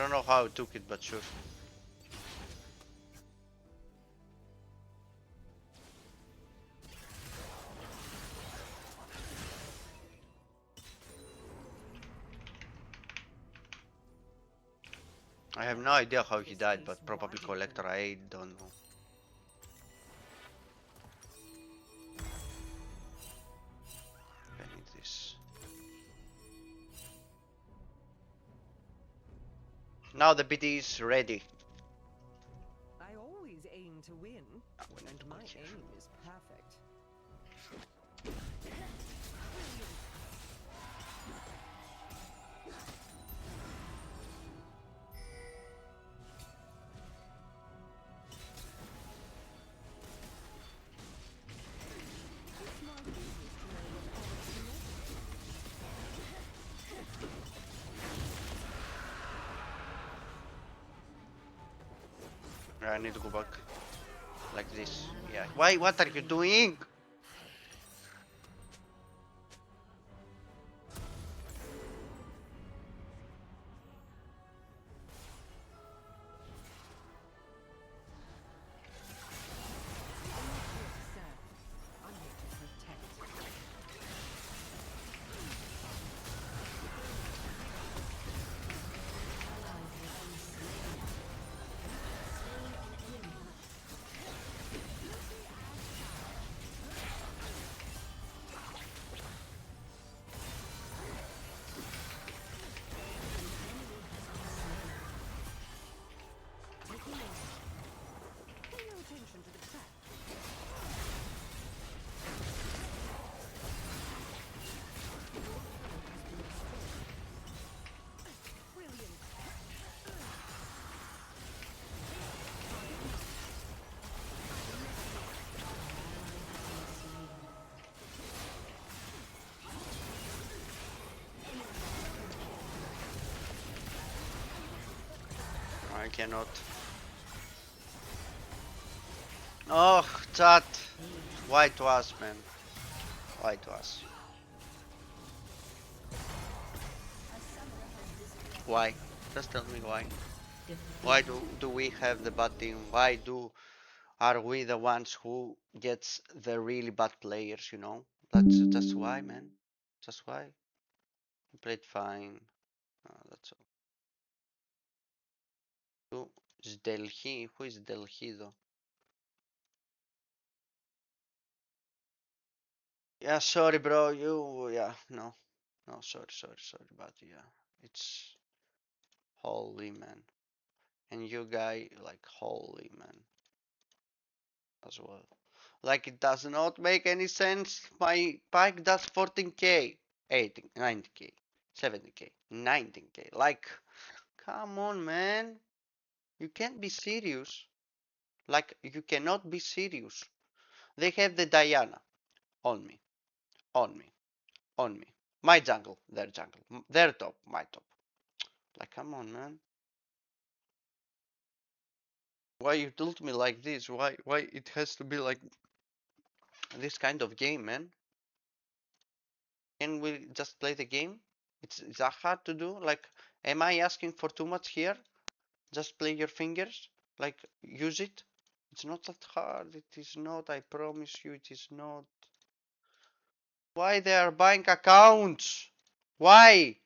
don't know how I took it, but sure. I have no idea how he died, but probably Collector, I don't know. I need this. Now the BD is ready. I always aim to win, and my aim is perfect. I need to go back. Like this. Yeah. Why? What are you doing? I cannot. Oh, chat. Why to us, man? Why to us? Why? Just tell me why. Why do we have the bad team? Why are we the ones who gets the really bad players? You know, that's why, man. That's why. We played fine. That's all. Who is Delhi? Who is Delhi though? Yeah, sorry, bro. Yeah, no, sorry, but yeah, it's holy man, and you guy like holy man as well. Like it does not make any sense. My bike does 14k, 18, 90k, 70k, 19k. Like, come on, man. You can't be serious. Like, you cannot be serious. They have the Diana on me, on me, on me. My jungle, their jungle, their top, my top. Like, come on, man. Why you told me like this? Why it has to be like this kind of game, man? Can we just play the game? It's that hard to do? Like, am I asking for too much here? Just play your fingers? Like, use it? It's not that hard. It is not. I promise you, it is not. Why they are buying accounts? Why?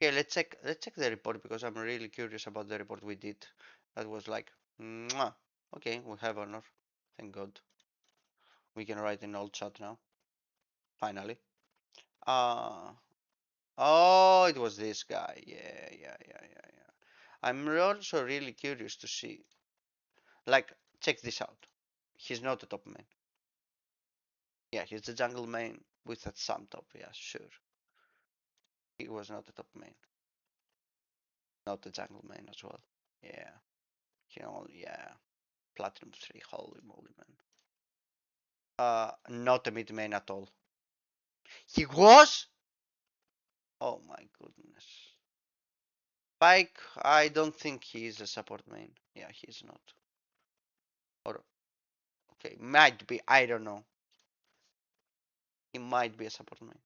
Okay, let's check the report because I'm really curious about the report we did. That was like, mwah. Okay, we have honor. Thank God. We can write in old chat now. Finally. Oh, it was this guy. Yeah. I'm also really curious to see. Like, check this out. He's not a top main. Yeah, he's the jungle main with a some top. Yeah, sure. He was not a top main. Not the jungle main as well. Yeah. Yeah. Platinum 3. Holy moly, man. Not a mid main at all. He was? Oh my goodness. Pike, I don't think he is a support main. Yeah, he's not. Or, okay, might be. I don't know. He might be a support main.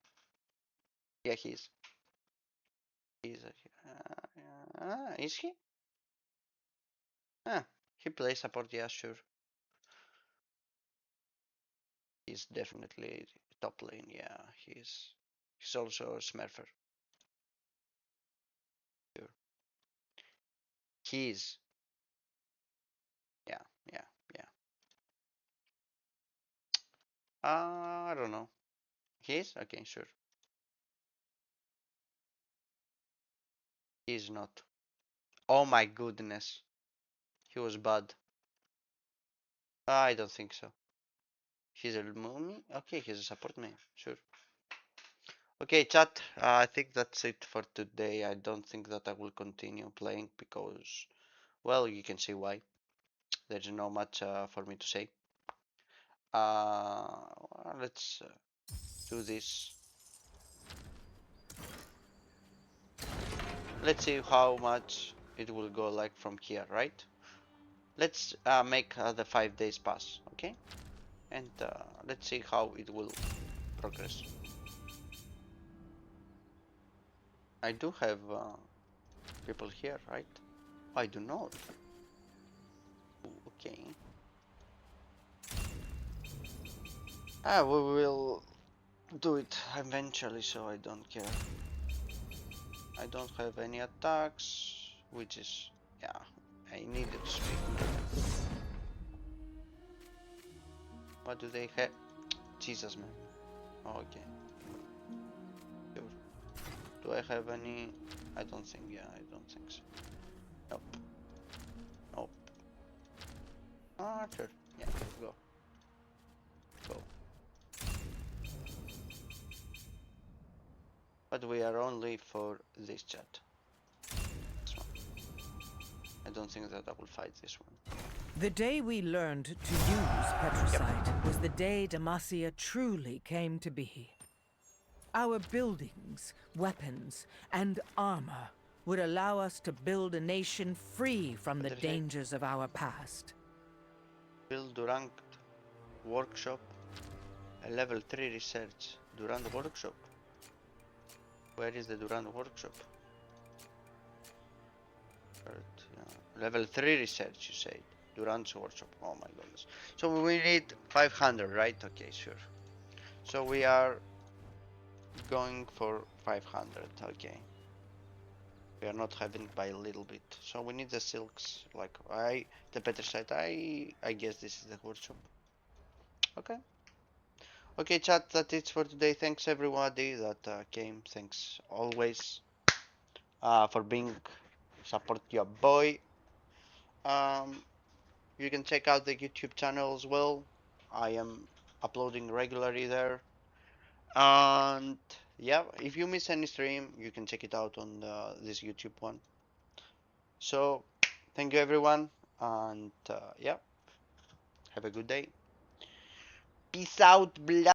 Yeah, he is. He's a, Is he? He plays support, yeah, sure. He's definitely top lane, yeah. He's also a smurfer. Sure. He's yeah. I don't know. He's okay, sure. He's not. Oh my goodness. He was bad. I don't think so. He's a mummy? Okay, he's a support man. Sure. Okay, chat. I think that's it for today. I don't think that I will continue playing because, well, you can see why. There's not much for me to say. Let's do this. Let's see how much it will go like from here, right? Let's make the 5 days pass, okay? And let's see how it will progress. I do have people here, right? I do not. Okay. We will do it eventually, so I don't care. I don't have any attacks, which is, yeah, I needed to speak. What do they have? Jesus, man. Okay. Sure. Do I have any? I don't think, yeah, I don't think so. Nope. Nope. Sure. Yeah, go. Go. But we are only for this chat. This one. I don't think that I will fight this one. The day we learned to use Petricite was the day Demacia truly came to be. Our buildings, weapons, and armor would allow us to build a nation free from the dangers of our past. Build ranked workshop, a level 3 research. Durand workshop. Where is the Durand workshop? Level 3 research, you said. Durand's workshop. Oh my goodness. So we need 500, right? Okay, sure. So we are going for 500. Okay. We are not having by a little bit. So we need the silks. Like the better side. I guess this is the workshop. Okay. Okay, chat. That's it for today. Thanks everybody that came. Thanks always for being support your boy. You can check out the YouTube channel as well. I am uploading regularly there. And yeah, if you miss any stream, you can check it out on this YouTube one. So, thank you everyone, and yeah, have a good day. Peace out, blah.